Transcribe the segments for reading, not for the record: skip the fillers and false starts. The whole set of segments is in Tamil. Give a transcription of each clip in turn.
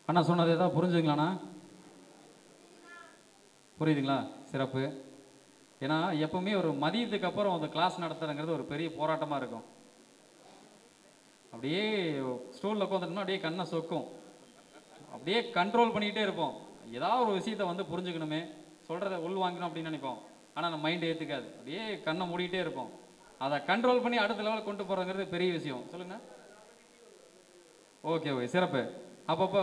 அண்ணா சொன்னது ஏதாவது புரிஞ்சுதுங்களாண்ணா? புரியுதுங்களா? சிறப்பு. ஏன்னா எப்பவுமே ஒரு மதியத்துக்கு அப்புறம் அந்த கிளாஸ் நடத்துறதுங்கிறது ஒரு பெரிய போராட்டமாக இருக்கும். அப்படியே ஸ்டூலில் உட்காந்துட்டோம்னா அப்படியே கண்ணை சொக்கும், அப்படியே கண்ட்ரோல் பண்ணிக்கிட்டே இருப்போம். ஏதாவது ஒரு விஷயத்தை வந்து புரிஞ்சுக்கணுமே, சொல்கிறத உள்வாங்கணும் அப்படின்னு நினைப்போம். ஆனால் நம்ம மைண்ட் ஏற்றுக்காது, அப்படியே கண்ணை மூடிக்கிட்டே இருப்போம். அதை கண்ட்ரோல் பண்ணி அடுத்த லெவலில் கொண்டு போகிறதுங்கிறது பெரிய விஷயம். சொல்லுங்க. ஓகே ஓகே, சிறப்பு. அப்பப்போ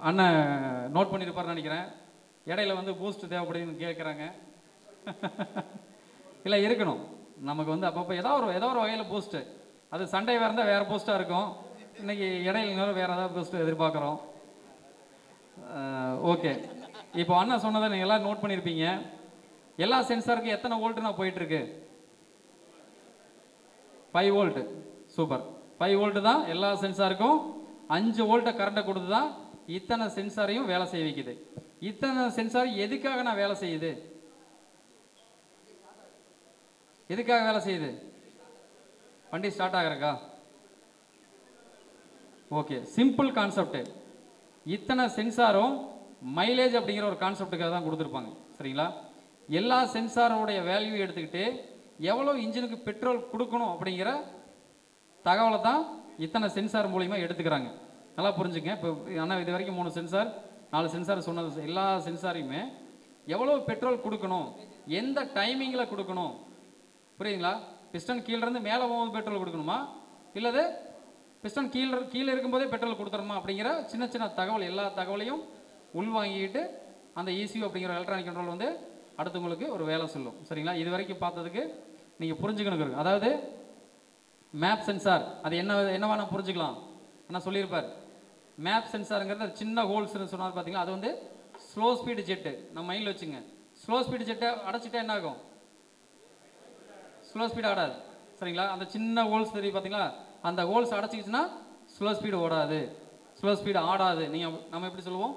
அண்ணன் நோட் பண்ணியிருப்பாருன்னு நினைக்கிறேன். இடையில வந்து பூஸ்ட் தேவைப்படுதுன்னு கேட்குறாங்க. இல்லை, இருக்கணும் நமக்கு வந்து அப்பப்போ ஏதோ ஒரு வகையில் பூஸ்ட்டு. அது சண்டே வேறு இருந்தால் வேறு பூஸ்ட்டாக இருக்கும். இன்னைக்கு இடையில வேறு ஏதாவது பூஸ்ட்டு எதிர்பார்க்குறோம். ஓகே, இப்போ அண்ணா சொன்னதை நீங்கள் எல்லோரும் நோட் பண்ணியிருப்பீங்க. எல்லா சென்சாருக்கும் எத்தனை வோல்ட்டுனா போயிட்டுருக்கு? 5 வோல்ட்டு. சூப்பர். 5 வோல்ட்டு தான் எல்லா சென்சாருக்கும். 5 வோல்ட்டை கரண்ட்டை கொடுத்து தான் இத்தனை சென்சாரையும் வேலை செய்ய வைக்குது. இத்தனை சென்சார் எதுக்காக நான் வேலை செய்யுது? எதுக்காக வேலை செய்யுது? வண்டி ஸ்டார்ட் ஆகிறக்கா? Okay, simple concept. இத்தனை சென்சாரும் மைலேஜ் அப்படிங்கிற ஒரு கான்செப்டுக்காக தான் கொடுத்துருப்பாங்க. சரிங்களா? எல்லா சென்சாரோடைய வேல்யூ எடுத்துக்கிட்டு எவ்வளோ இன்ஜினுக்கு பெட்ரோல் கொடுக்கணும் அப்படிங்கிற தகவலை தான் இத்தனை சென்சார் மூலிமா எடுத்துக்கிறாங்க. நல்லா புரிஞ்சுங்க. இப்போ ஆனால் இது வரைக்கும் 3 சென்சார் 4 சென்சார் சொன்னது, எல்லா சென்சாரையுமே எவ்வளோ பெட்ரோல் கொடுக்கணும், எந்த டைமிங்கில் கொடுக்கணும், புரியுதுங்களா? பிஸ்டன் கீழேருந்து மேலே போகும்போது பெட்ரோல் கொடுக்கணுமா, இல்லது பிஸ்டன் கீழே இருக்கும்போதே பெட்ரோல் கொடுத்துருமா அப்படிங்கிற சின்ன சின்ன தகவல், எல்லா தகவலையும் உள்வாங்கிக்கிட்டு அந்த ECU அப்படிங்கிற எலக்ட்ரானிக் கண்ட்ரோல் வந்து அடுத்தவங்களுக்கு ஒரு வேலை சொல்லும். சரிங்களா? இது வரைக்கும் பார்த்ததுக்கு நீங்கள் புரிஞ்சுக்கணும். அதாவது மேப் சென்சார் அது என்னவா நான் புரிஞ்சுக்கலாம். நான் சொல்லியிருப்பார், மேப் சென்சாருங்கிறது சின்ன ஹோல்ஸ்னு சொன்னார் பார்த்தீங்களா? அது வந்து ஸ்லோ ஸ்பீடு ஜெட்டு. நம்ம மைண்டில் வச்சுங்க. ஸ்லோ ஸ்பீடு ஜெட்டை அடைச்சிட்டா என்ன ஆகும்? ஸ்லோ ஸ்பீடு ஆடாது. சரிங்களா? அந்த சின்ன ஹோல்ஸ் தெரியும் பார்த்தீங்களா? அந்த ஹோல்ஸ் அடைச்சிக்கிச்சுன்னா ஸ்லோ ஸ்பீடு ஓடாது, ஸ்லோ ஸ்பீடு ஆடாது. நீங்கள் நம்ம எப்படி சொல்லுவோம்?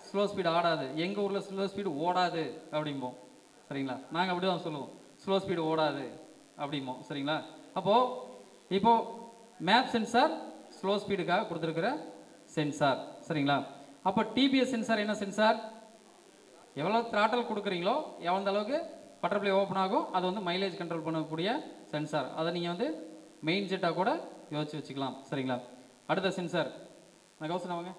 ஸ்லோ ஸ்பீடு ஆடாது. எங்கள் ஊரில் ஸ்லோ ஸ்பீடு ஓடாது அப்படிம்போம். சரிங்களா? நாங்கள் அப்படி தான் சொல்லுவோம், ஸ்லோ ஸ்பீடு ஓடாது அப்படிம்போம். சரிங்களா? இப்போது மேப் சென்சார் ஸ்லோ ஸ்பீடுக்காக கொடுத்துருக்கிற சென்சார். சரிங்களா? அப்போ TBS சென்சார் என்ன சென்சார்? எவ்வளோ த்ராட்டல் கொடுக்குறீங்களோ எவ்வளோ அளவுக்கு பட்டர்ஃப்ளை ஓப்பன் ஆகும், அது வந்து மைலேஜ் கண்ட்ரோல் பண்ணக்கூடிய சென்சார். அதை நீங்கள் வந்து மெயின் ஜெட்டாக கூட யோசிச்சு வச்சுக்கலாம். சரிங்களா? அடுத்த சென்சார் நான் கௌசன் அவங்க.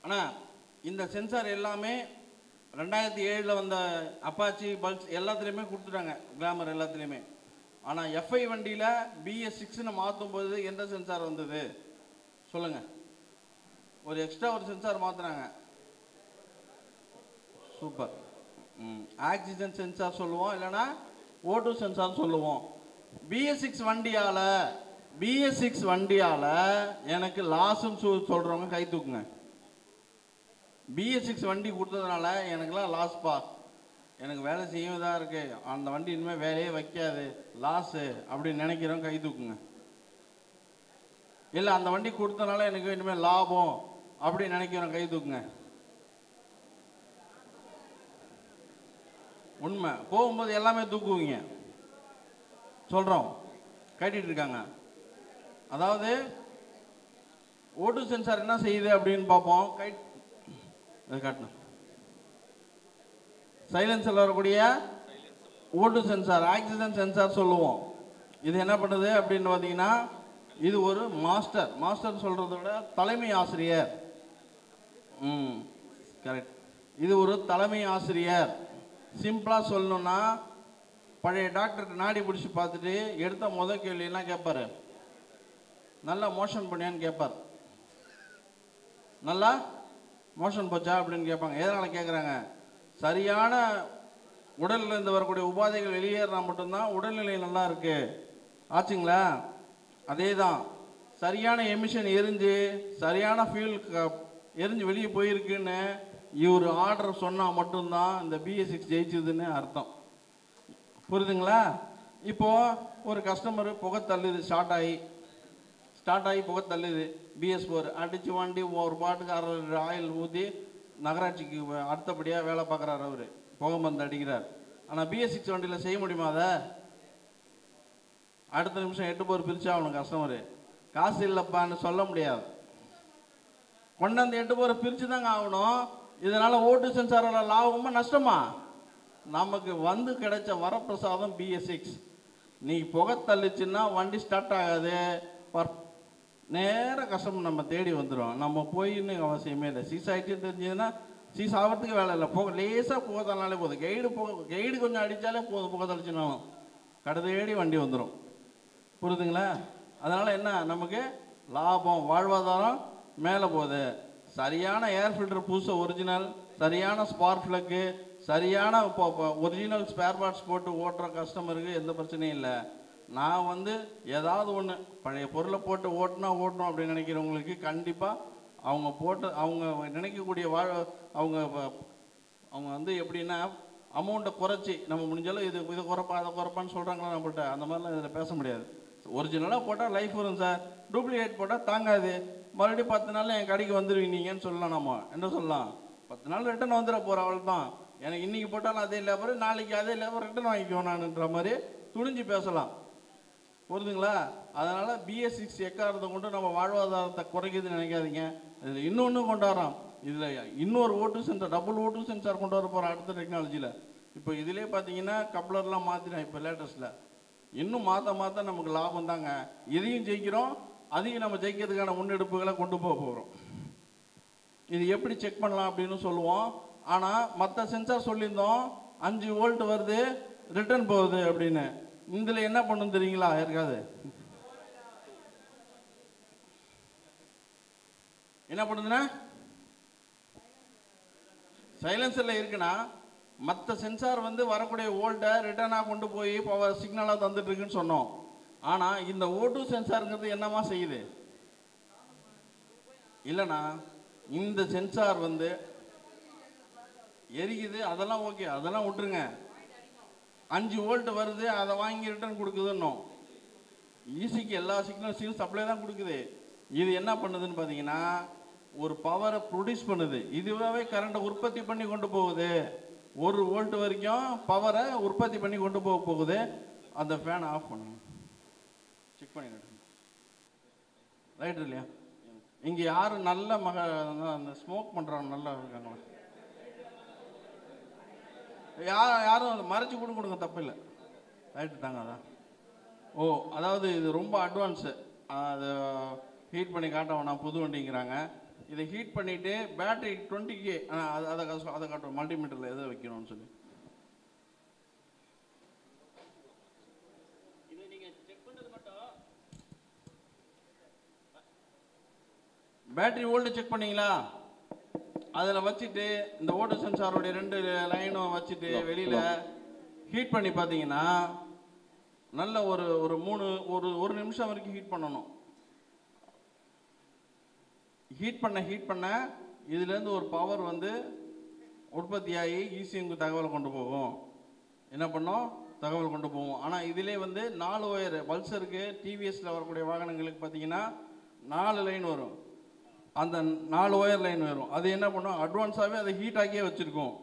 ஆனால் இந்த சென்சார் எல்லாமே 2007 வந்த அப்பாச்சி பல்ஸ் எல்லாத்துலேயுமே கொடுத்துட்டாங்க, கிளாமர் எல்லாத்துலேயுமே. ஆனால் FI வண்டியில் BS6ன்னு மாற்றும் போது எந்த சென்சார் வந்தது சொல்லுங்கள்? ஒரு எக்ஸ்ட்ரா ஒரு சென்சார் மாற்றுறாங்க. சூப்பர். ஆக்சிஜன் சென்சார் சொல்லுவோம், இல்லைன்னா O2 சென்சார் சொல்லுவோம். BS6 வண்டியால் எனக்கு லாஸ்ன்னு சொல்கிறவங்க கை தூக்குங்க. BS6 வண்டி கொடுத்ததுனால எனக்குலாம் லாஸ்ப்பா, எனக்கு வேலை செய்யவும் தான் இருக்குது, அந்த வண்டி இனிமேல் வேலையே வைக்காது, லாஸு அப்படின்னு நினைக்கிறவங்க கை தூக்குங்க. இல்லை அந்த வண்டி கொடுத்தனால எனக்கு இனிமேல் லாபம் அப்படின்னு நினைக்கிறவங்க கை தூக்குங்க. உண்மை, போகும்போது எல்லாமே தூக்குவீங்க. சொல்கிறோம், கேட்டுட்டு இருக்காங்க. அதாவது O2 சென்சார் என்ன செய்யுது அப்படின்னு பார்ப்போம். காட்டணும். சைலன்ஸில் வரக்கூடிய O2 சென்சார், ஆக்சிஜன் சென்சார் சொல்லுவோம். இது என்ன பண்ணுது அப்படின்னு பார்த்தீங்கன்னா, இது ஒரு மாஸ்டர் சொல்கிறத விட தலைமை ஆசிரியர். கரெக்ட். இது ஒரு தலைமை ஆசிரியர். சிம்பிளாக சொல்லணும்னா, பழைய டாக்டர்கிட்ட நாடி பிடிச்சி பார்த்துட்டு எடுத்த முதல் கேள்வி என்ன கேட்பாரு? நல்லா மோஷன் பண்ணியான்னு கேட்பார். நல்லா மோஷன் போச்சா அப்படின்னு கேட்பாங்க. எதனால் கேட்குறாங்க? சரியான உடலில் இருந்து வரக்கூடிய உபாதைகள் வெளியேறினா மட்டும்தான் உடல்நிலை நல்லா இருக்கு. ஆச்சுங்களா? அதே தான், சரியான எமிஷன் எரிஞ்சு சரியான ஃபியூல் எரிஞ்சு வெளியே போயிருக்குன்னு இவர் ஆர்டர் சொன்னால் மட்டும்தான் இந்த BS6 ஜெயிச்சுதுன்னு அர்த்தம். புரியுதுங்களா? இப்போது ஒரு கஸ்டமரு புகை தள்ளுது, ஸ்டார்ட் ஆகி புகை தள்ளுது. BS4 அடித்து வண்டி ஒரு பாட்டுக்கு 6 லிட்டர் ஆயில் ஊற்றி நகராட்சிக்கு அடுத்தபடியாக வேலை பார்க்குறாரு. அவர் புகை மருந்து அடிக்கிறார். ஆனால் BS6 வண்டியில் செய்ய முடியுமா? அதை அடுத்த நிமிஷம் 8 போர் பிரிச்சா அவனுக்கு கஸ்டமரு காசு இல்லைப்பான்னு சொல்ல முடியாது. கொண்டாந்து 8 போரை பிரித்து தாங்க ஆகணும். இதனால் ஓட்டு சென்சாரோட லாபமா நஷ்டமா? நமக்கு வந்து கிடைச்ச வரப்பிரசாதம் BS6. நீ புகை தள்ளிச்சுன்னா வண்டி ஸ்டார்ட் ஆகாது, நேராக கஸ்டமர் நம்ம தேடி வந்துடும். நம்ம போயின்னு அவசியமே இல்லை. சீஸ் ஆகிட்டு தெரிஞ்சதுன்னா சீஸ் ஆகிறதுக்கு வேலை இல்லை. லேசாக புகை தள்ளினாலே போதும். கைடு கொஞ்சம் அடித்தாலே போதும், புகை தள்ளிச்சுனாலும் கடை தேடி வண்டி வந்துடும். புரியுதுங்களா? அதனால் என்ன, நமக்கு லாபம், வாழ்வாதாரம் மேலே போகுது. சரியான ஏர் ஃபில்டர் புதுசாக ஒரிஜினல், சரியான ஸ்பார்க் ப்ளக்கு, சரியான ஒரிஜினல் ஸ்பேர் பார்ட்ஸ் போட்டு ஓட்டுற கஸ்டமருக்கு எந்த பிரச்சனையும் இல்லை. நான் வந்து ஏதாவது ஒன்று பழைய பொருளை போட்டு ஓட்டணும் அப்படின்னு நினைக்கிறவங்களுக்கு கண்டிப்பாக அவங்க நினைக்கக்கூடிய அவங்க வந்து எப்படின்னா அமௌண்ட்டை குறைச்சி நம்ம முடிஞ்சாலும் இது குறைப்பா அதை குறைப்பான்னு சொல்கிறாங்களா நம்மள்கிட்ட. அந்த மாதிரிலாம் இதில் பேச முடியாது. ஒரிஜினலாக போட்டால் லைஃப் வரும் சார், டூப்ளிகேட் போட்டால் தாங்காது, மறுபடியும் 10 நாளில் என் கடைக்கு வந்துடுவீங்கன்னு சொல்லலாம். நம்ம என்ன சொல்லலாம், 10 நாள் ரிட்டன் வந்துட போகிற அவள் தான். எனக்கு இன்றைக்கி போட்டாலும் அதே லேபர், நாளைக்கு அதே லேபர் ரிட்டன் வாங்கிக்குவோம் நானுன்ற மாதிரி துணிஞ்சு பேசலாம். புரியுதுங்களா? அதனால் BS6 எக்காரத்தை கொண்டு நம்ம வாழ்வாதாரத்தை குறைக்குதுன்னு நினைக்காதீங்க. இதில் இன்னொன்று கொண்டாடுறோம். இதில் இன்னொரு ஓட்டு சென்சார், டபுள் ஓட்டு சென்சார் கொண்டு வர போகிறோம் அடுத்த டெக்னாலஜியில். இப்போ இதிலே பார்த்தீங்கன்னா கப்ளர்லாம் மாற்றினேன். இப்போ லேட்டஸ்ட்டில் இன்னும் மாற்ற நமக்கு லாபம் தாங்க. இதையும் ஜெயிக்கிறோம், அதையும் நம்ம ஜெயிக்கிறதுக்கான முன்னெடுப்புகளை கொண்டு போகிறோம். இது எப்படி செக் பண்ணலாம் அப்படின்னு சொல்லுவோம். ஆனால் மற்ற சென்சார் சொல்லியிருந்தோம் 5 வோல்ட் வருது ரிட்டர்ன் போகுது அப்படின்னு. இதில் என்ன பண்ணும் தெரியுங்களா? இருக்காது. என்ன பண்ணுதுன்னா சைலன்சரில் இருக்குன்னா மற்ற சென்சார் வந்து வரக்கூடிய வோல்ட்டை ரிட்டர்னாக கொண்டு போய் பவர் சிக்னலாக தந்துட்டு இருக்குன்னு சொன்னோம். ஆனால் இந்த O2 சென்சாருங்கிறது என்னமா செய்யுது? இல்லைண்ணா, இந்த சென்சார் வந்து எரிக்குது, அதெல்லாம் ஓகே, அதெல்லாம் விட்டுருங்க. 5 வோல்ட் வருது, அதை வாங்கி ரிட்டர்ன் கொடுக்குதுன்னோம். ஈஸிக்கு எல்லா சிக்னல்ஸையும் சப்ளை தான் கொடுக்குது. இது என்ன பண்ணுதுன்னு பார்த்தீங்கன்னா ஒரு பவரை ப்ரொடியூஸ் பண்ணுது. இதுவாகவே கரண்ட்டை உற்பத்தி பண்ணி கொண்டு போகுது. 1 வோல்ட் வரைக்கும் பவரை உற்பத்தி பண்ணி கொண்டு போகுது. அந்த ஃபேனை ஆஃப் பண்ணுங்க, செக் பண்ணிட்டு ரைட் இல்லையா? இங்கே யாரும் நல்ல அந்த ஸ்மோக் பண்ணுறவங்க நல்லா இருக்காங்களா? யாரும் அதை மறைச்சி கொடுங்க, தப்பு இல்லை. ரைட்டு தாங்க. அதான் அதாவது இது ரொம்ப அட்வான்ஸு. அது ஹீட் பண்ணி காட்ட வேணாம், புது வண்டிங்கிறாங்க. இதை ஹீட் பண்ணிவிட்டு பேட்டரி 20K அதை காட்டுவோம் மல்டிமீட்டரில் எதை வைக்கணும்னு சொல்லி. இது நீங்கள் செக் பண்ணுறது மட்டும் பேட்டரி வோல்ட் செக் பண்ணீங்களா? அதில் வச்சுட்டு இந்த ஓட்டு சென்சாரோடைய 2 லைனும் வச்சுட்டு வெளியில் ஹீட் பண்ணி பார்த்தீங்கன்னா நல்ல ஒரு நிமிஷம் வரைக்கும் ஹீட் பண்ணணும். ஹீட் பண்ண இதுலேருந்து ஒரு பவர் வந்து உற்பத்தியாகி ECMக்கு தகவல் கொண்டு போகும். என்ன பண்ணோம்? தகவல் கொண்டு போவோம். ஆனால் இதிலே வந்து 4 ஒயர், பல்சருக்கு டிவிஎஸில் வரக்கூடிய வாகனங்களுக்கு பார்த்தீங்கன்னா 4 லைன் வரும். அந்த 4 ஒயர் லைன் வரும். அது என்ன பண்ணும்? அட்வான்ஸாகவே அதை ஹீட் ஆக்கியே வச்சுருக்கோம்.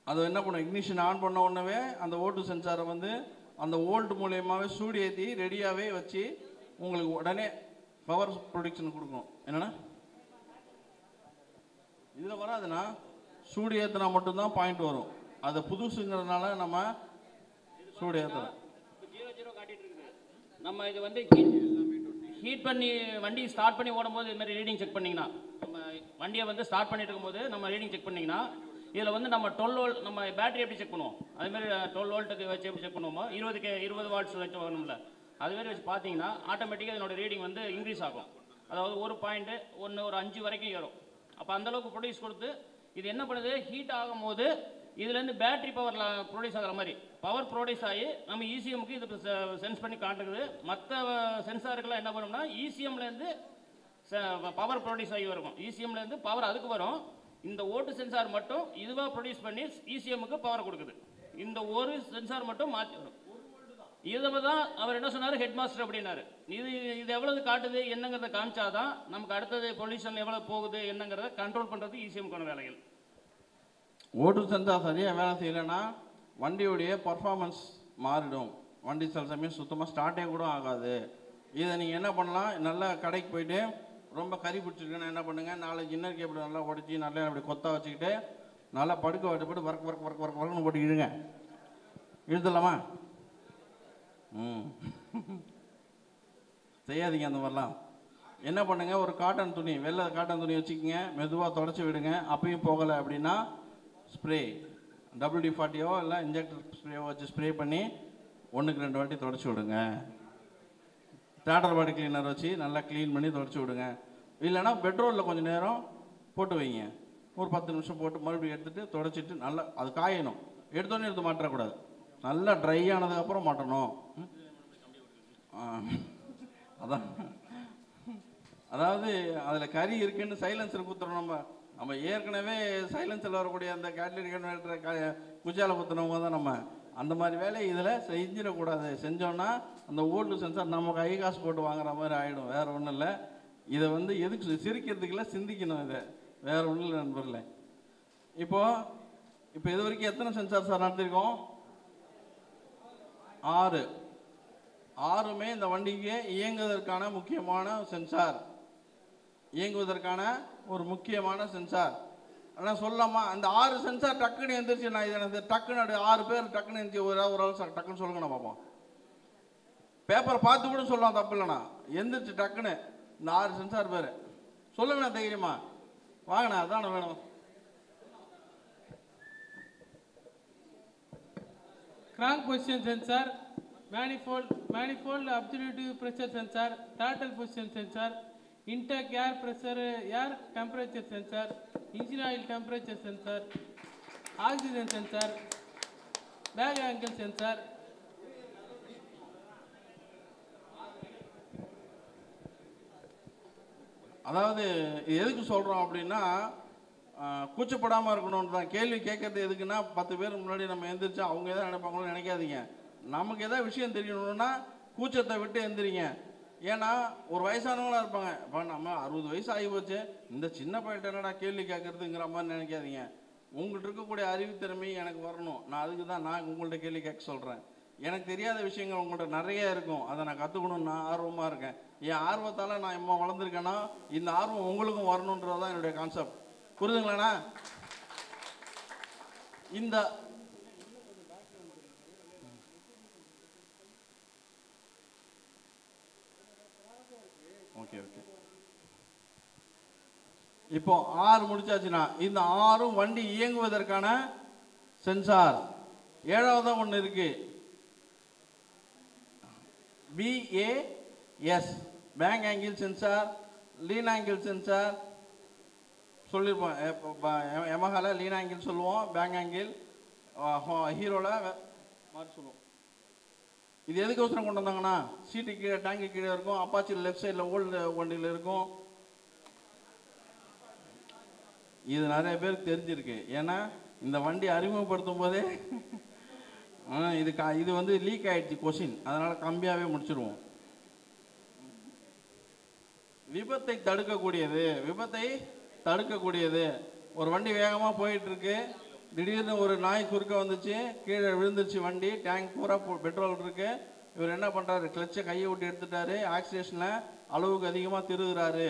அது என்ன பண்ணும்? இக்னிஷன் ஆன் பண்ண உடனே அந்த ஓட்டு சென்சாரை வந்து அந்த வோல்ட் மூலியமாகவே சூடு ஏற்றி ரெடியாகவே வச்சு உங்களுக்கு உடனே பவர் ப்ரொடக்ஷன் கொடுக்கும். என்னென்னா இதில் வராதுன்னா சூடு ஏற்றினா மட்டும்தான் பாயிண்ட் வரும். அது புதுசுங்கிறதுனால நம்ம சூடு ஏற்றுறோம். 0 காட்டிட்டு இருக்குது. நம்ம இது வந்து ஹீட் பண்ணி வண்டி ஸ்டார்ட் பண்ணி ஓடும்போது இது மாதிரி ரீடிங் செக் பண்ணிங்கன்னா, நம்ம வண்டியை வந்து ஸ்டார்ட் பண்ணிட்டு இருக்கும்போது நம்ம ரீடிங் செக் பண்ணிங்கன்னா இதில் வந்து நம்ம 12 வோல்ட், நம்ம பேட்டரி எப்படி செக் பண்ணுவோம் அதுமாதிரி 12 வோல்ட்டுக்கு வச்சு எப்படி செக் பண்ணுவோமோ 20 வாட்ஸ் வச்சு வரணும்ல, அதுமாரி வச்சு பார்த்தீங்கன்னா ஆட்டோமேட்டிக்காக இதனோட ரீடிங் வந்து இன்க்ரீஸ் ஆகும். அதாவது ஒரு பாயிண்ட் ஒரு 5 வரைக்கும் ஏறும். அப்போ அந்தளவுக்கு ப்ரொடியூஸ் கொடுத்து இது என்ன பண்ணுது? ஹீட் ஆகும் போது இதுலேருந்து பேட்டரி பவர் ப்ரொடியூஸ் ஆகிற மாதிரி பவர் ப்ரொடியூஸ் ஆகி நம்ம ECMக்கு இது சென்ஸ் பண்ணி காட்டுக்குது. மற்ற சென்சாருக்கெல்லாம் என்ன பண்ணோம்னா ECMலேருந்து பவர் ப்ரொடியூஸ் ஆகி வரும். ECMலேருந்து பவர் அதுக்கு வரும். இந்த ஓட்டு சென்சார் மட்டும் இதுவாக ப்ரொடியூஸ் பண்ணி ECMக்கு பவர் கொடுக்குது. இந்த ஒரு சென்சார் மட்டும் மாற்றி வரும். இதை தான் அவர் என்ன சொன்னார்? ஹெட் மாஸ்டர் அப்படின்னாரு. இது எவ்வளவு காட்டுது என்னங்கிறத காமிச்சாதான் நமக்கு அடுத்தது பொல்யூஷன் எவ்வளோ போகுது என்னங்கிறத கண்ட்ரோல் பண்ணுறது ECMக்கான வேலைகள். ஓட்டு சென்சார் சரியாக வேலை செய்யலைன்னா வண்டியுடைய பர்ஃபார்மன்ஸ் மாறிடும். வண்டி சில சமயம் சுத்தமாக ஸ்டார்ட்டே கூட ஆகாது. இதை நீங்கள் என்ன பண்ணலாம், நல்லா கடைக்கு போயிட்டு ரொம்ப கறி பிடிச்சிருக்குன்னு என்ன பண்ணுங்கள், 4 இன்னர் கேபிள் நல்லா உடச்சி நல்லா அப்படி கொத்தா வச்சுக்கிட்டு நல்லா படுக்க விட்டு போட்டு வரக்குன்னு போட்டு இழுங்க. இழுத்துடலாமா? செய்யாதீங்க அந்த மாதிரிலாம். என்ன பண்ணுங்கள், ஒரு காட்டன் துணி, வெள்ளை காட்டன் துணி வச்சுக்கிங்க, மெதுவாக தொடச்சி விடுங்க. அப்பயும் போகலை அப்படின்னா ஸ்ப்ரே WD-40 இல்லை இன்ஜெக்டர் ஸ்ப்ரேவோ வச்சு ஸ்ப்ரே பண்ணி 1க்கு 2 வாட்டி தொடச்சி விடுங்க. தேட்டர் பாடி கிளீனர் வச்சு நல்லா க்ளீன் பண்ணி தொடச்சி விடுங்க. இல்லைனா பெட்ரோலில் கொஞ்சம் நேரம் போட்டு வைங்க, ஒரு 10 நிமிஷம் போட்டு மறுபடியும் எடுத்துகிட்டு தொடச்சிட்டு நல்லா அது காயணும். எடுத்தோன்னே எடுத்து மாட்டக்கூடாது, நல்லா ட்ரை ஆனதுக்கப்புறம் மாட்டணும். அதான், அதாவது அதில் கறி இருக்குன்னு சைலன்சர் குத்துறோம். நம்ம ஏற்கனவே சைலன்சரில் வரக்கூடிய அந்த கேட்லின் குஜால குத்துனவங்க தான் நம்ம. அந்த மாதிரி வேலையை இதில் செஞ்சிடக்கூடாது. செஞ்சோன்னா அந்த ஓல்டு சென்சார் நம்ம கை காசு போட்டு வாங்குற மாதிரி ஆகிடும். வேறு ஒன்றும் இல்லை. இதை வந்து எதுக்கு சிரிக்கிறதுக்குள்ள சிந்திக்கணும். இதை வேறு ஒன்றும் இல்லை நண்பர்களே. இப்போ இது வரைக்கும் எத்தனை சென்சார் சார் நடத்திருக்கோம்? 6. 6மே இந்த வண்டிக்கு இயங்குவதற்கான முக்கியமான சென்சார், இயங்குவதற்கான ஒரு முக்கியமான சென்சார். ஆனால் சொல்லலாமா, அந்த 6 சென்சார் டக்குன்னு எழுந்திரிச்சு, நான் இதை எனக்கு டக்குன்னு 6 பேர் டக்குன்னு எழுந்திரிச்சு ஒரு ஆள் சார் டக்குன்னு சொல்லுங்கண்ணா பார்ப்போம். பேப்பரை பார்த்து கூட சொல்லலாம், தப்பு இல்லைண்ணா. எந்திரிச்சு டக்குன்னு இந்த 6 சென்சார் பேர் சொல்லுங்கண்ணா தைரியமா. வாங்கண்ணா, அதான வேணும். crank position sensor, manifold absolute pressure sensor, throttle position sensor, intake air pressure, air temperature sensor, engine oil temperature sensor, oxygen sensor, bag angle sensor. அதாவது எதுக்கு சொல்கிறோம் அப்படின்னா, கூச்சப்படாமல் இருக்கணும்னு தான். கேள்வி கேட்கறது எதுக்குன்னா, 10 பேர் முன்னாடி நம்ம எந்திரிச்சா அவங்க எதாவது நினைப்பாங்களோ நினைக்காதீங்க. நமக்கு எதாவது விஷயம் தெரியணும்னா கூச்சத்தை விட்டு எந்திரிங்க. ஏன்னா ஒரு வயசானவங்களாக இருப்பாங்க, இப்போ நம்ம 60 வயசு ஆகி போச்சு, இந்த சின்ன பையன் என்னடா கேள்வி கேட்கறதுங்கிற மாதிரி நினைக்காதீங்க. உங்கள்கிட்ட இருக்கக்கூடிய அறிவுத்திறமை எனக்கு வரணும். நான் அதுக்கு தான் நான் உங்கள்கிட்ட கேள்வி கேட்க சொல்கிறேன். எனக்கு தெரியாத விஷயங்கள் உங்கள்கிட்ட நிறைய இருக்கும், அதை நான் கற்றுக்கணும்னு நான் ஆர்வமாக இருக்கேன். என் ஆர்வத்தால் நான் இம்மா வளர்ந்துருக்கேன்னா இந்த ஆர்வம் உங்களுக்கும் வரணுன்றது தான் என்னுடைய கான்செப்ட். புரியுதுங்களாண்ணா? இந்த ஓகே இப்போ 6 முடிச்சாச்சுன்னா இந்த 6ம் வண்டி இயங்குவதற்கான சென்சார். 7வது ஒன்று இருக்கு, BAS, bank angle sensor, lean angle sensor சொல்லியிருப்போம். எமஹால லீன் ஆங்கிள் சொல்லுவோம், பேங்க் ஆங்கிள், ஹீரோவில் மாதிரி சொல்லுவோம். இது எதுக்கு அவசரம் கொண்டு வந்தாங்கன்னா, சீட்டு கீழே டேங்கு கீழே இருக்கும், அப்பாச்சி லெஃப்ட் சைடில் ஓல்டு வண்டியில் இருக்கும். இது நிறைய பேருக்கு தெரிஞ்சிருக்கு. ஏன்னா இந்த வண்டி அறிமுகப்படுத்தும் போதே இது வந்து லீக் ஆகிடுச்சு கொஷின், அதனால் கம்மியாகவே முடிச்சிருவோம். விபத்தை தடுக்கக்கூடியது. ஒரு வண்டி வேகமாக போயிட்டுருக்கு, திடீர்னு ஒரு நாய் குறுக்க வந்துச்சு, கீழே விழுந்துருச்சு வண்டி, டேங்க் பூரா பெட்ரோல் இருக்குது. இவர் என்ன பண்ணுறாரு, கிளச்சை கையை விட்டு எடுத்துட்டாரு, ஆக்சிலேஷனில் அளவுக்கு அதிகமாக திருவுறாரு.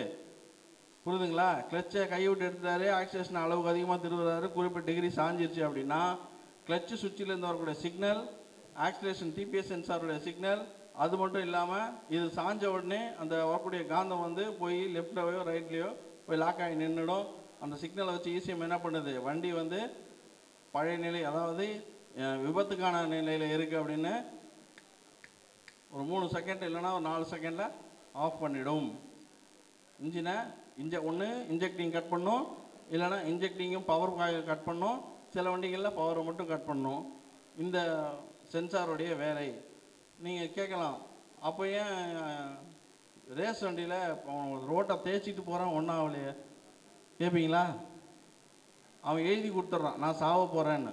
புரியுதுங்களா? கிளச்சை கையை விட்டு எடுத்துட்டாரு, ஆக்சிலேஷன் அளவுக்கு அதிகமாக திருவுறாரு, குறிப்பிட்ட டிகிரி சாஞ்சிருச்சு அப்படின்னா கிளச்சு சுவிட்சிலேருந்து வரக்கூடிய சிக்னல், ஆக்சிலேஷன் டிபிஎஸ் சென்சாருடைய சிக்னல், அது மட்டும் இல்லாமல் இது சாஞ்ச உடனே அந்த வரக்கூடிய காந்தம் வந்து போய் லெஃப்ட்லேயோ ரைட்லேயோ போய் லாக் ஆகி நின்றுடும். அந்த சிக்னலை வச்சு ஈஸியம் என்ன பண்ணுது, வண்டி வந்து பழைய நிலை, அதாவது விபத்துக்கான நிலையில் இருக்குது அப்படின்னு ஒரு 3 செகண்ட் இல்லைன்னா ஒரு 4 செகண்டில் ஆஃப் பண்ணிடும். ஒன்று இன்ஜெக்டிங் கட் பண்ணும், இல்லைனா இன்ஜெக்டிங்கும் பவர் கட் பண்ணும், சில வண்டிகளில் பவரை மட்டும் கட் பண்ணும். இந்த சென்சாருடைய வேலை. நீங்கள் கேட்கலாம், அப்போ ஏன் ரேஸ் வண்டியில் ரோட்டை தேய்ச்சிட்டு போகிறான் ஒன்றும் ஆகலையே கேட்பீங்களா? அவன் எழுதி கொடுத்துட்றான், நான் சாவ போகிறேன்னு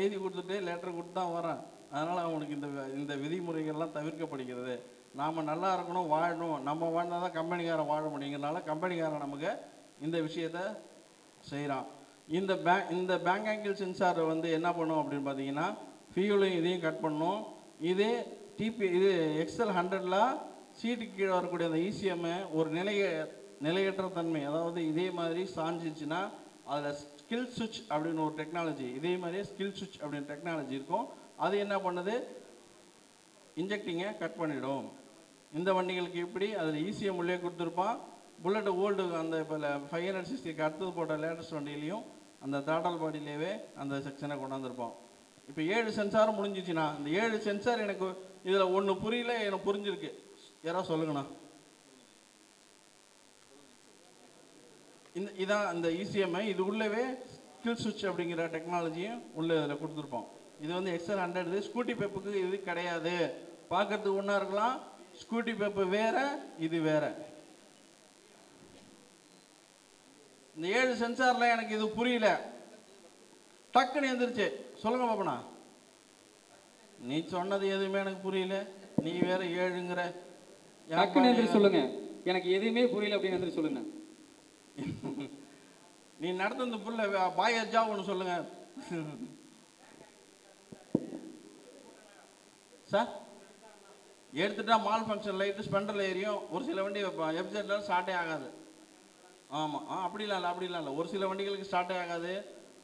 எழுதி கொடுத்துட்டு லெட்டர் கொடுத்து தான் வரான். அதனால் அவனுக்கு இந்த விதிமுறைகள்லாம் தவிர்க்கப்படுகிறது. நாம் நல்லா இருக்கணும், வாழணும், நம்ம வாழ்ந்தால் தான் கம்பெனிக்காரன் வாழ முடியுங்கிறனால கம்பெனிக்காரன் நமக்கு இந்த விஷயத்த செய்கிறான். இந்த பேங்க் ஆங்கிள் சென்சார் வந்து என்ன பண்ணும் அப்படின்னு பார்த்தீங்கன்னா ஃபியூலையும் இதையும் கட் பண்ணும். இது எக்ஸல் 100ல் சீட்டுக்கு கீழே வரக்கூடிய அந்த இசிஎம்மை ஒரு நிலையற்ற தன்மை, அதாவது இதே மாதிரி சாஞ்சிச்சுன்னா அதில் ஸ்கில் சுவிட்ச் அப்படின்னு ஒரு டெக்னாலஜி, இதே மாதிரியே ஸ்கில் சுவிட்ச் அப்படின்னு டெக்னாலஜி இருக்கும். அது என்ன பண்ணுது, இன்ஜெக்டிங்கை கட் பண்ணிவிடும். இந்த வண்டிகளுக்கு இப்படி அதில் இசிஎம் உள்ளே கொடுத்துருப்பான். புல்லட் ஓல்டு அந்த இப்போ 560க்கு அடுத்தது போட்ட லேட்டஸ்ட் வண்டியிலையும் அந்த த்ராட்டல் பாடியிலேயே அந்த செக்ஷனை கொண்டாந்துருப்போம். இப்போ 7 சென்சாரும் முடிஞ்சிச்சுன்னா இந்த 7 சென்சார் எனக்கு இதில் ஒன்று புரியல, எனக்கு புரிஞ்சிருக்கு. யாராவது சொல்லுங்கண்ணா. இதான் இந்த இசிஎம்ஐ, இது உள்ளவே ஸ்கில் சுவிட்ச் அப்படிங்கிற டெக்னாலஜியும் உள்ளே இதில் கொடுத்துருப்போம். இது வந்து எக்ஸல் 100. ஸ்கூட்டி பெப்புக்கு இது கிடையாது. பார்க்கறதுக்கு ஒன்றா இருக்கலாம், ஸ்கூட்டி பெப்பு வேற, இது வேற. இந்த 7 சென்சாரில் எனக்கு இது புரியல, டக்குன்னு எழுந்திருச்சு. சொல்லுங்க பாப்பனா, நீ சொன்னது எதுவுமே எனக்கு புரியல, நீ வேற 7ங்கிற. டக்குன்னு எழுந்திரி சொல்லுங்க, எனக்கு எதுவுமே புரியல அப்படின்னு எழுந்திரி சொல்லுங்க. நீ நடந்த புள்ள பாயஜா ஒன்று சொல்லுங்க சார். எடுத்துட்டா மால் ஃபங்க்ஷன் லைட்டு ஸ்பெண்டரில் ஏறியும். ஒரு சில வண்டி எஃப்ஜெட்டில் ஸ்டார்ட்டே ஆகாது. ஆமாம், அப்படிலாம் இல்லை. ஒரு சில வண்டிகளுக்கு ஸ்டார்ட்டே ஆகாது.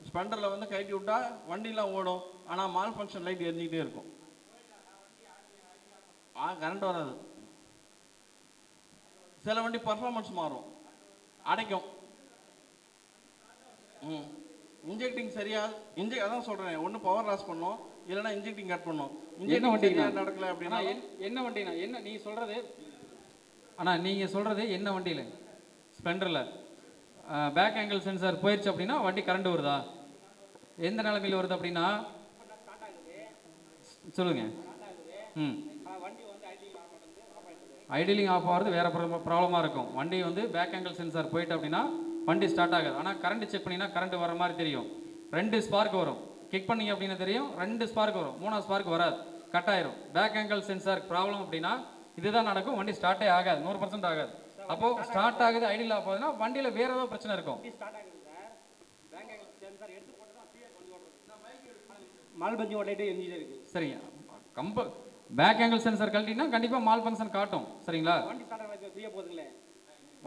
ஸ்பெண்டரில் வந்து கட்டி விட்டா வண்டிலாம் ஓடும், ஆனால் மால் ஃபங்க்ஷன் லைட் எரிஞ்சிக்கிட்டே இருக்கும். கரண்ட் வராது. சில வண்டி பர்ஃபார்மன்ஸ் மாறும், அடைக்கும். இன்ஜெக்டிங் சரியா அதான் சொல்கிறேன், ஒன்று பவர் லாஸ் பண்ணும், இல்லைன்னா இன்ஜெக்டிங் கட் பண்ணும். என்ன வண்டி நடக்கல அப்படின்னா என்ன வண்டினா என்ன நீ சொல்கிறது? ஆனால் நீங்கள் சொல்கிறது என்ன வண்டியில்? ஸ்ப்ளெண்டரில் பேக் ஆங்கிள் சென்சார் போயிடுச்சு அப்படின்னா வண்டி கரண்ட் வருதா? எந்த நிலைமையில் வருது அப்படின்னா சொல்லுங்க. ஐடிலிங் ஆஃப் ஆகிறது வேறு ப்ராப்ளமாக இருக்கும். வண்டி வந்து பேக் ஆங்கிள் சென்சார் போயிட்டு அப்படின்னா வண்டி ஸ்டார்ட் ஆகாது. ஆனால் கரண்ட் செக் பண்ணிங்கன்னா கரண்ட் வர மாதிரி தெரியும். 2 ஸ்பார்க் வரும். கிக் பண்ணிங்க அப்படின்னு தெரியும், 2 ஸ்பார்க் வரும், 3ஆவது ஸ்பார்க் வராது, கட் ஆயிரும். பேக் ஆங்கிள் சென்சார் ப்ராப்ளம் அப்படின்னா இதுதான் நடக்கும். வண்டி ஸ்டார்ட்டே ஆகாது, 100% ஆகாது. அப்போது ஸ்டார்ட் ஆகுது, ஐடியில் ஆஃப் ஆகுதுன்னா வண்டியில் வேறு ஏதோ பிரச்சனை இருக்கும். சரிங்க, பேக் ஆங்கிள் சென்சார் கழட்டினா கண்டிப்பாக மால் ஃபங்க்ஷன் காட்டும். சரிங்களா?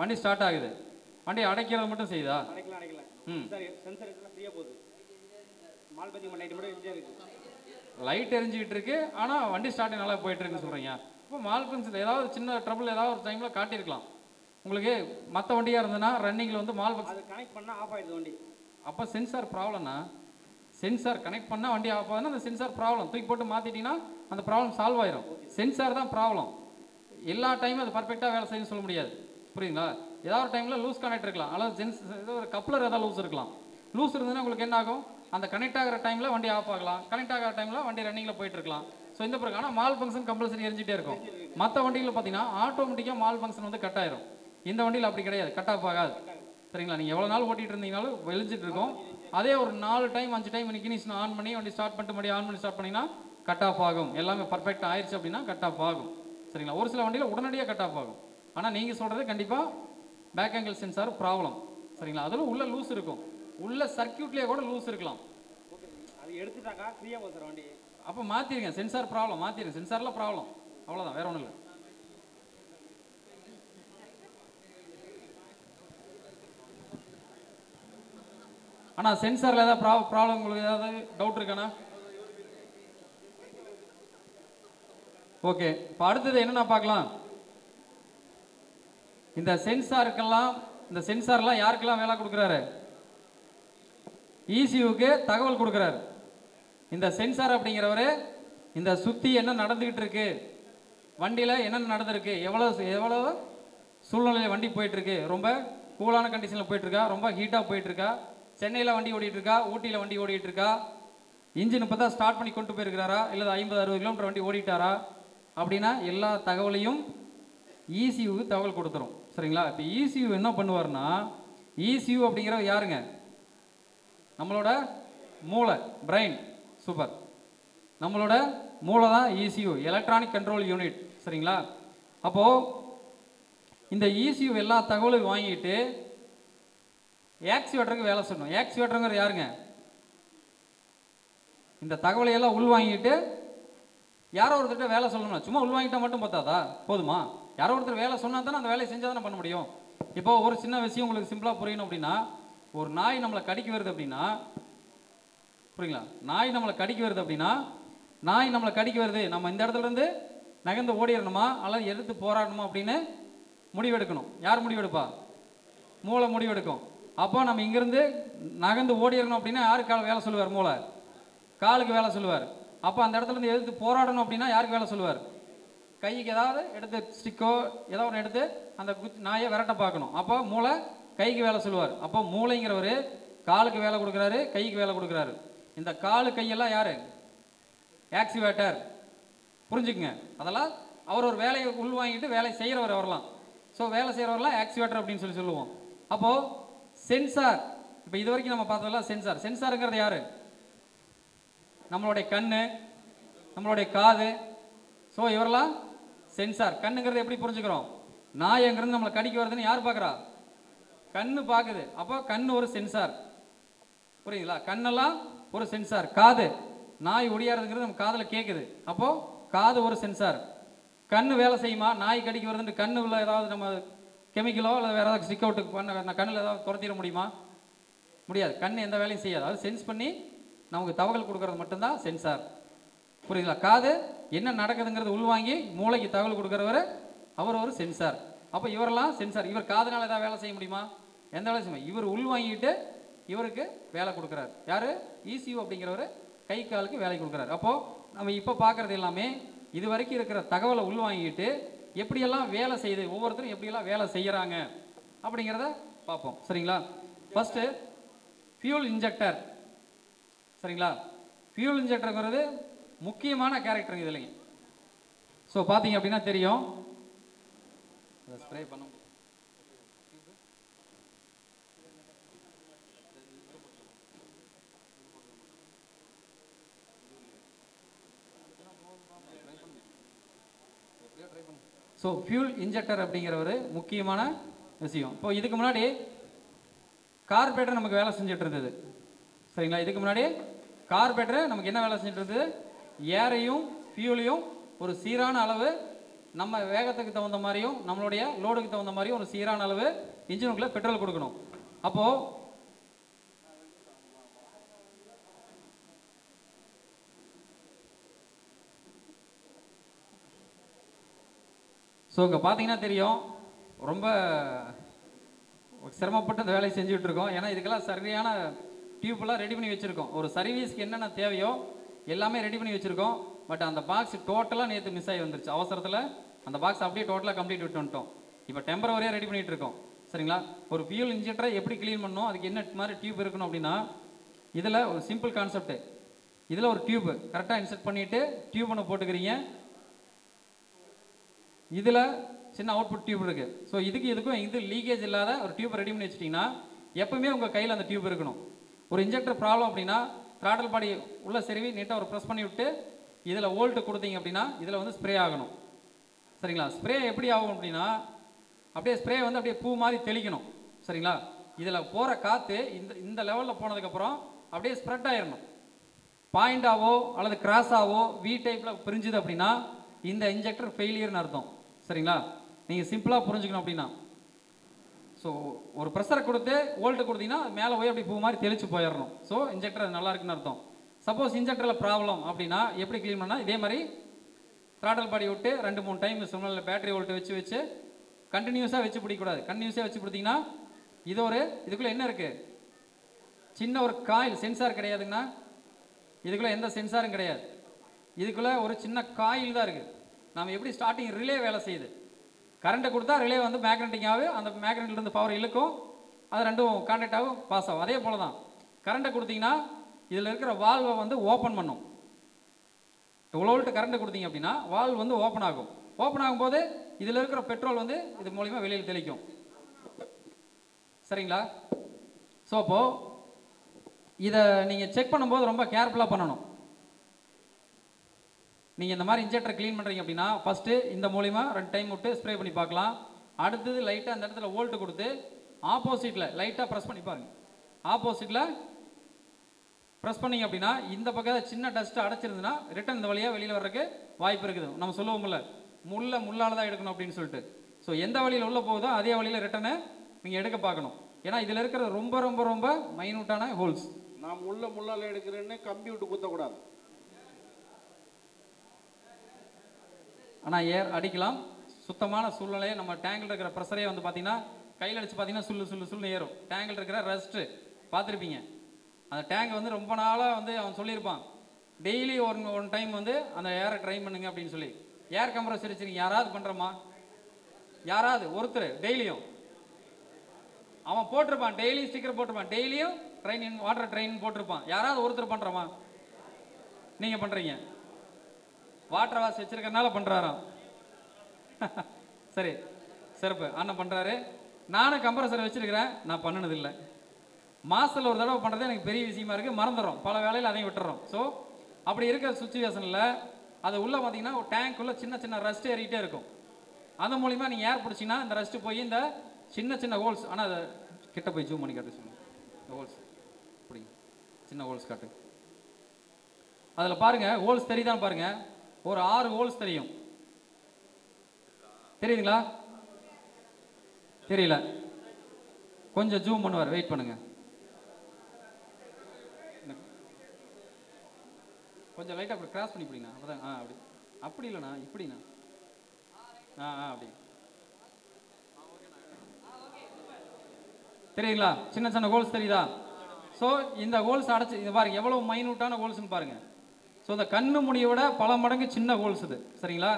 வண்டி ஸ்டார்ட் ஆகுது, வண்டி அடைக்கிறது மட்டும் செய்யுதா? லைட் எரிஞ்சிக்கிட்டு இருக்கு, ஆனால் வண்டி ஸ்டார்ட் நல்லா போயிட்டு இருக்குன்னு சொல்கிறீங்க. இப்போ மால் ஃபங்க்ஷன் ஏதாவது சின்ன ட்ரபிள் ஏதாவது ஒரு டைமில் காட்டியிருக்கலாம் உங்களுக்கு. மற்ற வண்டியாக இருந்ததுன்னா ரன்னிங்கில் வந்து மால் ஃபங்க்ஷன் கனெக்ட் பண்ணால் ஆஃப் ஆகிடுது வண்டி. அப்போ சென்சார் ப்ராப்ளம்னா, சென்சார் கனெக்ட் பண்ணால் வண்டி ஆஃப் ஆகுதுன்னா அந்த சென்சார் ப்ராப்ளம். தூக்கி போட்டு மாற்றிட்டீங்கன்னா அந்த ப்ராப்ளம் சால்வ் ஆயிரும். சென்சார் தான் ப்ராப்ளம். எல்லா டைமும் அது பர்ஃபெக்டாக வேலை செய்யணும்னு சொல்ல முடியாது. புரியுதுங்களா? ஏதாவது ஒரு டைமில் லூஸ் கனெக்ட் இருக்கலாம், அல்லது ஏதோ ஒரு கப்ளர் ஏதாவது லூஸ் இருக்கலாம். லூஸ் இருந்ததுன்னா உங்களுக்கு என்ன ஆகும், அந்த கனெக்ட் ஆகிற டைமில் வண்டி ஆஃப் ஆகலாம், கனெக்ட் ஆகிற டைமில் வண்டி ரன்னிங்கில் போயிட்டு இருக்கலாம். ஸோ இந்த பிறகு ஆனால் மால் ஃபங்க்ஷன் கம்பல்சரி எரிஞ்சிட்டே இருக்கும். மற்ற வண்டிகளில் பார்த்தீங்கன்னா ஆட்டோமேட்டிக்காக மால் ஃபங்க்ஷன் வந்து கட் ஆயிரும். இந்த வண்டியில் அப்படி கிடையாது, கட் ஆஃப் ஆகாது. சரிங்களா? நீங்கள் எவ்வளோ நாள் ஓட்டிகிட்டு இருந்தீங்கனாலும் வெளிஞ்சிட்டு இருக்கும். அதே ஒரு 4 டைம் 5 டைம் இனிஷன் ஆன் பண்ணி வண்டி ஸ்டார்ட் பண்ணிட்டு மறுபடியும் ஆன் பண்ணி ஸ்டார்ட் பண்ணிங்கன்னா கட் ஆஃப் ஆகும். எல்லாமே பர்ஃபெக்ட் ஆயிடுச்சு அப்படின்னா கட் ஆஃப் ஆகும். சரிங்களா? ஒரு சில வண்டியில் உடனடியாக கட் ஆஃப் ஆகும். ஆனால் நீங்கள் சொல்கிறது கண்டிப்பாக பேக் ஆங்கிள் சென்சார் ப்ராப்ளம். சரிங்களா? அதில் உள்ள லூஸ் இருக்கும், உள்ள சர்க்கியூட்லேயே கூட லூஸ் இருக்கலாம். அது எடுத்துட்டாக்கா ஃப்ரீயாக போகுது சார் வண்டி. அப்போ மாற்றிருங்க, சென்சார் ப்ராப்ளம் மாற்றிருங்க. சென்சாரில் ப்ராப்ளம், அவ்வளோதான், வேற ஒன்றும் இல்லை. ஆனால் சென்சாரில் ஏதாவது ப்ராப்ளம் உங்களுக்கு ஏதாவது டவுட் இருக்காண்ணா? ஓகே, இப்போ அடுத்தது என்னென்ன பார்க்கலாம். இந்த சென்சார்லாம் யாருக்கெல்லாம் வேலை கொடுக்குறாரு? ECUக்கு தகவல் கொடுக்குறாரு. இந்த சென்சார் அப்படிங்கிறவர் இந்த சுற்றி என்ன நடந்துக்கிட்டு இருக்கு, வண்டியில் என்னென்ன நடந்திருக்கு, எவ்வளோ சூழ்நிலையில் வண்டி போயிட்டுருக்கு, ரொம்ப கூலான கண்டிஷனில் போயிட்டுருக்கா, ரொம்ப ஹீட்டாக போயிட்டுருக்கா, சென்னையில் வண்டி ஓடிட்டுருக்கா, ஊட்டியில் வண்டி ஓடிட்டுருக்கா, இன்ஜின் இப்போ தான் ஸ்டார்ட் பண்ணி கொண்டு போயிருக்கிறாரா, இல்லை 50-60 கிலோமீட்டர் வண்டி ஓடிட்டாரா அப்படின்னா எல்லா தகவலையும் ECUக்கு தகவல் கொடுத்துரும். சரிங்களா? இப்போ ECU என்ன பண்ணுவார்னா, ECU அப்படிங்கிறவர் யாருங்க? நம்மளோட மூளை, பிரெயின். சூப்பர். நம்மளோட மூளை தான் ECU, எலக்ட்ரானிக் கண்ட்ரோல் யூனிட். சரிங்களா? அப்போது இந்த ECU எல்லா தகவலையும் வாங்கிட்டு ஆக்சிவேட்டருக்கு வேலை சொல்லணும். ஆக்சிவேட்டருங்கிற யாருங்க? இந்த தகவலை எல்லாம் உள்வாங்கிட்டு யாரோ ஒருத்தர்கிட்ட வேலை சொல்லணும். சும்மா உள்வாங்கிட்டா மட்டும் பார்த்தாதா? போதுமா? யாரோ ஒருத்தர் வேலை சொன்னால் தானே அந்த வேலையை செஞ்சால் தானே பண்ண முடியும். இப்போ ஒரு சின்ன விஷயம் உங்களுக்கு சிம்பிளாக புரியணும் அப்படின்னா, ஒரு நாய் நம்மளை கடிக்க வருது அப்படின்னா, புரியுங்களா? நாய் நம்மளை கடிக்க வருது அப்படின்னா, நாய் நம்மளை கடிக்க வருது, நம்ம இந்த இடத்துல இருந்து நகர்ந்து ஓடிடணுமா அல்லது எடுத்து போராடணுமா அப்படின்னு முடிவெடுக்கணும். யார் முடிவெடுப்பா? மூளை முடிவெடுக்கும். அப்போ நம்ம இங்கேருந்து நகர்ந்து ஓடிடணும் அப்படின்னா யாருக்கு வேலை சொல்லுவார்? மூளை. காலுக்கு வேலை சொல்லுவார். அப்போ அந்த இடத்துல இருந்து எடுத்து போராடணும் அப்படின்னா யாருக்கு வேலை சொல்லுவார்? கைக்கு ஏதாவது எடுத்து ஸ்டிக்கோ ஏதோ ஒன்று எடுத்து அந்த நாயை விரட்ட பார்க்கணும். அப்போ மூளை கைக்கு வேலை சொல்லுவார். அப்போ மூளைங்கிறவர் காலுக்கு வேலை கொடுக்குறாரு, கைக்கு வேலை கொடுக்குறாரு. இந்த காலு கையெல்லாம் யாரு? ஆக்சிவேட்டர். புரிஞ்சுக்குங்க. அதெல்லாம் அவர் ஒரு வேலையை உள்வாங்கிட்டு வேலை செய்கிறவர் வரலாம். ஸோ வேலை செய்கிறவரெல்லாம் ஆக்சிவேட்டர் அப்படின்னு சொல்லுவோம். அப்போது சென்சார், இப்போ இது வரைக்கும் நம்ம பார்த்ததெல்லாம் சென்சார். சென்சாருங்கிறது யாரு? நம்மளுடைய கண்ணு, நம்மளுடைய காது. ஸோ இவரெல்லாம் சென்சார். கண்ணுங்கிறது எப்படி புரிஞ்சுக்கிறோம்? நாயங்கிறது நம்மளை கடிக்க வருதுன்னு யார் பார்க்குறா? கண்ணு பார்க்குது. அப்போ கண்ணு ஒரு சென்சார். புரியுதுங்களா? கண்ணெல்லாம் ஒரு சென்சார். காது, நாய் ஒடியாருங்கிறது நம்ம காதில் கேட்குது. அப்போது காது ஒரு சென்சார். கண்ணு வேலை செய்யுமா? நாய் கடிக்க வருதுன்னு கண்ணு உள்ள ஏதாவது நம்ம கெமிக்கலோ இல்லை வேறு ஏதாவது ஸ்டிக் அவுட்டுக்கு பண்ண கண்ணில் ஏதாவது துரத்திட முடியுமா? முடியாது. கண் எந்த வேலையும் செய்யாது. அது சென்ஸ் பண்ணி நமக்கு தகவல் கொடுக்கறது மட்டும்தான் சென்சார். புரியுதுங்களா? காது என்ன நடக்குதுங்கிறது உள்வாங்கி மூளைக்கு தகவல் கொடுக்குறவர் அவர் ஒரு சென்சார். அப்போ இவரெல்லாம் சென்சார். இவர் காதுனால ஏதாவது வேலை செய்ய முடியுமா? எந்த வேலை செய்ய? இவர் உள்வாங்கிட்டு இவருக்கு வேலை கொடுக்குறாரு. யார்? ECU அப்படிங்கிறவர் கை காலுக்கு வேலை கொடுக்குறாரு. அப்போது நம்ம இப்போ பார்க்குறது எல்லாமே இது வரைக்கும் இருக்கிற தகவலை உள்வாங்கிட்டு எப்படியெல்லாம் வேலை செய்யுது, ஒவ்வொருத்தரும் எப்படியெல்லாம் வேலை செய்கிறாங்க அப்படிங்கிறத பார்ப்போம். சரிங்களா? First fuel injector. சரிங்களா? ஃபியூல் இன்ஜெக்டருங்கிறது முக்கியமான கேரக்டருங்க இதுலைங்க. ஸோ பார்த்தீங்க அப்படின்னா தெரியும். ஸ்ப்ரே பண்ண ஸோ ஃபியூல் இன்ஜெக்டர் அப்படிங்கிற ஒரு முக்கியமான விஷயம். இப்போ இதுக்கு முன்னாடி கார்பரேட்டர் நமக்கு வேலை செஞ்சுட்டு இருந்தது. சரிங்களா? இதுக்கு முன்னாடி கார்பரேட்டர் நமக்கு என்ன வேலை செஞ்சுட்டு இருந்தது? ஏரையும் ஃபியூலையும் ஒரு சீரான அளவு, நம்ம வேகத்துக்கு தகுந்த மாதிரியும் நம்மளுடைய லோடுக்கு தகுந்த மாதிரியும் ஒரு சீரான அளவு இன்ஜினுக்குள்ளே பெட்ரோல் கொடுக்கணும். அப்போது ஸோ இங்கே பார்த்தீங்கன்னா தெரியும், ரொம்ப சிரமப்பட்டு அந்த வேலையை செஞ்சுட்டு இருக்கோம். ஏன்னா இதுக்கெல்லாம் சரியான டியூப்லாம் ரெடி பண்ணி வச்சுருக்கோம். ஒரு சர்வீஸ்க்கு என்னென்ன தேவையோ எல்லாமே ரெடி பண்ணி வச்சுருக்கோம். பட் அந்த பாக்ஸ் டோட்டலாக நேற்று மிஸ் ஆகி வந்துருச்சு. அவசரத்தில் அந்த பாக்ஸ் அப்படியே டோட்டலாக கம்ப்ளீட் விட்டு வந்துட்டோம். இப்போ டெம்பரவரியாக ரெடி பண்ணிகிட்டு இருக்கோம். சரிங்களா? ஒரு ஃபியூல் இன்ஜெக்டரை எப்படி க்ளீன் பண்ணணும், அதுக்கு என்ன மாதிரி டியூப் இருக்கணும் அப்படின்னா, இதில் ஒரு சிம்பிள் கான்செப்ட். இதில் ஒரு டியூப் கரெக்டாக இன்செர்ட் பண்ணிவிட்டு டியூப் ஒன்று போட்டுக்கிறீங்க. இதில் சின்ன அவுட்புட் டியூப் இருக்குது. ஸோ இதுக்கும் இது லீக்கேஜ் இல்லாத ஒரு டியூப் ரெடி பண்ணி வச்சிட்டிங்கன்னா எப்பவுமே உங்கள் கையில் அந்த டியூப் இருக்கணும். ஒரு இன்ஜெக்டர் ப்ராப்ளம் அப்படின்னா த்ராட்டல் பாடி உள்ள செருவி நீட்டாக ஒரு ப்ரெஸ் பண்ணி விட்டு இதில் வோல்ட்டு கொடுத்தீங்க அப்படின்னா இதில் வந்து ஸ்ப்ரே ஆகணும். சரிங்களா? ஸ்ப்ரே எப்படி ஆகும் அப்படின்னா அப்படியே ஸ்ப்ரே வந்து அப்படியே பூ மாதிரி தெளிக்கணும். சரிங்களா? இதில் போகிற காற்று இந்த லெவலில் போனதுக்கப்புறம் அப்படியே ஸ்ப்ரெட் ஆயிடணும். பாயிண்டாவோ அல்லது கிராஸாவோ வி டைப்பில் பிரிஞ்சுது அப்படின்னா இந்த இன்ஜெக்டர் ஃபெயிலியர்னு அர்த்தம். சரிங்களா? நீங்கள் சிம்பிளாக புரிஞ்சுக்கணும் அப்படின்னா, ஸோ ஒரு ப்ரெஷரை கொடுத்து வோல்ட்டு கொடுத்தீங்கன்னா மேலே போய் அப்படி பூ மாதிரி தெளிச்சு போயிடணும். ஸோ இன்ஜெக்டர் நல்லா இருக்குன்னு அர்த்தம். சப்போஸ் இன்ஜெக்டரில் ப்ராப்ளம் அப்படின்னா எப்படி க்ளீன் பண்ணால், இதே மாதிரி த்ராட்டல் பாடி விட்டு 2-3 டைம் சொன்ன பேட்டரி வோல்ட்டு வச்சு கண்டினியூஸாக வச்சு பிடிக்கக்கூடாது. கண்டினியூஸாக வச்சு பிடித்திங்கன்னா இதுக்குள்ளே என்ன இருக்குது? சின்ன ஒரு காயில், சென்சார் கிடையாதுங்கண்ணா. இதுக்குள்ளே எந்த சென்சாரும் கிடையாது. இதுக்குள்ளே ஒரு சின்ன காயில் தான் இருக்குது. நம்ம எப்படி ஸ்டார்டிங் ரிலே வேலை செய்யுது, கரண்ட்டை கொடுத்தா ரிலே வந்து மேக்னெட்டிக்காகவே அந்த மேக்னெட்லேருந்து பவர் இழுக்கும், அது ரெண்டும் கான்டாக்ட் ஆகும், பாஸ் ஆகும். அதே போல் தான் கரண்ட்டை கொடுத்தீங்கன்னா இதில் இருக்கிற வால்வை வந்து ஓப்பன் பண்ணும். இவ்வளோ வோல்ட்டு கரண்ட்டை கொடுத்தீங்க அப்படின்னா வால்வ் வந்து ஓப்பன் ஆகும். ஓப்பன் ஆகும்போது இதில் இருக்கிற பெட்ரோல் வந்து இது மூலிமா வெளியில் தெளிக்கும். சரிங்களா? ஸோ அப்போது இதை நீங்கள் செக் பண்ணும்போது ரொம்ப கேர்ஃபுல்லாக பண்ணணும். நீங்கள் இந்த மாதிரி இன்ஜெக்டரை க்ளீன் பண்ணுறீங்க அப்படின்னா ஃபஸ்ட்டு இந்த மூலிமா 2 டைம் விட்டு ஸ்ப்ரே பண்ணி பார்க்கலாம். அடுத்தது லைட்டாக அந்த இடத்துல வோல்ட்டு கொடுத்து ஆப்போசிட்டில் லைட்டாக ப்ரெஸ் பண்ணி பாருங்க. ஆப்போசிட்டில் ப்ரெஸ் பண்ணிங்க அப்படின்னா இந்த பக்கம் சின்ன டஸ்ட்டு அடைச்சிருந்துன்னா ரிட்டன் இந்த வழியாக வெளியில் வர்றதுக்கு வாய்ப்பு இருக்குது. நம்ம சொல்லுவோம்ல முள்ளால் தான் எடுக்கணும் அப்படின்னு சொல்லிட்டு. ஸோ எந்த வழியில் உள்ளே போகுதோ அதே வழியில் ரிட்டனை நீங்கள் எடுக்க பார்க்கணும். ஏன்னா இதில் இருக்கிற ரொம்ப ரொம்ப ரொம்ப மைனூட்டான ஹோல்ஸ். நான் முள்ளால் எடுக்கிறேன்னு கம்பி விட்டு குத்தக்கூடாது. ஆனால் ஏர் அடிக்கலாம். சுத்தமான சூழ்நிலையை நம்ம டேங்கில் இருக்கிற ப்ரெஷரே வந்து பார்த்தீங்கன்னா கையில் அடிச்சு பார்த்தீங்கன்னா சுள்ளு ஏறும். டேங்கில் இருக்கிற ரெஸ்ட்டு பார்த்துருப்பீங்க. அந்த டேங்க் வந்து ரொம்ப நாளாக வந்து அவன் சொல்லியிருப்பான் டெய்லி ஒன் டைம் வந்து அந்த ஏரை ட்ரை பண்ணுங்க அப்படின்னு சொல்லி. ஏர் கம்ப்ரஸர் வச்சுருக்கீங்க யாராவது பண்ணுறோமா? யாராவது ஒருத்தர் டெய்லியும் அவன் போட்டிருப்பான், டெய்லியும் ஸ்டிக்கர் போட்டிருப்பான், டெய்லியும் ட்ரெயின் வாட்டர் ட்ரெயின் போட்டிருப்பான். யாராவது ஒருத்தர் பண்ணுறோமா? நீங்கள் பண்ணுறீங்க. வாட்டர் வாஷ் வச்சிருக்கறனால பண்ணுறாராம். சரி சிறப்பு, அண்ணன் பண்ணுறாரு. நானும் கம்ப்ரஸர் வச்சிருக்கிறேன், நான் பண்ணினதில்லை. மாதத்தில் ஒரு தடவை பண்ணுறது எனக்கு பெரிய விஷயமா இருக்குது. மறந்துடுறோம், பல வேலையில் அதையும் விட்டுறோம். ஸோ அப்படி இருக்கிற சுச்சுவேஷனில் அது உள்ளே பார்த்தீங்கன்னா ஒரு டேங்க்குள்ளே சின்ன சின்ன ரஸ்ட் ஏறிக்கிட்டே இருக்கும். அது மூலிமா நீங்கள் ஏர் பிடிச்சிங்கன்னா இந்த ரஸ்ட்டு போய் இந்த சின்ன சின்ன ஹோல்ஸ், ஆனால் அதை கிட்ட போய் ஜூம் பண்ணி காட்டு சொல்லுங்கள். இந்த ஹோல்ஸ் இப்படி சின்ன ஹோல்ஸ் காட்டு. அதில் பாருங்கள் ஹோல்ஸ் தெரியுதான் பாருங்கள். ஒரு 6 ஹோல்ஸ் தெரியும். தெரியுதுங்களா? தெரியல, கொஞ்சம் ஜூம் பண்ணுவார், வெயிட் பண்ணுங்க. கொஞ்சம் லைட்டாக அப்படி கிராஸ் பண்ணி பிடிங்க. அப்பதான் அப்படி அப்படி இல்லைண்ணா, இப்படிண்ணா. அப்படி தெரியுங்களா? சின்ன சின்ன ஹோல்ஸ் தெரியுதா? ஸோ இந்த ஹோல்ஸ் அடைச்சி இது பாருங்க எவ்வளோ மைனூட்டான ஹோல்ஸ்ன்னு பாருங்க. ஸோ இந்த கண்ணு முடியை விட பல மடங்கு சின்ன ஹோல்ஸ் இது. சரிங்களா?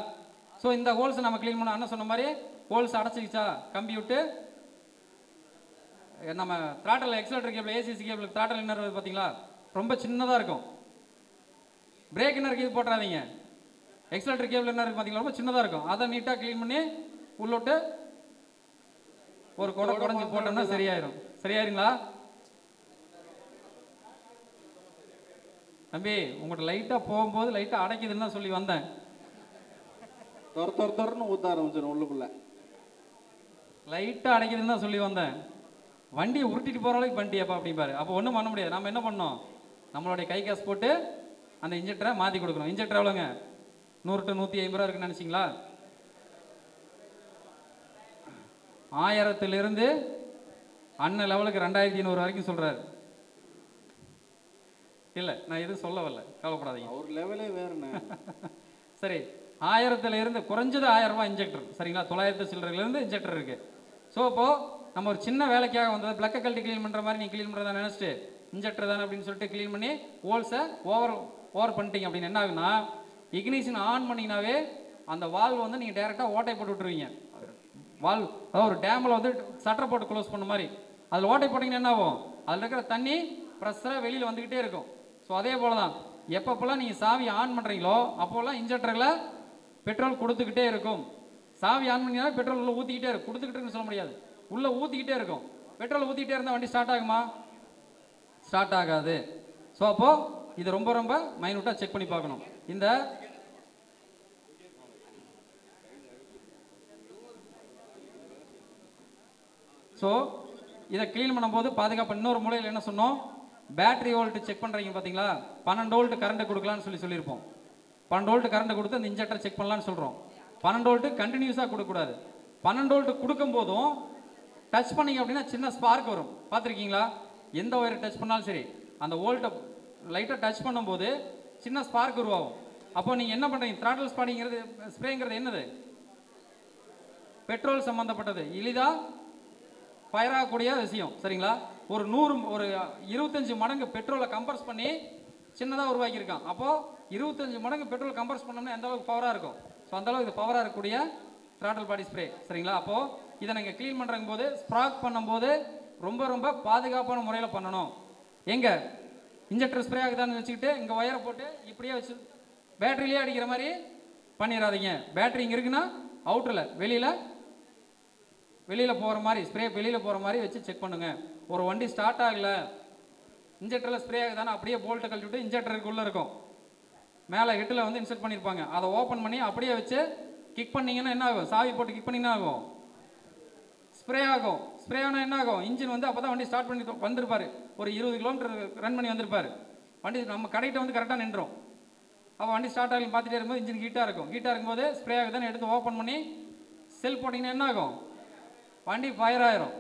ஸோ இந்த ஹோல்ஸ் நம்ம க்ளீன் பண்ண அண்ணன் சொன்ன மாதிரி ஹோல்ஸ் அடைச்சிக்கிச்சா கம்பி விட்டு நம்ம throttle escalator cable ACC cable throttle inner பார்த்தீங்களா ரொம்ப சின்னதாக இருக்கும். பிரேக் இன்னருக்கு இது போட்டுறாதீங்க. எக்ஸலேட்டர் கேபிள் என்ன இருக்கு பார்த்தீங்களா ரொம்ப சின்னதாக இருக்கும். அதை நீட்டாக க்ளீன் பண்ணி உள்ளோட்டு ஒரு குடஞ்சி போட்டோம்னா சரியாயிரும். சரியாயிருங்களா தம்பி? உங்கள்கிட்ட லைட்டாக போகும்போது லைட்டாக அடைக்குதுன்னு தான் சொல்லி வந்தேன். தொரன்னு ஊற்ற ஆரம்பிச்சிடும் உள்ளுக்குள்ள. லைட்டாக அடைக்குதுன்னு தான் சொல்லி வந்தேன். வண்டியை உருட்டிட்டு போகிற அளவுக்கு பண்ணிட்டியாப்பா அப்படிம்பாரு. அப்போ ஒன்றும் பண்ண முடியாது. நம்ம என்ன பண்ணோம், நம்மளுடைய கை காசு போட்டு அந்த இன்ஜெக்டரை மாற்றி கொடுக்கணும். இன்ஜெக்டர் எவ்வளோங்க? 100 to 150 ரூபா இருக்குன்னு நினச்சிங்களா? 1000 அண்ணன் லெவலுக்கு 2500 வரைக்கும் சொல்கிறாரு. இல்லை நான் எதுவும் சொல்ல வரல, கவலைப்படாதீங்க. ஒரு லெவலே வேறுண்ணே. சரி, 1000 குறைஞ்சது 1000 ரூபாய் இன்ஜெக்டர். சரிங்களா? 900 சில்லறையிலேருந்து இன்ஜெக்டர் இருக்குது. ஸோ இப்போது நம்ம ஒரு சின்ன வேலைக்காக வந்தது பிளக்கை கழட்டி க்ளீன் பண்ணுற மாதிரி நீ க்ளீன் பண்ணுறதா நினச்சிட்டு இன்ஜெக்டர் தானே அப்படின்னு சொல்லிட்டு க்ளீன் பண்ணி ஹோல்ஸை ஓவர் பண்ணிட்டீங்க அப்படின்னு என்ன ஆகுன்னா இக்னிஷன் ஆன் பண்ணிங்கனாவே அந்த வால்வ் வந்து நீங்கள் டேரெக்டாக ஓட்டை போட்டு விட்டுருவீங்க. வால்வ் அதாவது ஒரு டேமில் வந்து சட்டரை போட்டு க்ளோஸ் பண்ண மாதிரி அதில் ஓட்டை போட்டிங்கன்னா என்ன ஆகும், அதில் இருக்கிற தண்ணி ப்ரெஷராக வெளியில் வந்துக்கிட்டே இருக்கும். ஸோ அதே போல் தான் எப்பப்போல்லாம் நீங்கள் சாவி ஆன் பண்ணுறீங்களோ அப்போல்லாம் இன்ஜெக்டரில் பெட்ரோல் கொடுத்துக்கிட்டே இருக்கும். சாவி ஆன் பண்ணிங்கன்னா பெட்ரோல் உள்ளே ஊற்றிக்கிட்டே இருக்கும். கொடுத்துக்கிட்டுன்னு சொல்ல முடியாது, உள்ளே ஊற்றிக்கிட்டே இருக்கும். பெட்ரோல் ஊற்றிக்கிட்டே இருந்தால் வண்டி ஸ்டார்ட் ஆகுமா? ஸ்டார்ட் ஆகாது. ஸோ அப்போது இது ரொம்ப ரொம்ப மைனூட்டாக செக் பண்ணி பார்க்கணும். இந்த ஸோ இதை க்ளீன் பண்ணும்போது பாதுகாப்பு இன்னொரு மூலையில் என்ன சொன்னோம், பேட்டரி வோல்ட் செக் பண்ணுறீங்க பார்த்தீங்களா? 12 வோல்ட் கரண்ட்டை கொடுக்கலான்னு சொல்லியிருப்போம். 12 வோல்ட் கரண்ட்டை கொடுத்து அந்த இன்ஜெக்டர் செக் பண்ணலான்னு சொல்கிறோம். 12 வோல்ட் கண்டினியூஸாக கொடுக்கக்கூடாது. 12 வோல்ட் கொடுக்கும்போதும் டச் பண்ணிங்க அப்படின்னா சின்ன ஸ்பார்க் வரும். பார்த்துருக்கீங்களா? எந்த ஒயரை டச் பண்ணாலும் சரி அந்த வோல்ட்டை லைட்டாக டச் பண்ணும்போது சின்ன ஸ்பார்க் உருவாகும். அப்போ நீங்கள் என்ன பண்ணுறீங்க, த்ராட்டல் ஸ்பாடிங்கிறது ஸ்ப்ரேங்கிறது என்னது, பெட்ரோல் சம்மந்தப்பட்டது, எளிதாக ஃபயர் ஆகக்கூடிய விஷயம். சரிங்களா? ஒரு 25 மடங்கு பெட்ரோலை கம்பர்ஸ் பண்ணி சின்னதாக உருவாக்கியிருக்கான். அப்போது 25 மடங்கு பெட்ரோல் கம்பர்ஸ் பண்ணோம்னா எந்த அளவுக்கு பவராக இருக்கும். ஸோ அந்தளவுக்கு இது பவராக இருக்கக்கூடிய த்ராட்டல் பாடி ஸ்ப்ரே. சரிங்களா? அப்போது இதை நீங்கள் க்ளீன் பண்ணுறங்க போது ஸ்ப்ராக் பண்ணும்போது ரொம்ப ரொம்ப பாதுகாப்பான முறையில் பண்ணணும். எங்கே இன்ஜெக்டர் ஸ்ப்ரே ஆகுதான்னு வச்சுக்கிட்டு இங்கே ஒயரை போட்டு இப்படியே வச்சு பேட்டரியிலே அடிக்கிற மாதிரி பண்ணிடாதீங்க. பேட்டரி இங்கே இருக்குன்னா அவுட்டரில் வெளியில் போகிற மாதிரி ஸ்ப்ரே வெளியில் போகிற மாதிரி வச்சு செக் பண்ணுங்கள். ஒரு வண்டி ஸ்டார்ட் ஆகலை, இன்ஜெக்டரில் ஸ்ப்ரே ஆகுதானே அப்படியே போல்ட்டை கழட்டி விட்டு இன்ஜெக்டருக்கு உள்ளே இருக்கும் மேலே ஹெட்டில் வந்து இன்செர்ட் பண்ணியிருப்பாங்க, அதை ஓப்பன் பண்ணி அப்படியே வச்சு கிக் பண்ணிங்கன்னா என்ன ஆகும், சாவி போட்டு கிக் பண்ணிங்கன்னா ஆகும், ஸ்ப்ரே ஆகும். ஸ்ப்ரே ஆனால் என்ன ஆகும், இன்ஜின் வந்து அப்போ தான் வண்டி ஸ்டார்ட் பண்ணி வந்திருப்பார், ஒரு 20 கிலோமீட்டர் ரன் பண்ணி வந்திருப்பார். வண்டி நம்ம கடைக்கிட்ட வந்து கரெக்டாக நின்றோம். அப்போ வண்டி ஸ்டார்ட் ஆகி பார்த்துட்டே இருக்கும்போது இன்ஜின் ஹீட்டாக இருக்கும். ஹீட்டாக இருக்கும்போது ஸ்ப்ரே ஆகுதுன்னு எடுத்து ஓப்பன் பண்ணி செல் போட்டிங்கன்னா என்ன ஆகும், வண்டி ஃபயர் ஆயிரும்.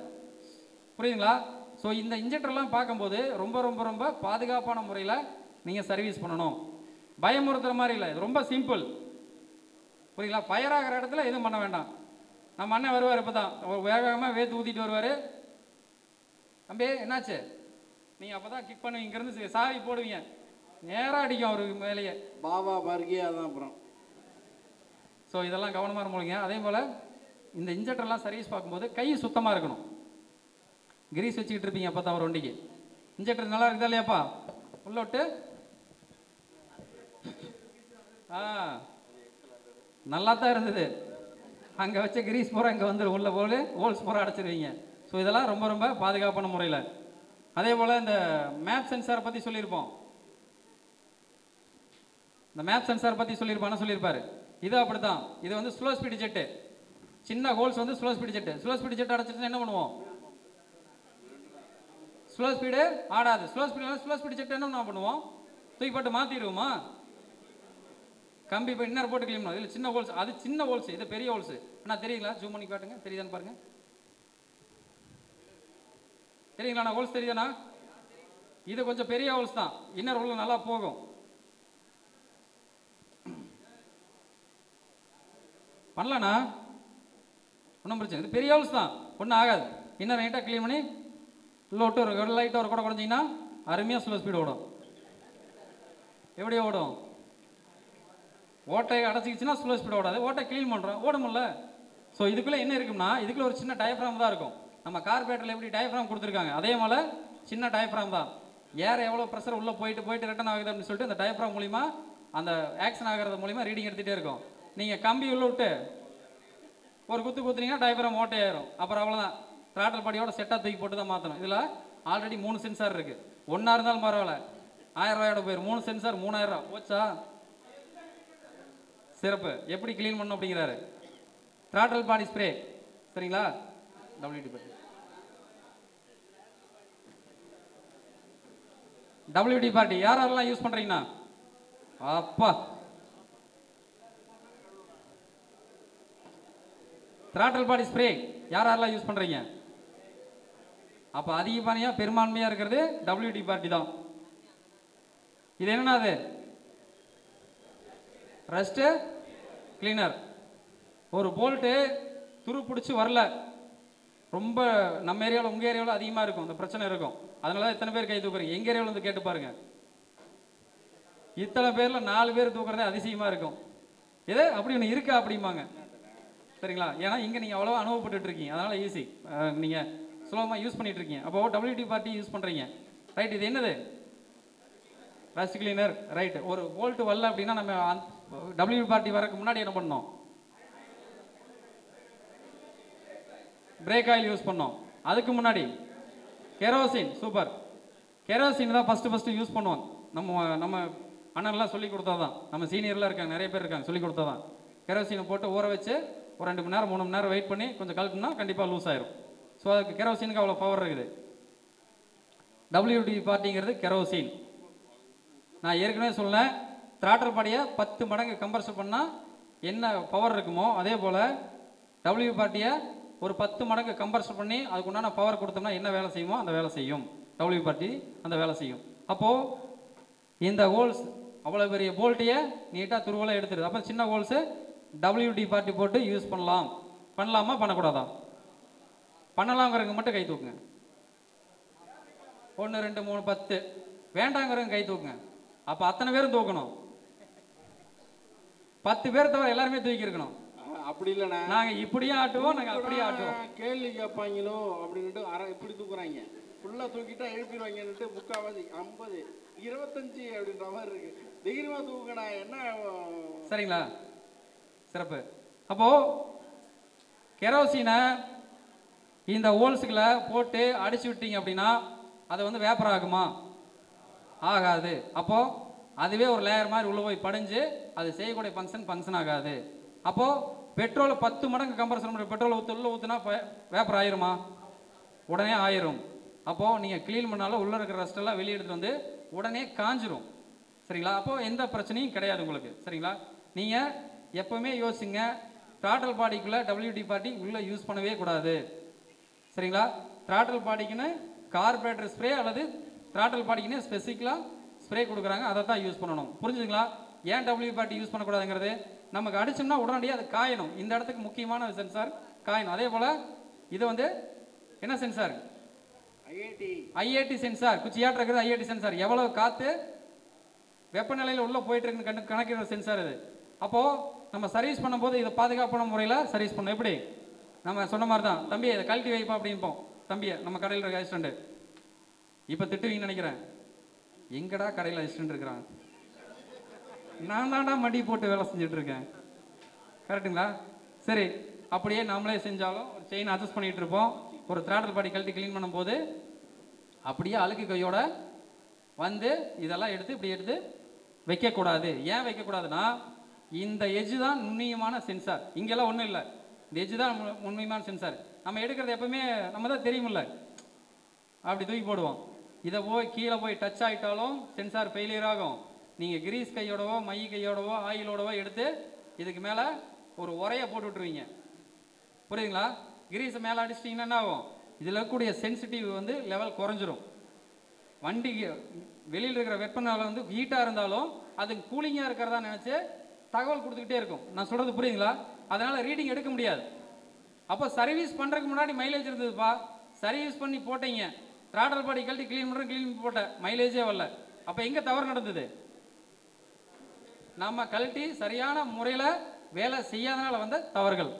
புரியுதுங்களா? ஸோ இந்த இன்ஜெக்டர்லாம் பார்க்கும்போது ரொம்ப ரொம்ப ரொம்ப பாதுகாப்பான முறையில் நீங்கள் சர்வீஸ் பண்ணணும். பயமுறுத்துற மாதிரி இல்லை, இது ரொம்ப சிம்பிள். புரியுங்களா? ஃபயர் ஆகிற இடத்துல எதுவும் பண்ண வேண்டாம். நம்ம அண்ணன் வருவார், இப்போ தான் வேகமாக வேத்து ஊற்றிட்டு வருவார். தம்பி என்னாச்சு, நீங்கள் அப்போ தான் கிக் பண்ணுவீங்க, இங்கேருந்து சாவி போடுவீங்க, நேராக அடிக்கும் அவருக்கு மேலேயே. பாபா பர்கியே அதான் அப்புறம். ஸோ இதெல்லாம் கவனமாக இருப்பீங்க. அதே போல் இந்த இன்ஜெக்டர்லாம் சர்வீஸ் பார்க்கும்போது கை சுத்தமாக இருக்கணும். கிரீஸ் வச்சுக்கிட்டு இருப்பீங்க அப்போ தான் ஒரு வண்டிக்கு. இன்ஜெக்டர் நல்லா இருக்குதா இல்லையாப்பா, உள்ள விட்டு நல்லா தான் இருந்தது. அங்கே வச்ச கிரீஸ் பூரா இங்கே வந்துடும், உள்ள போல் ஹோல்ஸ் பூரா அடைச்சிருவீங்க. ஸோ இதெல்லாம் ரொம்ப ரொம்ப பாதுகாப்பான முறையில். அதே போல் இந்த மேப் சென்சாரை பற்றி சொல்லியிருப்போம். இந்த மேப் சென்சார் பற்றி சொல்லியிருப்பாரு. இது அப்படி தான். இது வந்து ஸ்லோ ஸ்பீடு ஜெட்டு, சின்ன ஹோல்ஸ் வந்து slow speed jet. Slow speed jet அடைச்சிட்டு என்ன பண்ணுவோம், ஸ்லோ ஸ்பீடு ஆடாது. ஸ்லோ ஸ்பீடு ஜெட் என்ன பண்ணுவோம், தூக்கி போட்டு மாற்றிடுவோமா, கம்பி இப்போ இன்னர் போட்டு கிளீன் பண்ணுவோம். இதில் சின்ன ஹோல்ஸ், அது சின்ன ஹோல்ஸ், இது பெரிய ஹோல்ஸ். ஆனால் தெரியுங்களா, ஜூம் பண்ணி காட்டுங்க, தெரியுதான்னு பாருங்க. தெரியுங்களா ஹோல்ஸ் தெரியுதாண்ணா? இது கொஞ்சம் பெரிய ஹோல்ஸ் தான், இன்னர் உள்ள நல்லா போகும். பண்ணலண்ணா ஒன்றும் பிரச்சனை, இது பெரிய ஹவுஸ் தான், ஒன்றும் ஆகாது. இன்னும் ரைட்டாக க்ளீன் பண்ணி உள்ள விட்டு ஒரு லைட்டாக ஒரு கூட குறைஞ்சிங்கன்னா அருமையாக ஸ்லோ ஸ்பீடு ஓடும். எப்படி ஓடும், ஓட்டை அடைச்சிக்கிச்சுன்னா ஸ்லோ ஸ்பீடு ஓடாது. ஓட்டை க்ளீன் பண்ணுறோம், ஓடுமில்ல. ஸோ இதுக்குள்ளே என்ன இருக்குன்னா, இதுக்குள்ளே ஒரு சின்ன டயஃப்ராம் தான் இருக்கும். நம்ம கார்பரேட்டரில் எப்படி டயஃப்ராம் கொடுத்துருக்காங்க, அதே மாதிரி சின்ன டயஃப்ராம் தான். ஏர் எவ்வளோ ப்ரெஷர் உள்ளே போயிட்டு ரிட்டர்ன் ஆகுது அப்படின்னு சொல்லிட்டு அந்த டயஃப்ராம் மூலிமா, அந்த ஆக்ஷன் ஆகிறது மூலிமா ரீடிங் எடுத்துகிட்டே இருக்கும். நீங்கள் கம்பி உள்ள விட்டு ஒரு குத்துனீங்கன்னா டயஃப்ராம் ஓட்டையாயிரும். அப்புறம் அவ்வளோதான், த்ராட்டல் பாடியோட செட்டாக தூக்கி போட்டு தான் மாற்றணும். இதில் ஆல்ரெடி 3 சென்சார் இருக்குது. ஒன்றா இருந்தாலும் பரவாயில்ல, 1000 ரூபாயோட போயிடும். 3 சென்சார் 3000 ரூபா போச்சா. சிறப்பு. எப்படி க்ளீன் பண்ணணும் அப்படிங்கிறாரு. த்ராட்டல் பாடி ஸ்ப்ரே, சரிங்களா? WD பார்ட்டி யாரெல்லாம் யூஸ் பண்ணுறீங்கண்ணா? அப்பா, த்ராட்டல் பாடி ஸ்ப்ரே யாரெல்லாம் யூஸ் பண்ணுறீங்க? அப்போ அதிகப்படியாக பெரும்பான்மையாக இருக்கிறது WD பார்ட்டி தான். இது என்னன்னா, அது ரஸ்ட்டு கிளீனர். ஒரு போல்ட்டு துரு பிடிச்சி வரல, ரொம்ப நம்ம ஏரியாவில் உங்கள் ஏரியாவில் அதிகமாக இருக்கும், இந்த பிரச்சனை இருக்கும். அதனால தான் இத்தனை பேர் கை தூக்குறீங்க. எங்கள் ஏரியாவில் வந்து கேட்டு பாருங்க, இத்தனை பேரில் 4 பேர் தூக்குறதே அதிசயமாக இருக்கும். எது அப்படி ஒன்று இருக்கா அப்படிம்பாங்க, சரிங்களா? ஏன்னா இங்கே நீங்கள் அவ்வளோ அனுபவப்பட்டு இருக்கீங்க, அதனால் ஈஸி, நீங்கள் சுலபமாக யூஸ் பண்ணிட்டு இருக்கீங்க. அப்போ WD பார்ட்டி யூஸ் பண்ணுறீங்க, ரைட்? இது என்னது, ரஸ்ட் கிளீனர், ரைட்? ஒரு போல்ட் வரல அப்படின்னா நம்ம WD பார்ட்டி வரக்கு முன்னாடி என்ன பண்ணோம், பிரேக் ஆயில் யூஸ் பண்ணோம். அதுக்கு முன்னாடி கெரோசின், சூப்பர், கெரோசின் தான் ஃபஸ்ட்டு யூஸ் பண்ணுவோம். நம்ம அண்ணன்லாம் சொல்லி கொடுத்தா தான், நம்ம சீனியர்லாம் இருக்காங்க, நிறைய பேர் இருக்காங்க, சொல்லி கொடுத்தா தான். கெரோசினை போட்டு ஊற வச்சு ஒரு 2 மணி நேரம் 3 மணி நேரம் வெயிட் பண்ணி கொஞ்சம் கலக்குனா கண்டிப்பாக லூஸ் ஆயிரும். ஸோ அதுக்கு கெரோசினுக்கு அவ்வளோ பவர் இருக்குது. WD பார்ட்டிங்கிறது கெரோசின். நான் ஏற்கனவே சொன்னேன், த்ராட்டல் பாடியை 10 மடங்கு கம்ப்ரஸ் பண்ணால் என்ன பவர் இருக்குமோ, அதே போல் WD பார்ட்டியை ஒரு 10 மடங்கு கம்ப்ரஸ் பண்ணி அதுக்கு உண்டான பவர் கொடுத்தோம்னா என்ன வேலை செய்யுமோ அந்த வேலை செய்யும். WD பார்ட்டி அந்த வேலை செய்யும். அப்போது இந்த ஹோல்ஸ் அவ்வளோ பெரிய போல்ட்டையே நீட்டாக துருவலாக எடுத்துருது. அப்போ சின்ன ஹோல்ஸு WD பார்ட்டி போட்டு யூஸ் பண்ணலாமா பண்ணக்கூடாதா? பண்ணலாங்கிறவங்க மட்டும் கை தூக்குங்க. 1 2 3 10. வேண்டாங்கிறவங்க கை தூக்குங்க. அப்போ அத்தனை பேரும் தூக்கணும். 10 பேர் தவிர எல்லாருமே தூக்கி இருக்கணும். அப்படி இல்லைண்ணா, நாங்கள் இப்படியும் ஆட்டுவோம், நாங்கள் அப்படியே ஆட்டுவோம். கேள்வி கேட்பாங்களோ அப்படின்ட்டு இப்படி தூக்குறாங்க, ஃபுல்லாக தூக்கிட்டா எழுப்பிடுவாங்கன்னுட்டு 3/4 50 25 அப்படின்ற மாதிரி இருக்கு. தைரியமாக தூக்குண்ணா, என்ன சரிங்களா? சிறப்பு. அப்போ கெரோசினை இந்த ஹோல்ஸுகளை போட்டு அடிச்சு விட்டீங்க அப்படின்னா அதை வந்து வேப்பர் ஆகுமா? ஆகாது. அப்போ அதுவே ஒரு லேயர் மாதிரி உள்ள போய் படிஞ்சு அது செய்யக்கூடிய ஃபங்க்ஷன் ஆகாது. அப்போ பெட்ரோலை 10 மடங்கு கம்ப்ரஸர் பண்ணி பெட்ரோலை உள்ள ஊற்றுனா வேப்பர் ஆயிருமா? உடனே ஆயிரும். அப்போது நீங்கள் க்ளீன் பண்ணாலும் உள்ளே இருக்கிற ரஸ்ட்டெல்லாம் வெளியே எடுத்துகிட்டு வந்து உடனே காஞ்சிரும். சரிங்களா? அப்போது எந்த பிரச்சனையும் கிடையாது உங்களுக்கு. சரிங்களா? நீங்கள் எப்போவுமே யோசிங்க, த்ராட்டல் பாடிக்குள்ளே WD பார்ட்டி உள்ளே யூஸ் பண்ணவே கூடாது. சரிங்களா? த்ராட்டல் பாடிக்குன்னு கார்பரேட்டர் ஸ்ப்ரே அல்லது த்ராட்டல் பாடிக்குன்னு ஸ்பெசிஃபிக்காக ஸ்ப்ரே கொடுக்குறாங்க, அதை தான் யூஸ் பண்ணணும். புரிஞ்சுங்களா? ஏன் WD பார்ட்டி யூஸ் பண்ணக்கூடாதுங்கிறது, நமக்கு அடிச்சோம்னா உடனடியாக அது காயணும். இந்த இடத்துக்கு முக்கியமான சென்சார் காயணும். அதே போல் இது வந்து என்ன சென்சார்? IAT sensor. குச்சியாட்டு இருக்கிறது ஐஏடி சென்சார். எவ்வளோ காற்று வெப்பநிலையில் உள்ளே போயிட்டு இருக்குன்னு கணக்கிடுற சென்சார் இது. அப்போது நம்ம சர்வீஸ் பண்ணும்போது இதை பாதுகாப்பான முறையில் சர்வீஸ் பண்ணணும். எப்படி? நம்ம சொன்ன மாதிரி தான், தம்பி இதை கழட்டி வைப்பா அப்படின்போம் தம்பியை, நம்ம கடையில் இருக்க அசிஸ்டண்ட்டு. இப்போ திட்டுவீங்கன்னு நினைக்கிறேன், எங்கடா கடையில் அசிஸ்டண்ட் இருக்கிறான், நான் தான்டா மடி போட்டு வேலை செஞ்சுட்டு இருக்கேன். கரெக்டுங்களா? சரி, அப்படியே நம்மளே செஞ்சாலும் ஒரு செயின் அட்ஜஸ்ட் பண்ணிகிட்டு இருப்போம். ஒரு த்ராட்டல் பாடி கழட்டி க்ளீன் பண்ணும்போது அப்படியே அழுக்கு கையோட வந்து இதெல்லாம் எடுத்து இப்படி எடுத்து வைக்கக்கூடாது. ஏன் வைக்கக்கூடாதுன்னா, இந்த எஜ்ஜு தான் நுண்ணியமான சென்சார். இங்கெல்லாம் ஒன்றும் இல்லை, இந்த எஜ்ஜு தான் நுண்ணியமான சென்சார். நம்ம எடுக்கிறது எப்பவுமே நம்ம தான் தெரியுமில்ல, அப்படி தூக்கி போடுவோம். இதை போய் கீழே போய் டச் ஆகிட்டாலும் சென்சார் ஃபெயிலியர் ஆகும். நீங்கள் கிரீஸ் கையோடவோ மை கையோடவோ ஆயிலோடவோ எடுத்து இதுக்கு மேலே ஒரு உரையை போட்டு விட்டுருவீங்க. புரியுதுங்களா? கிரீஸை மேலே அடிச்சிட்டிங்கன்னா என்ன ஆகும்? இதில் இருக்கக்கூடிய சென்சிட்டிவ் வந்து லெவல் குறைஞ்சிரும். வண்டிக்கு வெளியில் இருக்கிற வெப்பநிலை வந்து ஹீட்டாக இருந்தாலும் அது கூலிங்காக இருக்கிறதா நினச்சி தகவல் கொடுத்துக்கிட்டே இருக்கும். நான் சொல்கிறது புரியுதுங்களா? அதனால் ரீடிங் எடுக்க முடியாது. அப்போ சர்வீஸ் பண்ணுறதுக்கு முன்னாடி மைலேஜ் இருந்ததுப்பா, சர்வீஸ் பண்ணி போட்டீங்க, த்ராட்டல் பாடி கழட்டி க்ளீன் பண்ணுறேன், க்ளீன் போட்ட மைலேஜே வரல. அப்போ எங்கே தவறு நடந்தது? நம்ம கழட்டி சரியான முறையில் வேலை செய்யாதனால வந்த தவறுகள்.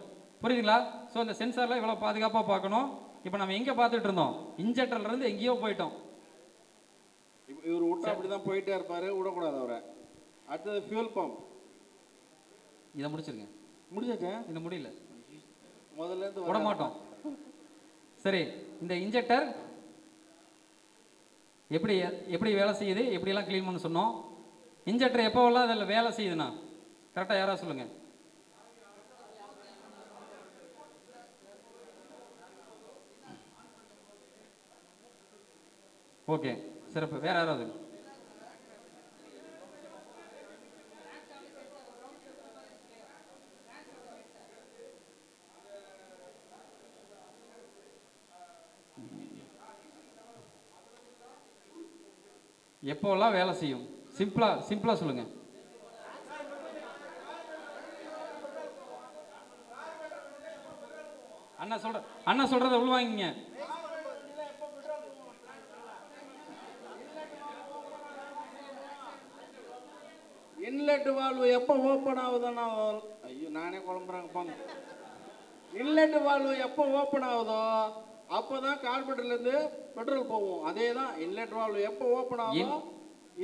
புரியுதுங்களா? ஸோ இந்த சென்சாரில் இவ்வளோ பாதுகாப்பாக பார்க்கணும். இப்போ நம்ம எங்கே பார்த்துட்டு இருந்தோம்? இன்ஜெக்டர்லேருந்து எங்கேயோ போயிட்டோம். இவர் விட்டா அப்படி தான் போயிட்டே இருப்பார், விடக்கூடாது அவரை. அடுத்தது ஃபியூல் பம்ப். இதை முடிச்சிருங்க. முடிஞ்சாச்சா? இந்த முடியல, முதல்ல இருந்து விட மாட்டோம். சரி, இந்த இன்ஜெக்டர் எப்படி எப்படி வேலை செய்யுது, எப்படியெல்லாம் க்ளீன் பண்ண சொன்னோம். இன்ஜெக்டர் எப்போவெல்லாம் அதில் வேலை செய்யுதுண்ணா கரெக்டாக யாராவது சொல்லுங்கள். ஓகே, சிறப்பு. வேற யாராவது? எப்போல்லாம் வேலை செய்யும்? சிம்பிளா சொல்லுங்க. அண்ணா சொல்றத உள்வாங்கிங்க. இன்லெட் வால்வு எப்போ ஓப்பன் ஆகுதுன்னா, ஐயோ நானே குழம்புறாங்க போங்க. இன்லெட் வால்வு எப்போ ஓப்பன் ஆகுதோ அப்போ தான் கார்பரேட்டர்லேருந்து பெட்ரோல் போகும். அதே தான் இன்லெட் வால்வு எப்போ ஓப்பன் ஆகும்,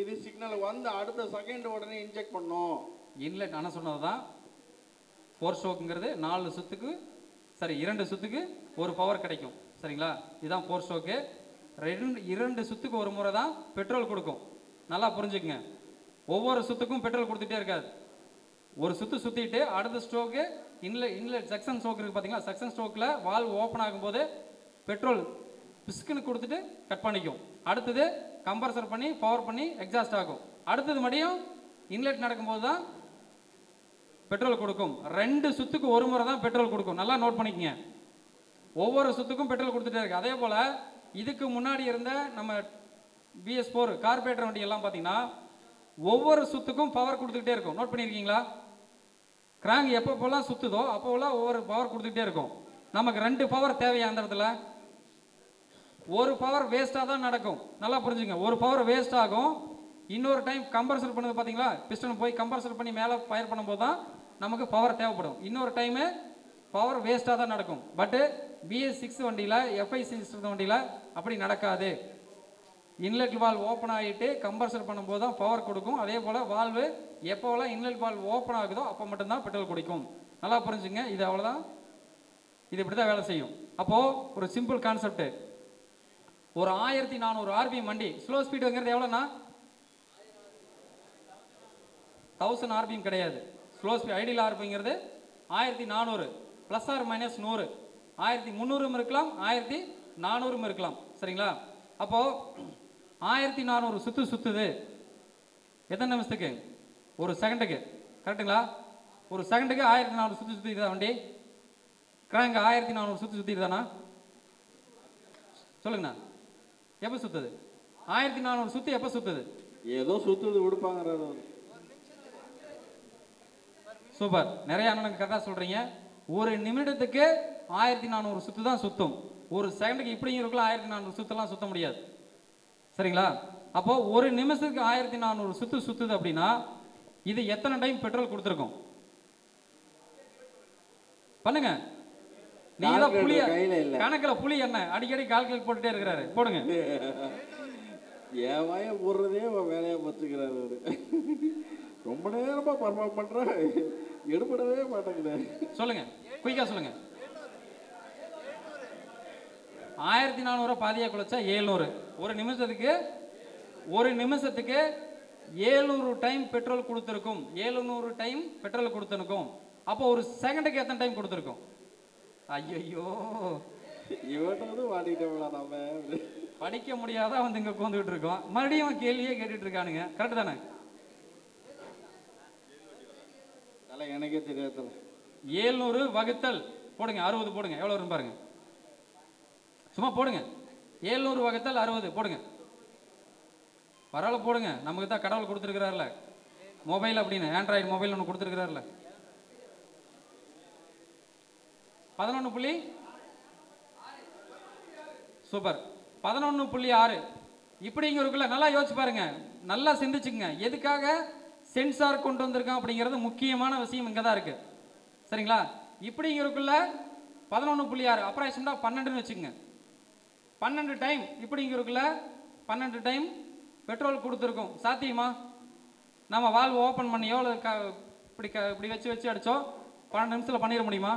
இது சிக்னல் வந்து அடுத்த செகண்ட் உடனே இன்ஜெக்ட் பண்ணும். இன்லெட் அண்ணா சொன்னது தான். 4 ஸ்ட்ரோக்குங்கிறது 4 சுத்துக்கு, சரி 2 சுத்துக்கு ஒரு பவர் கிடைக்கும். சரிங்களா? இதுதான் 4 ஸ்ட்ரோக்கு. 2 சுத்துக்கு ஒரு முறை தான் பெட்ரோல் கொடுக்கும். நல்லா புரிஞ்சுக்குங்க. ஒவ்வொரு சுத்துக்கும் பெட்ரோல் கொடுத்துட்டே இருக்காது. ஒரு சுத்து சுத்திட்டு அடுத்த ஸ்ட்ரோக்கு இன்லெட் செக்ஷன் ஸ்ட்ரோக் இருக்கு பார்த்தீங்களா, செக்ஷன் ஸ்ட்ரோக்கில் வால்வ் ஓப்பன் ஆகும்போது பெட்ரோல் பிஸ்குன்னு கொடுத்துட்டு கட் பண்ணிக்கும். அடுத்தது கம்ப்ரஸர் பண்ணி பவர் பண்ணி எக்ஸாஸ்ட் ஆகும். அடுத்தது மறுபடியும் இன்லெட் நடக்கும்போது தான் பெட்ரோல் கொடுக்கும். 2 சுத்துக்கு ஒரு முறை தான் பெட்ரோல் கொடுக்கும். நல்லா நோட் பண்ணிக்கங்க. ஒவ்வொரு சுத்துக்கும் பெட்ரோல் கொடுத்துட்டே இருக்கு. அதே போல் இதுக்கு முன்னாடி இருந்த நம்ம BS4 கார்பரேட்டர் வண்டி எல்லாம் பார்த்தீங்கன்னா ஒவ்வொரு சுத்துக்கும் பவர் கொடுத்துக்கிட்டே இருக்கும். நோட் பண்ணியிருக்கீங்களா? கிராங்க் எப்பப்போலாம் சுத்துதோ அப்போலாம் ஒவ்வொரு பவர் கொடுத்துக்கிட்டே இருக்கும். நமக்கு 2 பவர் தேவையா? அந்த இடத்துல ஒரு பவர் வேஸ்ட்டாக தான் நடக்கும். நல்லா புரிஞ்சுங்க. ஒரு பவர் வேஸ்ட் ஆகும். இன்னொரு டைம் கம்ப்ரஸர் பண்ணுது பார்த்தீங்களா, பிஸ்டன் போய் கம்ப்ரஸர் பண்ணி மேலே ஃபயர் பண்ணும்போது தான் நமக்கு பவர் தேவைப்படும். இன்னொரு டைமு பவர் வேஸ்ட்டாக தான் நடக்கும். பட்டு BS6 வண்டியில் FI6 வண்டியில் அப்படி நடக்காது. இன்லெட் வால்வ் ஓப்பன் ஆகிட்டு கம்ப்ரஸர் பண்ணும்போது தான் பவர் கொடுக்கும். அதே போல் வால்வு எப்போவெல்லாம் இன்லெட் வால்வ் ஓப்பன் ஆகுதோ அப்போ மட்டும்தான் பெட்ரோல் குடிக்கும். நல்லா புரிஞ்சுங்க. இது அவ்வளோதான். இது இப்படி தான் வேலை செய்யும். அப்போது ஒரு சிம்பிள் கான்செப்ட். ஒரு 1400 RPM வண்டி ஸ்லோ ஸ்பீடுங்கிறது எவ்வளோண்ணா? 1000 RPM கிடையாது. ஸ்லோ ஸ்பீட் ஐடியல் RPMங்கிறது 1400 ப்ளஸ் ஆர் மைனஸ் 100, 1300 இருக்கலாம், 1400 இருக்கலாம். சரிங்களா? அப்போ 1400 சுத்து சுத்துது எத்தனை நிமிஷத்துக்கு? ஒரு செகண்டுக்கு. கரெக்டுங்களா? ஒரு செகண்டுக்கு 1400 சுத்தி சுத்திடுதா வண்டி? கிராங்க் 1400 சுத்தி சுத்திடுதானா? சொல்லுங்கண்ணா. எப்போ சுத்துது? 1400 சுத்தி எப்போ சுத்துது? ஏதோ சுத்துது விடுப்பாங்கிறாரு. சூப்பர். நிறைய அண்ணனுக்கு கரெக்டாக சொல்றீங்க. ஒரு நிமிடத்துக்கு 1400 சுத்து தான் சுத்தும். ஒரு செகண்டுக்கு இப்படியும் இருக்கலாம் 1400 சுத்தலாம் சுத்த முடியாது. சரிங்களா? அப்போ ஒரு நிமிஷத்துக்கு 1400 சுத்து சுத்துது அப்படின்னா இது எத்தனை டைம் பெட்ரோல் கொடுத்துருக்கும்? பண்ணுங்க. நீங்க தான் புலி, கணக்குல புலி என்ன அடிக்கடி கால்குலேட் போட்டுட்டே இருக்கிறாரு. போடுங்க. என் வாய போடுறதே வேலையை பார்த்துக்கிறாரு அவரு. ரொம்ப நேரமா பர்ஃபார்ம் பண்ற, எடுபடவே மாட்டேங்குது. சொல்லுங்க, குயிக்கா சொல்லுங்க. 1400 பாதியா குறைச்சா 700. ஒரு நிமிஷத்துக்கு 700 டைம் பெட்ரோல் கொடுத்துருக்கும். 700 டைம் பெட்ரோல் கொடுத்துருக்கும். அப்போ ஒரு செகண்டுக்கு எத்தனை டைம் கொடுத்துருக்கும்? ஐயோ, இவன் வாடிட்டோம்ல. நாம படிக்க முடியாத வந்து இங்க உட்காந்துட்டு இருக்கோம். மறுபடியும் கேள்வியே கேட்டுட்டு இருக்கானுங்க. கரெக்ட் தானே? எனக்கே தெரியாது. 700 வகுத்தல் போடுங்க 60 போடுங்க. எவ்வளவு வரும் பாருங்க. சும்மா போடுங்க. 700 வகுத்தல் 60 போடுங்க. பரவாயில்ல போடுங்க. நமக்கு தான் கடவுள் கொடுத்துருக்கிறார்ல மொபைல் அப்படின்னு. ஆண்ட்ராய்டு மொபைல் ஒன்று கொடுத்துருக்கிறார்ல. 11. சூப்பர். 11.6 இப்படிங்கிறதுக்குள்ள நல்லா யோசிச்சு பாருங்க. நல்லா சிந்திச்சுங்க. எதுக்காக சென்சார் கொண்டு வந்திருக்கான் அப்படிங்கிறது முக்கியமான விஷயம் இங்கே தான் இருக்கு. சரிங்களா? இப்படிங்கிறதுக்குள்ள 11.6 அப்ராக்சிமேட்டா 12ன்னு வச்சுக்கோங்க. 12 டைம் இப்படிங்கிறதுக்குள்ள 12 டைம் பெட்ரோல் கொடுத்துருக்கோம். சாத்தியமா? நம்ம வால்வு ஓப்பன் பண்ணியோ இப்படி வச்சு அடிச்சோ 12 நிமிஷத்தில் பண்ணிட முடியுமா?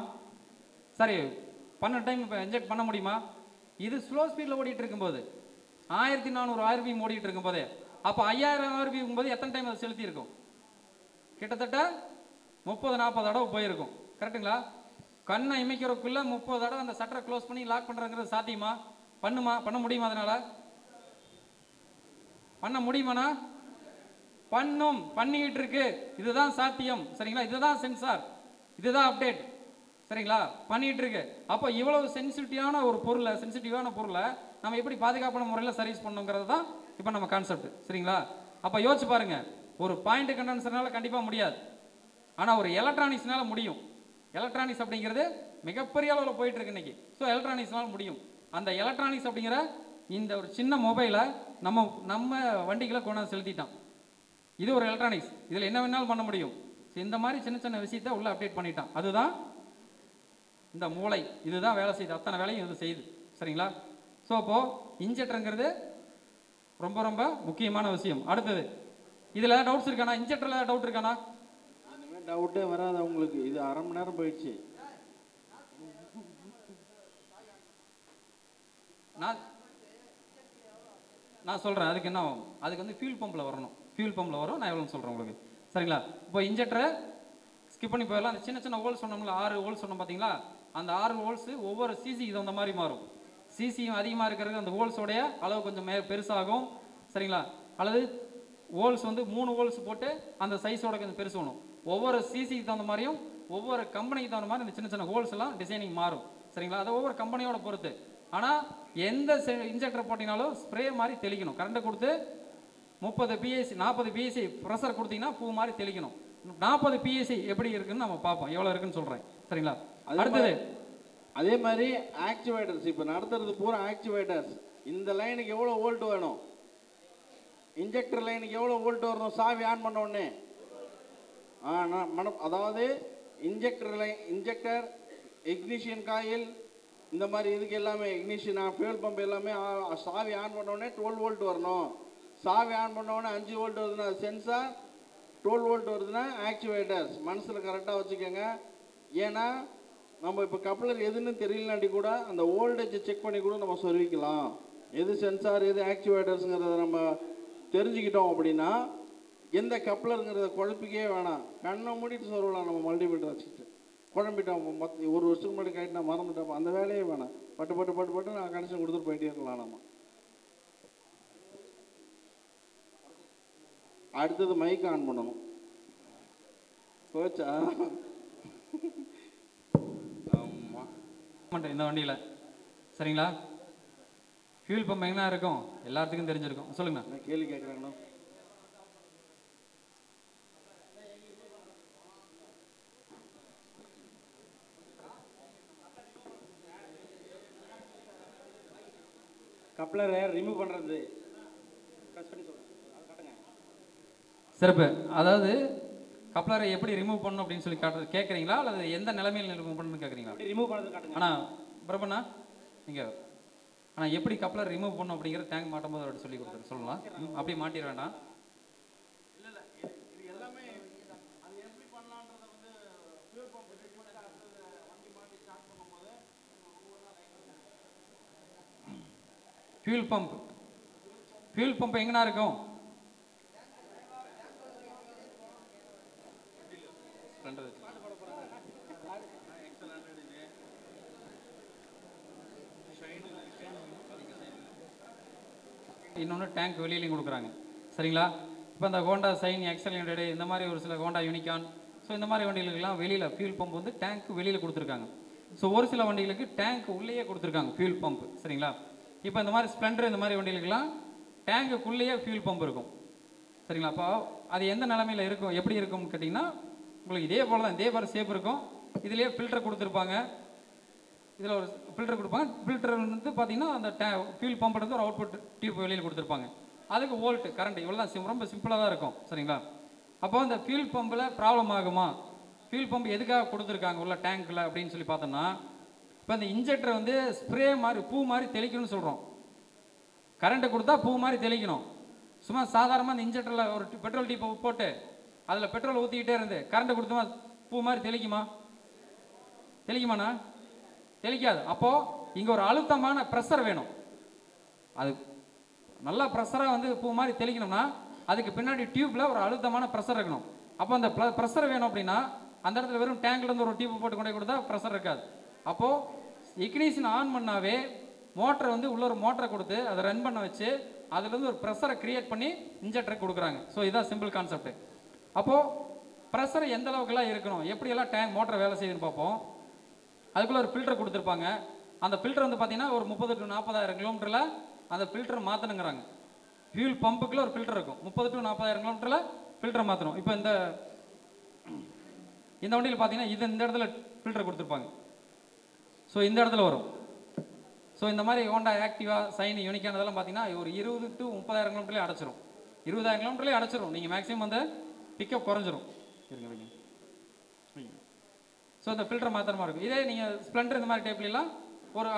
சரி, 12 டைம் இப்போ இன்ஜெக்ட் பண்ண முடியுமா? இது ஸ்லோ ஸ்பீடில் ஓடிட்டு இருக்கும்போது 1400 RPM ஓடிட்டு இருக்கும்போதே, அப்போ 5000 RPM போது எத்தனை டைம் அதை செலுத்தி இருக்கும்? கிட்டத்தட்ட 30-40 தடவை போயிருக்கும். கரெக்டுங்களா? கண்ணை இமைக்கிறதுக்குள்ள 30 தடவை அந்த சட்டரை க்ளோஸ் பண்ணி லாக் பண்ணுறங்கிறது சாத்தியமா? பண்ண முடியுமா? அதனால பண்ண முடியுமாண்ணா? பண்ணிக்கிட்டு இருக்கு. இதுதான் சாத்தியம். சரிங்களா? இதுதான் சென்சார், இதுதான் அப்டேட். சரிங்களா? பண்ணிட்டு இருக்கு. அப்போ இவ்வளவு சென்சிட்டிவான பொருளை நம்ம எப்படி பாதுகாப்பான முறையில் சர்வீஸ் பண்ணுங்கிறது தான் இப்போ நம்ம கான்செப்ட். சரிங்களா? அப்போ யோசிச்சு பாருங்க. ஒரு பாயிண்ட் கண்டென்சர்னால கண்டிப்பாக முடியாது, ஆனால் ஒரு எலக்ட்ரானிக்ஸ்னால முடியும். எலக்ட்ரானிக்ஸ் அப்படிங்கிறது மிகப்பெரிய அளவில் போயிட்டு இருக்கு இன்னைக்கு. ஸோ எலக்ட்ரானிக்ஸ்னால முடியும். அந்த எலக்ட்ரானிக்ஸ் அப்படிங்கிற இந்த ஒரு சின்ன மொபைலை நம்ம வண்டிகளை கொண்டாந்து செலுத்திட்டான். இது ஒரு எலக்ட்ரானிக்ஸ். இதில் என்ன வேணாலும் பண்ண முடியும். இந்த மாதிரி சின்ன சின்ன விஷயத்தை உள்ள அப்டேட் பண்ணிட்டான். அதுதான் இந்த மூளை. இதுதான் வேலை செய்யுது. அத்தனை வேலையும் இது செய்யுது. சரிங்களா? ஸோ அப்போ இன்ஜெக்டருங்கிறது ரொம்ப ரொம்ப முக்கியமான விஷயம். அடுத்தது, இதில் டவுட்ஸ் இருக்கானா? இன்ஜெக்டரில் டவுட் இருக்கானா? டவுட்டே வராது உங்களுக்கு. இது அரை மணி நேரம் போயிடுச்சு. நான் சொல்கிறேன். அதுக்கு என்ன ஆகும்? அதுக்கு வந்து ஃபியூல் பம்பில் வரணும். ஃபியூல் பம்பில் வரும். நான் எவ்வளோன்னு சொல்கிறேன் உங்களுக்கு. சரிங்களா? இப்போ இன்ஜெக்டரை ஸ்கிப் பண்ணி போயிடலாம். அந்த சின்ன சின்ன ஹோல்ஸ் சொன்னோம்ல, 6 ஹோல்ஸ் சொன்னோம் பார்த்தீங்களா? அந்த 6 ஹோல்ஸு ஒவ்வொரு சிசிக்கு தகுந்த மாதிரி மாறும். சிசியும் அதிகமாக இருக்கிறது அந்த ஹோல்ஸோடைய அளவு கொஞ்சம் பெருசாகும். சரிங்களா? அல்லது ஹோல்ஸ் வந்து 3 ஹோல்ஸ் போட்டு அந்த சைஸோட கொஞ்சம் பெருசு வேணும். ஒவ்வொரு சிசிக்கு தகுந்த மாதிரியும் ஒவ்வொரு கம்பெனிக்கு தகுந்த மாதிரி இந்த சின்ன சின்ன ஹோல்ஸ் எல்லாம் டிசைனிங் மாறும். சரிங்களா? அது ஒவ்வொரு கம்பெனியோட பொறுத்து. ஆனால் எந்த இன்ஜெக்டர் போட்டிங்கனாலும் ஸ்ப்ரே மாதிரி தெளிக்கணும். கரண்ட்டை கொடுத்து 30 PSI 40 PSI ப்ரெஷர் கொடுத்தீங்கன்னா பூ மாதிரி தெளிக்கணும். 40 PSI எப்படி இருக்குன்னு நம்ம பார்ப்போம். எவ்வளோ இருக்குன்னு சொல்கிறேன். சரிங்களா? அடுத்தது அதே மாதிரி ஆக்டிவேட்டர்ஸ். இப்போ நடத்துறது பூரா ஆக்டிவேட்டர்ஸ். இந்த லைனுக்கு எவ்வளோ வோல்ட் வேணும்? இன்ஜெக்டர் லைனுக்கு எவ்வளோ வோல்ட் வரணும்? சாவி ஆன் பண்ண உடனே அதாவது இன்ஜெக்டர் இக்னிஷியன் காயில் இந்த மாதிரி இதுக்கு எல்லாமே இக்னிஷியன் ஃபியூல் பம்ப் எல்லாமே சாவி ஆன் பண்ண உடனே 12 வோல்ட் வரணும். சாவி ஆன் பண்ண உடனே 5 வோல்ட் வருதுன்னா சென்சார், 12 வோல்ட் வருதுன்னா ஆக்டிவேட்டர்ஸ். மனசில் கரெக்டாக வச்சுக்கோங்க. ஏன்னா நம்ம இப்போ கப்ளர் எதுன்னு தெரியலனாட்டி கூட அந்த வோல்டேஜை செக் பண்ணி கூட நம்ம சொருவிக்கலாம். எது சென்சார் எது ஆக்டிவேட்டர்ஸுங்கிறத நம்ம தெரிஞ்சுக்கிட்டோம் அப்படின்னா எந்த கப்ளருங்கிறத குழப்பிக்கவே வேணாம். கண்ணை மூடிட்டு சொருவலாம் நம்ம மல்டிமீட்டர் வச்சுக்கிட்டு. குழம்பிட்டோம். ஒரு வருஷத்துக்கு முன்னாடி கைட்டு நான் மறந்துட்டேன். அந்த வேலையே வேணாம். பட்டு நான் கனெக்ஷன் கொடுத்துட்டு போயிட்டே இருக்கலாம். நம்ம அடுத்தது மைக் ஆன் பண்ணணும். போச்சா? ஆமாம், இந்த வண்டியில் சரிங்களா. ஃபியூல் பம்ப் எங்கன்னா இருக்கும், எல்லாத்துக்கும் தெரிஞ்சிருக்கும். சொல்லுங்கண்ணா. நான் கேள்வி கேட்குறாங்கண்ணா. கப்ளரை ரிமூவ் பண்ணுறது சிறப்பு. அதாவது கப்ளரை எப்படி ரிமூவ் பண்ணணும் அப்படின்னு சொல்லி கேட்குறீங்களா, அல்லது எந்த நிலைமையில் ரிமூவ் பண்ணணும்னு கேட்குறீங்களா? ரிமூவ் பண்ணுறது காட்டுங்க. ஆனால் பிரபண்ணா நீங்கள் ஆனால் எப்படி கப்ளர் ரிமூவ் பண்ணணும் அப்படிங்கிற டேங்க் மாட்டும் போது சொல்லி கொடுத்துரு சொல்லலாம். அப்படியே மாட்டிட வேண்டாம். ஃபியூல் பம்ப் எங்கனா இருக்கும்? இன்னொன்று டேங்க் வெளியிலையும் கொடுக்குறாங்க சரிங்களா. இப்போ இந்த ஹோண்டா சைன், எக்ஸல் யூனிடெட், இந்த மாதிரி ஒரு சில ஹோண்டா யூனிகான், ஸோ இந்த மாதிரி வண்டிகளுக்கெல்லாம் வெளியில் ஃபியூல் பம்ப் வந்து டேங்க் வெளியில் கொடுத்துருக்காங்க. ஸோ ஒரு சில வண்டிகளுக்கு டேங்க் உள்ளேயே கொடுத்துருக்காங்க ஃபியூல் பம்ப் சரிங்களா. இப்போ இந்த மாதிரி ஸ்ப்ளெண்டர் இந்த மாதிரி வண்டிகளுக்கெல்லாம் டேங்குக்குள்ளேயே ஃபியூல் பம்ப் இருக்கும் சரிங்களா. அப்போ அது எந்த நிலமையில் இருக்கும், எப்படி இருக்கும்னு கேட்டிங்கன்னா, உங்களுக்கு இதே போல் தான், இதே மாதிரி ஷேப் இருக்கும். இதுலேயே ஃபில்டர் கொடுத்துருப்பாங்க. இதில் ஒரு ஃபில்டர் கொடுப்பாங்க. ஃபில்டர் வந்து பார்த்தீங்கன்னா அந்த ஃபியூல் பம்ப்லேருந்து ஒரு அவுட்புட் டியூப் வெளியில் கொடுத்துருப்பாங்க. அதுக்கு வோல்ட் கரண்ட் இவ்வளோ தான், ரொம்ப சிம்பிளாக தான் இருக்கும் சரிங்களா. அப்போ அந்த ஃபியூல் பம்பில் ப்ராப்ளம் ஆகுமா, ஃபியூல் பம்ப் எதுக்காக கொடுத்துருக்காங்க உள்ள டேங்க்கில் அப்படின்னு சொல்லி பார்த்தோம்னா, இப்போ இந்த இன்ஜெக்டர் வந்து ஸ்ப்ரே மாதிரி பூ மாதிரி தெளிக்கணும்னு சொல்கிறோம். கரண்ட்டு கொடுத்தா பூ மாதிரி தெளிக்கணும். சும்மா சாதாரணமாக இந்த இன்ஜெக்டரில் ஒரு பெட்ரோல் டீப்பை போட்டு அதில் பெட்ரோல் ஊற்றிக்கிட்டே இருந்து கரண்ட்டு கொடுத்தோமா பூ மாதிரி தெளிக்குமாண்ணா? தெளிக்காது. அப்போது இங்கே ஒரு அழுத்தமான ப்ரெஷர் வேணும். அது நல்லா ப்ரெஷராக வந்து பூ மாதிரி தெளிக்கணும்னா அதுக்கு பின்னாடி டியூப்பில் ஒரு அழுத்தமான ப்ரெஷர் இருக்கணும். அப்போ அந்த ப்ரெஷர் வேணும் அப்படின்னா அந்த இடத்துல வெறும் டேங்க்லேருந்து ஒரு டியூப் போட்டு கொண்டு கொடுத்தா ப்ரெஷர் இருக்காது. அப்போது இக்னிஷன் ஆன் பண்ணாவே மோட்டர் வந்து உள்ள ஒரு மோட்டரை கொடுத்து அதை ரன் பண்ண வச்சு அதுலேருந்து ஒரு ப்ரெஷரை க்ரியேட் பண்ணி இன்ஜெக்டருக்கு கொடுக்குறாங்க. ஸோ இதுதான் சிம்பிள் கான்செப்ட். அப்போது ப்ரெஷர் எந்த அளவுக்குலாம் இருக்கணும், எப்படியெல்லாம் டேங்க் மோட்டர் வேலை செய்யுதுன்னு பார்ப்போம். அதுக்குள்ளே ஒரு ஃபில்டர் கொடுத்துருப்பாங்க. அந்த ஃபில்டர் வந்து பார்த்தீங்கன்னா ஒரு 30 to 40,000 கிலோமீட்டரில் அந்த ஃபில்டர் மாற்றணுங்கிறாங்க. ஃபியூல் பம்புக்குள்ள ஒரு ஃபில்டர் இருக்கும். 30 to 40,000 கிலோமீட்டரில் ஃபில்டர் மாற்றணும். இப்போ இந்த வண்டியில் பார்த்தீங்கன்னா இந்த இடத்துல ஃபில்டர் கொடுத்துருப்பாங்க. ஸோ இந்த இடத்துல வரும். ஸோ இந்த மாதிரி ஹோண்டா ஆக்டிவா, சைன், யூனிகான் இதெல்லாம் பார்த்தீங்கன்னா ஒரு 20 to 30,000 கிலோமீட்டர்லேயே அடைச்சிரும். 20,000 கிலோமீட்டர்லேயே அடைச்சிரும். நீங்கள் மேக்ஸிமம் வந்து பிக்கப் குறைஞ்சிரும். இருங்க. ஸோ இந்த ஃபில்டர் மாத்திரமா இருக்கும். இதே நீங்கள் ஸ்ப்ளெண்டர் இந்த மாதிரி டைப்லாம்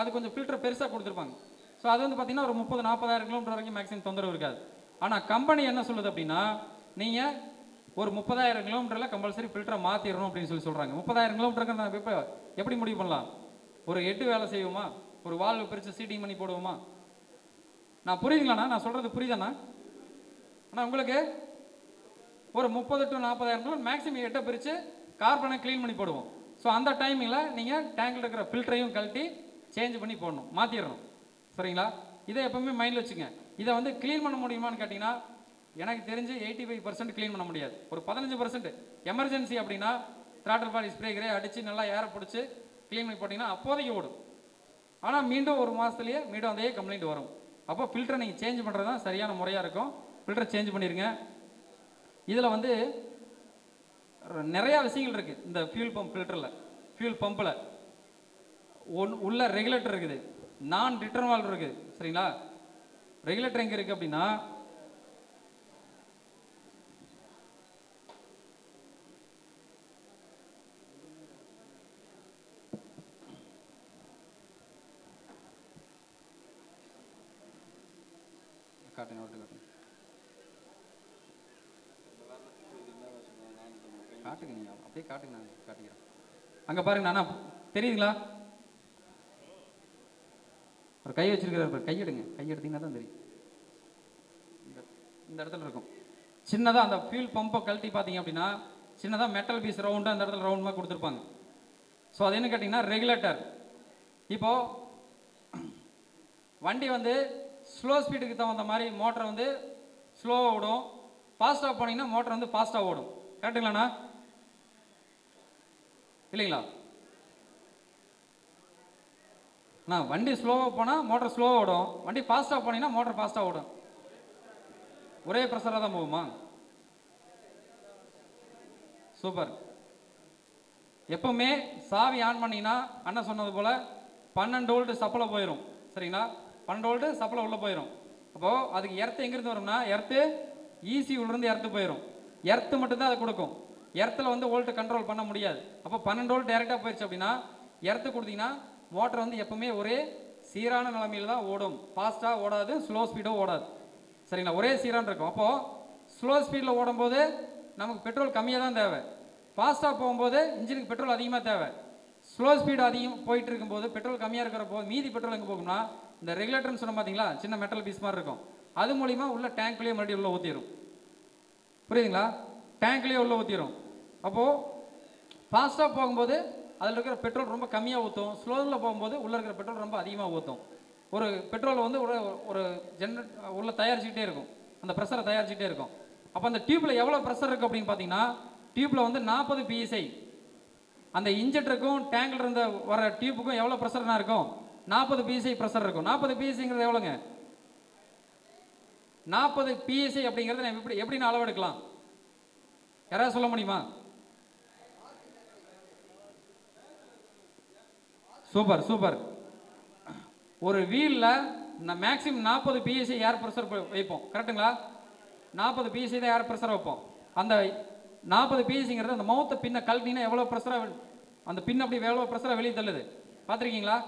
அது கொஞ்சம் ஃபில்டர் பெருசாக கொடுத்துருப்பாங்க. ஸோ அது வந்து பார்த்தீங்கன்னா ஒரு 30-40,000 கிலோமீட்டர் வரைக்கும் மேக்ஸிமம் தொந்தரவு இருக்காது. ஆனால் கம்பெனி என்ன சொல்லுது அப்படின்னா, நீங்கள் ஒரு 30,000 கிலோமீட்டரில் கம்பல்சரி ஃபில்டரை மாற்றிடணும் அப்படின்னு சொல்கிறாங்க. 30,000 கிலோமீட்டருக்கு நான் இப்போ எப்படி முடிவு பண்ணலாம்? ஒரு ஹெட்டு வேலை செய்வோமா, ஒரு வால்வு பிரித்து சீட்டிங் பண்ணி போடுவோமா? நான் புரியுதுங்களாண்ணா? நான் சொல்கிறது புரியுதாண்ணா? ஆனால் உங்களுக்கு ஒரு 30 to 40,000 கிலோமீட்டர் மேக்ஸிமம் ஹெட்டை பிரித்து கார்பனை க்ளீன் பண்ணி போடுவோம். ஸோ அந்த டைமில் நீங்கள் டேங்கில் இருக்கிற ஃபில்டரையும் கழட்டி சேஞ்ச் பண்ணி போடணும், மாற்றிடணும் சரிங்களா. இதை எப்பவுமே மைண்டில் வச்சுங்க. இதை வந்து க்ளீன் பண்ண முடியுமான்னு கேட்டிங்கன்னா எனக்கு தெரிஞ்சு 85% க்ளீன் பண்ண முடியாது. ஒரு 15% எமர்ஜென்சி அப்படின்னா த்ராட்டல் பாடி ஸ்ப்ரே கிரே அடித்து நல்லா ஏரை பிடிச்சி க்ளீன் பண்ணி போட்டிங்கன்னா அப்போதைக்கு ஓடும். ஆனால் மீண்டும் ஒரு மாதத்துலேயே மீண்டும் அதே கம்ப்ளைண்ட் வரும். அப்போ ஃபில்டரை நீங்கள் சேஞ்ச் பண்ணுறது தான் சரியான முறையாக இருக்கும். ஃபில்டரை சேஞ்ச் பண்ணிடுங்க. இதில் வந்து நிறையா விஷயங்கள் இருக்குது இந்த ஃபியூல் பம்ப் ஃபில்டரில். ஃபியூல் பம்பில் உள்ள ரெகுலேட்டர் இருக்குது, நான் ரிட்டர்ன் வால்வ் இருக்குது சரிங்களா. ரெகுலேட்டர் எங்கே இருக்குது அப்படின்னா காட்டுங்க, நீங்கள் அப்படியே காட்டுங்க, நான் காட்டிக்கிறேன். அங்கே பாருங்க அண்ணா, தெரியுதுங்களா? ஒரு கை வச்சிருக்கிறார், கை எடுத்தீங்கன்னா தான் தெரியும். இந்த இடத்துல இருக்கும் சின்னதாக அந்த ஃபியூல் பம்பை கழட்டி பார்த்தீங்க அப்படின்னா சின்னதாக மெட்டல் பீஸ் ரவுண்டாக அந்த இடத்துல ரவுண்ட் மாதிரி கொடுத்துருப்பாங்க. ஸோ அது என்ன கேட்டிங்கன்னா ரெகுலேட்டர். இப்போது வண்டி வந்து ஸ்லோ ஸ்பீடுக்கு தகுந்த மாதிரி மோட்டர் வந்து ஸ்லோவாக ஓடும், ஃபாஸ்ட்டாக போனீங்கன்னா மோட்டர் வந்து ஃபாஸ்ட்டாக ஓடும். கரெக்டுங்களாண்ணா? இல்லைங்களா? நான் வண்டி ஸ்லோவாக போனால் மோட்டர் ஸ்லோவாக ஓடும், வண்டி ஃபாஸ்ட்டாக போனீங்கன்னா மோட்டர் ஃபாஸ்ட்டாக ஓடும். ஒரே ப்ரெஷராக தான் போகுமா? சூப்பர். எப்பவுமே சாவி ஆன் பண்ணிங்கன்னா அண்ணன் சொன்னது போல் 12 வோல்ட் சப்ளை போயிடும். சரிங்களா? 12 வோல்ட் சப்ளை உள்ளே போயிடும். அப்போது அதுக்கு எர்த்து எங்கேருந்து வரும்னா எர்த்து ஈசி உள்ளேருந்து எர்த்து போயிடும். எர்த்து மட்டும்தான் அதை கொடுக்கும். எர்த்தில் வந்து வோல்ட்டு கண்ட்ரோல் பண்ண முடியாது. அப்போ 12 வோல்ட் டேரெக்டாக போயிடுச்சு அப்படின்னா எர்த்து கொடுத்தீங்கன்னா மோட்டர் வந்து எப்பவுமே ஒரே சீரான நிலைமையில் தான் ஓடும். ஃபாஸ்ட்டாக ஓடாது, ஸ்லோ ஸ்பீடும் ஓடாது. சரிங்களா? ஒரே சீரான இருக்கும். அப்போது ஸ்லோ ஸ்பீடில் ஓடும்போது நமக்கு பெட்ரோல் கம்மியாக தான் தேவை. ஃபாஸ்ட்டாக போகும்போது இன்ஜினுக்கு பெட்ரோல் அதிகமாக தேவை. ஸ்லோ ஸ்பீடு அதிகம் போயிட்டு இருக்கும்போது பெட்ரோல் கம்மியாக இருக்கிறப்போ மீதி பெட்ரோல் எங்கே போகும்னா இந்த ரெகுலேட்டர்னு சொன்ன பார்த்தீங்களா, சின்ன மெட்டல் பீஸ் மாதிரி இருக்கும், அது மூலிமா உள்ள டேங்க்லேயே மறுபடியும் உள்ளே ஊற்றிடும். புரியுதுங்களா? டேங்க்லேயே உள்ளே ஊற்றிடும். அப்போது ஃபாஸ்ட்டாக போகும்போது அதில் இருக்கிற பெட்ரோல் ரொம்ப கம்மியாக ஊற்றும், ஸ்லோவில் போகும்போது உள்ளே இருக்கிற பெட்ரோல் ரொம்ப அதிகமாக ஊற்றும். ஒரு பெட்ரோல் வந்து ஒரு ஜென்ரேட் உள்ளே தயாரிச்சுக்கிட்டே இருக்கும், அந்த ப்ரெஷரை தயாரிச்சுக்கிட்டே இருக்கும். அப்போ அந்த டியூப்பில் எவ்வளோ ப்ரெஷர் இருக்குது அப்படின்னு பார்த்தீங்கன்னா டியூப்பில் வந்து 40 PSI. அந்த இன்ஜெக்டருக்கும் டேங்கில் இருந்த வர டியூப்புக்கும் எவ்வளோ ப்ரெஷர்னா இருக்கும்? 40 PSI ப்ரெஷர் இருக்கும். 40 PSIங்கிறது எவ்வளோங்க? 40 PSI அப்படிங்கிறத நம்ம எப்படின்னு அளவெடுக்கலாம்? யாராவது சொல்ல முடியுமா? Super super. ஒரு வீலில் மேக்ஸிமம் 40 PSI ஏர் ப்ரெஷர் வைப்போம். கரெக்டுங்களா? 40 PSI தான் ஏர் ப்ரெஷர் வைப்போம். அந்த 40 PSIங்கிறது அந்த மவுத்தை பின்ன கழட்டினா எவ்வளோ ப்ரெஷராக அந்த பின் அப்படி எவ்வளோ ப்ரெஷராக வெளியே தள்ளுது பார்த்துருக்கீங்களா?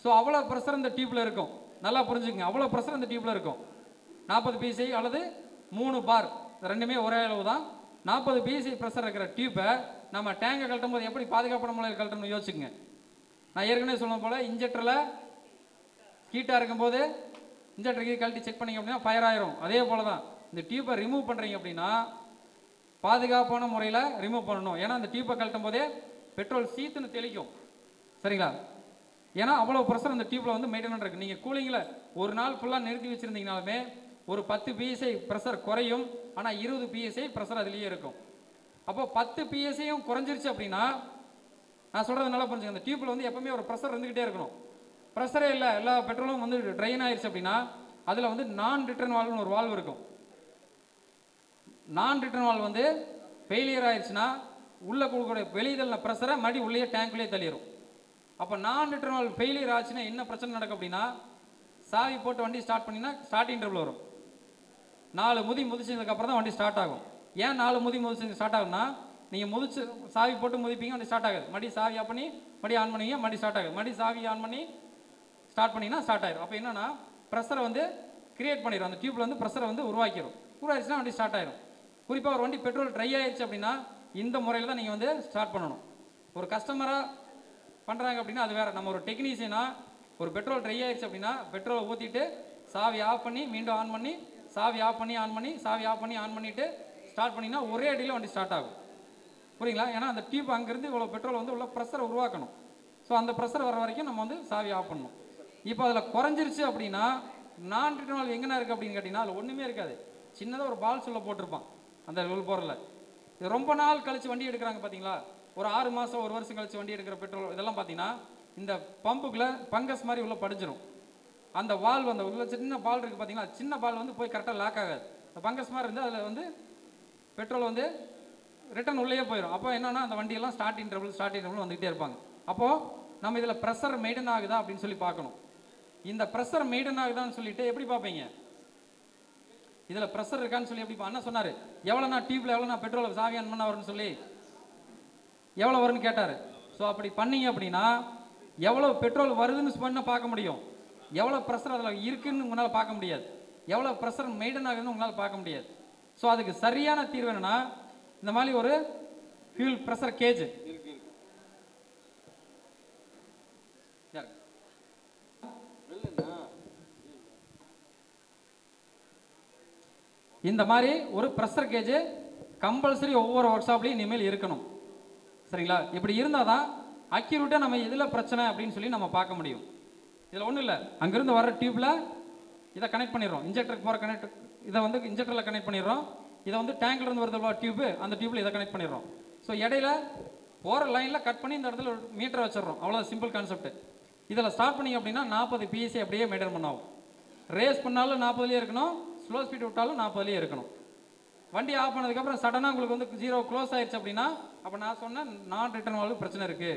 ஸோ அவ்வளோ ப்ரெஷர் இந்த டியூப்பில் இருக்கும். நல்லா புரிஞ்சுக்கங்க, அவ்வளோ ப்ரெஷர் இந்த டியூப்பில் இருக்கும். 40 PSI அல்லது 3 பார் ரெண்டுமே ஒரே அளவு தான். 40 PSI ப்ரெஷர் இருக்கிற டியூப்பை நம்ம டேங்கை கழட்டும் போது எப்படி பாதுகாப்பான முறையில் கழட்டணும்னு யோசிச்சுங்க. நான் ஏற்கனவே சொன்ன போல் இன்ஜெக்டரில் ஹீட்டாக இருக்கும்போது இன்ஜெக்டருக்கு கழட்டி செக் பண்ணிங்க அப்படின்னா ஃபயர் ஆயிரும். அதே போல் தான் இந்த டியூப்பை ரிமூவ் பண்ணுறீங்க அப்படின்னா பாதுகாப்பான முறையில் ரிமூவ் பண்ணணும். ஏன்னா அந்த டியூப்பை கழட்டும் போதே பெட்ரோல் சீத்துன்னு தெளிக்கும். சரிங்களா? ஏன்னா அவ்வளோ ப்ரெஷர் அந்த டியூப்பில் வந்து மெயின்டைன் இருக்குது. நீங்கள் கூலிங்கில் ஒரு நாள் ஃபுல்லாக நிறுத்தி வச்சுருந்தீங்கனாலுமே ஒரு 10 PSI ப்ரெஷர் குறையும், ஆனால் 20 PSI ப்ரெஷர் அதுலேயே இருக்கும். அப்போ 10 PSIயும் குறைஞ்சிருச்சு அப்படின்னா நான் சொல்கிறது நல்லா புரிஞ்சுங்க, அந்த டியூப்பில் வந்து எப்பவுமே ஒரு ப்ரெஷர் இருந்துக்கிட்டே இருக்கணும். ப்ரெஷரே இல்லை, எல்லா பெட்ரோலும் வந்து ட்ரெயின் ஆயிடுச்சு அப்படின்னா அதில் வந்து நான் ரிட்டர்ன் வால்வ்னு ஒரு வால்வ் இருக்கும். நான் ரிட்டர்ன் வால்வ் வந்து ஃபெயிலியர் ஆயிடுச்சுன்னா உள்ளே கொடுக்கக்கூடிய வெளியிடல ப்ரெஷரை மறுபடியும் உள்ளே டேங்க்லேயே தள்ளிடும். அப்போ நான் ரிட்டர்ன் வால்வ் ஃபெயிலியர் ஆச்சுன்னா என்ன பிரச்சனை நடக்கும் அப்படின்னா சாவி போட்டு வண்டி ஸ்டார்ட் பண்ணிங்கன்னா ஸ்டார்டிங் ட்ரபிள் வரும். 4 முதி முதிச்சதுக்கப்புறம் தான் வண்டி ஸ்டார்ட் ஆகும். ஏன் 4 முதி முதிச்சு ஸ்டார்ட் ஆகும்னா நீங்கள் முதிச்சு சாவி போட்டு முதிப்பீங்க, வண்டி ஸ்டார்ட் ஆகாது. மறுபடியும் சாவி ஆஃப் பண்ணி மறுபடியும் ஆன் பண்ணிங்க, மறுபடியும் ஸ்டார்ட் ஆகுது. மறுபடியும் சாவி ஆன் பண்ணி ஸ்டார்ட் பண்ணிங்கன்னா ஸ்டார்ட் ஆயிடும். அப்போ என்னன்னா ப்ரெஷரை வந்து கிரியேட் பண்ணிடும், அந்த டியூப்பில் வந்து ப்ரெஷரை வந்து உருவாக்கிடுச்சுன்னா வண்டி ஸ்டார்ட் ஆயிடும். குறிப்பாக ஒரு வண்டி பெட்ரோல் ட்ரை ஆயிடுச்சு அப்படின்னா இந்த முறையில் தான் நீங்கள் வந்து ஸ்டார்ட் பண்ணணும். ஒரு கஸ்டமராக பண்ணுறாங்க அப்படின்னா அது வேறு. நம்ம ஒரு டெக்னீஷியனாக ஒரு பெட்ரோல் ட்ரை ஆயிடுச்சு அப்படின்னா பெட்ரோலை ஊற்றிட்டு சாவி ஆஃப் பண்ணி மீண்டும் ஆன் பண்ணி சாவி ஆஃப் பண்ணி ஆன் பண்ணி சாவி ஆஃப் பண்ணி ஆன் பண்ணிவிட்டு ஸ்டார்ட் பண்ணிங்கன்னா ஒரே அடியில் வண்டி ஸ்டார்ட் ஆகும். புரியுங்களா? ஏன்னா அந்த டியூப் அங்கேருந்து இவ்வளோ பெட்ரோல் வந்து உள்ள ப்ரெஷரை உருவாக்கணும். ஸோ அந்த ப்ரெஷர் வர வரைக்கும் நம்ம வந்து சாவி ஆஃப் பண்ணணும். இப்போ அதில் குறைஞ்சிருச்சு அப்படின்னா நான் ரிட்டர்ன் வால்வ் எங்கேனா இருக்குது அப்படின்னு கேட்டிங்கன்னா அதில் ஒன்றுமே இருக்காது. சின்னதாக ஒரு பால்ஸ் உள்ள போட்டிருப்பான் அந்த போரில். இது ரொம்ப நாள் கழித்து வண்டி எடுக்கிறாங்க பார்த்தீங்களா, ஒரு 6 மாதம் 1 வருஷம் கழித்து வண்டி எடுக்கிற பெட்ரோல் இதெல்லாம் பார்த்தீங்கன்னா இந்த பம்புக்குள்ளே பங்கஸ் மாதிரி உள்ளே படிஞ்சிடும். அந்த வால்வ் அந்த உள்ள சின்ன பால் இருக்குது பார்த்தீங்களா, சின்ன பால் வந்து போய் கரெக்டாக லாக் ஆகாது. அந்த பங்கஸ் மாதிரி இருந்து அதில் வந்து பெட்ரோல் வந்து ரிட்டர்ன் உள்ளே போயிடும். அப்போ என்னன்னா அந்த வண்டியெல்லாம் ஸ்டார்டிங் ட்ரபிள் வந்துகிட்டே இருப்பாங்க. அப்போது நம்ம இதில் ப்ரெஷர் மெயின்டைன் ஆகுதா அப்படின்னு சொல்லி பார்க்கணும். இந்த ப்ரெஷர் மெயின்டைன் ஆகுதான்னு சொல்லிட்டு எப்படி பார்ப்பீங்க? இதில் ப்ரெஷர் இருக்கான்னு சொல்லி எப்படி அண்ணா சொன்னார், எவ்வளோண்ணா டியூப்பில் எவ்வளோண்ணா பெட்ரோல் சாவி ஆன் பண்ண வரும்னு சொல்லி எவ்வளோ வரும்னு கேட்டார். ஸோ அப்படி பண்ணீங்க அப்படின்னா எவ்வளோ பெட்ரோல் வருதுன்னு சொன்னால் பார்க்க முடியும், எவ்வளோ ப்ரெஷர் அதில் இருக்குன்னு உங்களால் பார்க்க முடியாது, எவ்வளோ ப்ரெஷர் மெயின்டைன் ஆகுதுன்னு உங்களால் பார்க்க முடியாது. ஸோ அதுக்கு சரியான தீர்வு என்னன்னா இந்த மாதிரி ஒரு ஃபியூல் ப்ரெஷர் கேஜ் இந்த மாதிரி ஒரு ப்ரெஷர் கேஜ் கம்பல்சரி ஒவ்வொரு ஒர்க் ஷாப்லையும் இனிமேல் இருக்கணும். சரிங்களா? இப்படி இருந்தால் தான் அக்யூரேட்டாக நம்ம எதில் பிரச்சனை அப்படின்னு சொல்லி நம்ம பார்க்க முடியும். இதில் ஒன்றும் இல்லை, அங்கேருந்து வர டியூப்பில் இதை கனெக்ட் பண்ணிடுறோம், இன்ஜெக்டருக்கு போகிற இதை வந்து இன்ஜெக்டரில் கனெக்ட் பண்ணிடுறோம். இதை வந்து டேங்க்லேருந்து வருது டியூப்பு, அந்த டியூப்பில் இதை கனெக்ட் பண்ணிடுறோம். ஸோ இடையில போகிற லைனில் கட் பண்ணி இந்த இடத்துல ஒரு மீட்டரை வச்சிடறோம். அவ்வளோ சிம்பிள் கான்செப்ட். இதில் ஸ்டார்ட் பண்ணிங்க அப்படின்னா 40 PSI அப்படியே மெயின்டைன் பண்ணாகும். ரேஸ் பண்ணாலும் 40லேயே இருக்கணும், ஸ்லோ ஸ்பீட் விட்டாலும் 40லேயே இருக்கணும். வண்டி ஆஃப் பண்ணதுக்கப்புறம் சடனாக உங்களுக்கு வந்து 0 க்ளோஸ் ஆயிடுச்சு அப்படின்னா, அப்போ நான் சொன்னேன் நான் ரிட்டர்ன் வால்வு பிரச்சனை இருக்குது.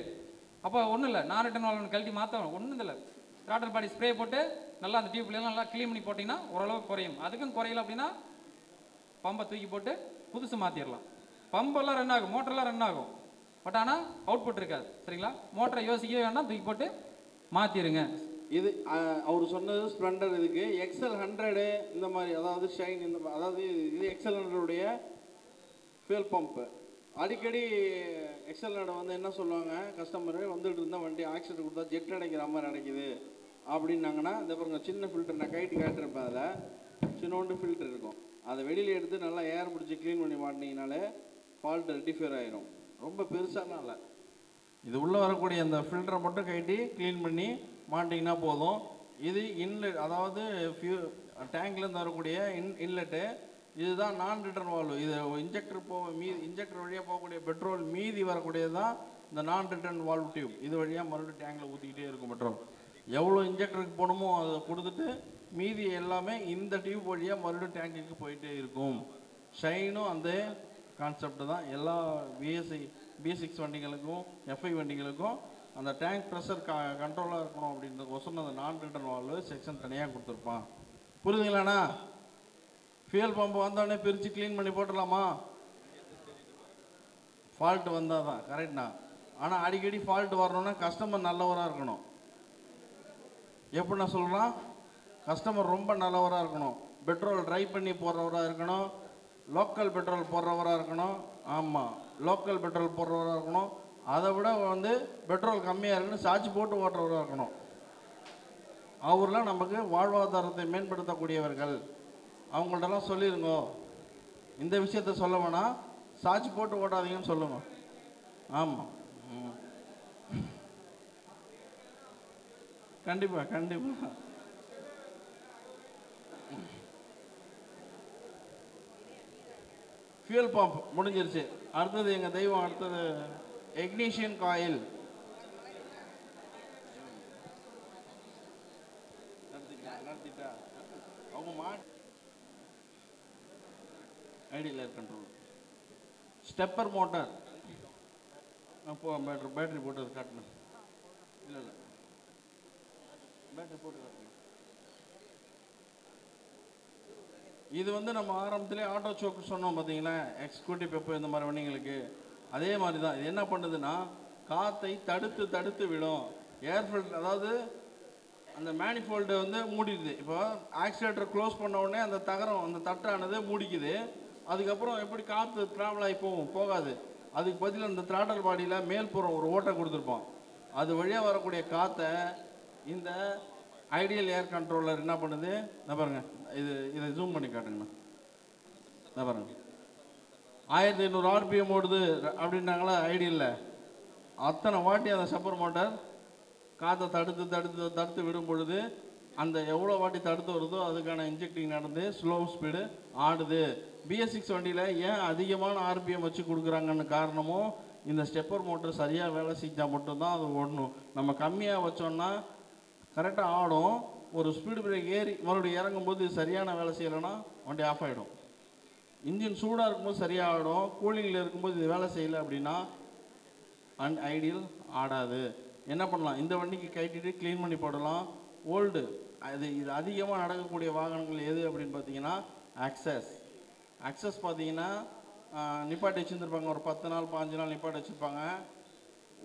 அப்போ ஒன்றும் இல்லை, நான் ரிட்டர்ன் வால்வு கழட்டி மாற்ற ஒன்றும் இல்லை, த்ராட்டல் பாடி ஸ்ப்ரே போட்டு நல்லா அந்த டியூப்லாம் நல்லா க்ளீன் பண்ணி போட்டிங்கன்னா ஓரளவுக்கு குறையும். அதுக்கும் குறையல அப்படின்னா பம்பை தூக்கி போட்டு புதுசு மாற்றிடலாம். பம்பெல்லாம் ரன் ஆகும், மோட்டர்லாம் ரன் ஆகும், பட் ஆனால் அவுட்புட் இருக்காது. சரிங்களா? மோட்டரை யோசிக்கவே வேண்டாம், தூக்கி போட்டு மாற்றிடுங்க. இது அவர் சொன்னது ஸ்ப்ளெண்டர். இதுக்கு XL 100 இந்த மாதிரி, அதாவது ஷைன் இந்த அதாவது இது XL 100 ஃபியூல் பம்ப்பு. அடிக்கடி XL 100 வந்து என்ன சொல்லுவாங்க, கஸ்டமரு வந்துட்டு இருந்தால் வண்டி ஆக்சிடென்ட் கொடுத்தா ஜெட் அடைக்கிற மாதிரி அடைக்குது அப்படின்னாங்கன்னா, இந்த பாருங்க சின்ன ஃபில்டர் நான் கைட்டு காட்டிருப்பேன், அதில் சின்னோண்டு ஃபில்டர் இருக்கும். அதை வெளியில் எடுத்து நல்லா ஏர் பிடிச்சி க்ளீன் பண்ணி மாட்டினீங்கனாலே ஃபால்ட் ரெக்டிஃபைர் ஆகிரும். ரொம்ப பெருசாலாம் இல்லை, இது உள்ளே வரக்கூடிய அந்த ஃபில்டரை மட்டும் கைட்டி க்ளீன் பண்ணி மாட்டிங்கன்னா போதும். இது இன்லெட், அதாவது டேங்க்லேருந்து வரக்கூடிய இன்லெட்டு. இதுதான் நான் ரிட்டர்ன் வால்வு. இது இன்ஜெக்டர் வழியாக போகக்கூடிய பெட்ரோல் மீதி வரக்கூடியது தான் இந்த நான் ரிட்டர்ன் வால்வ் டியூப். இது வழியாக மறுபடியும் டேங்கில் ஊற்றிக்கிட்டே இருக்கும் பெட்ரோல். எவ்வளோ இன்ஜெக்டருக்கு போகணுமோ அதை கொடுத்துட்டு மீதி எல்லாமே இந்த டியூப் வழியாக மறுபடியும் டேங்குக்கு போயிட்டே இருக்கும். ஷைனும் அந்த கான்செப்ட் தான். எல்லா BS6 வண்டிகளுக்கும் FI வண்டிகளுக்கும் அந்த டேங்க் ப்ரெஷர் கண்ட்ரோலாக இருக்கணும் அப்படின்றதுக்கோசரம் அந்த நான் ரிட்டர்ன் வால்வு செக்ஷன் தனியாக கொடுத்துருப்பான். புரியுதுங்களாண்ணா? ஃபியூல் பம்பு வந்தோடனே பிரித்து க்ளீன் பண்ணி போட்டுடலாமா? ஃபால்ட்டு வந்தால் தான் கரெக்ட்ண்ணா. ஆனால் அடிக்கடி ஃபால்ட்டு வரணுன்னா கஸ்டமர் நல்லவராக இருக்கணும். எப்படி நான் சொல்கிறேன், கஸ்டமர் ரொம்ப நல்லவராக இருக்கணும். பெட்ரோல் ட்ரை பண்ணி போடுறவராக இருக்கணும், லோக்கல் பெட்ரோல் போடுறவராக இருக்கணும். ஆமாம், லோக்கல் பெட்ரோல் போடுறவராக இருக்கணும். அதை விட வந்து பெட்ரோல் கம்மியாக இருக்குன்னு சார்ஜ் போட்டு ஓட்டுறவராக இருக்கணும். அவர்லாம் நமக்கு வாழ்வாதாரத்தை மேம்படுத்தக்கூடியவர்கள். அவங்கள்ட்டலாம் சொல்லிடுங்க, இந்த விஷயத்த சொல்ல வேணாம், சார்ஜ் போட்டு ஓட்டாதீங்கன்னு சொல்லுங்க. ஆமாம், கண்டிப்பாக கண்டிப்பாக. ஃபியூல் பம்ப் முடிஞ்சிருச்சு. அடுத்தது எங்கள் தெய்வம், அடுத்தது இக்னிஷன் காயில். நடத்திட்டா அவங்க ஐடியில் ஏர் கண்ட்ரோல் ஸ்டெப்பர் மோட்டார். அப்போ பேட்டரி போட்டு காட்டணும். இல்லை இல்லை, பேட்டரி போட்டு காட்டணும். இது வந்து நம்ம ஆரம்பத்திலே ஆட்டோ சோக்கு சொன்னோம் பார்த்தீங்களா, எக்ஸிக்யூட்டிவ் பெப்பர் இந்த மாதிரி வண்டிங்களுக்கு. அதே மாதிரி தான் இது என்ன பண்ணுதுன்னா, காற்றை தடுத்து தடுத்து விடும். ஏர் ஃபில்டர், அதாவது அந்த மேனிஃபோல்டு வந்து மூடிடுது. இப்போ ஆக்சிலேட்டர் க்ளோஸ் பண்ண உடனே அந்த தகரம், அந்த தட்டானது மூடிக்குது. அதுக்கப்புறம் எப்படி காற்று ட்ராவல் ஆகி போகாது. அதுக்கு பதில் அந்த த்ராட்டல் பாடியில் மேல்புறம் ஒரு ஓட்டை கொடுத்துருப்போம். அது வழியாக வரக்கூடிய காற்றை இந்த ஐடியல் ஏர் கண்ட்ரோலர் என்ன பண்ணுது, நான் பாருங்க, இதை ஜூம் பண்ணி காட்டுங்கண்ணா. நான் பாருங்க, 1500 RPM ஓடுது அப்படின்னாங்களா ஐடியலில். அத்தனை வாட்டி அந்த ஸ்டெப்பர் மோட்டார் காற்றை தடுத்து தடுத்து தடுத்து விடும் பொழுது அந்த எவ்வளோ வாட்டி தடுத்து வருதோ அதுக்கான இன்ஜெக்டிங் நடந்து ஸ்லோ ஸ்பீடு ஆடுது. BS6 வண்டியில் ஏன் அதிகமான RPM வச்சு கொடுக்குறாங்கன்னு காரணமும் இந்த ஸ்டெப்பர் மோட்டர் சரியாக வேலை செஞ்சால் மட்டும்தான் அது ஓடணும். நம்ம கம்மியாக வச்சோன்னா கரெக்டாக ஆடும். ஒரு ஸ்பீடு பிரேக் ஏறி மறுபடியும் இறங்கும்போது சரியான வேலை செய்யலைன்னா வண்டி ஆஃப் ஆகிடும். இன்ஜின் சூடாக இருக்கும்போது சரியாக ஆடும், கூலிங்கில் இருக்கும்போது இது வேலை செய்யலை அப்படின்னா ஐடியல் ஆடாது. என்ன பண்ணலாம், இந்த வண்டிக்கு கைட்டிட்டு க்ளீன் பண்ணி போடலாம். ஓல்டு இது அதிகமாக நடக்கக்கூடிய வாகனங்கள் எது அப்படின்னு பார்த்தீங்கன்னா ஆக்சஸ் பார்த்தீங்கன்னா நிப்பாட்டி வச்சுருந்துருப்பாங்க. ஒரு 10 நாள் 15 நாள் நிப்பாட்டி வச்சுருப்பாங்க.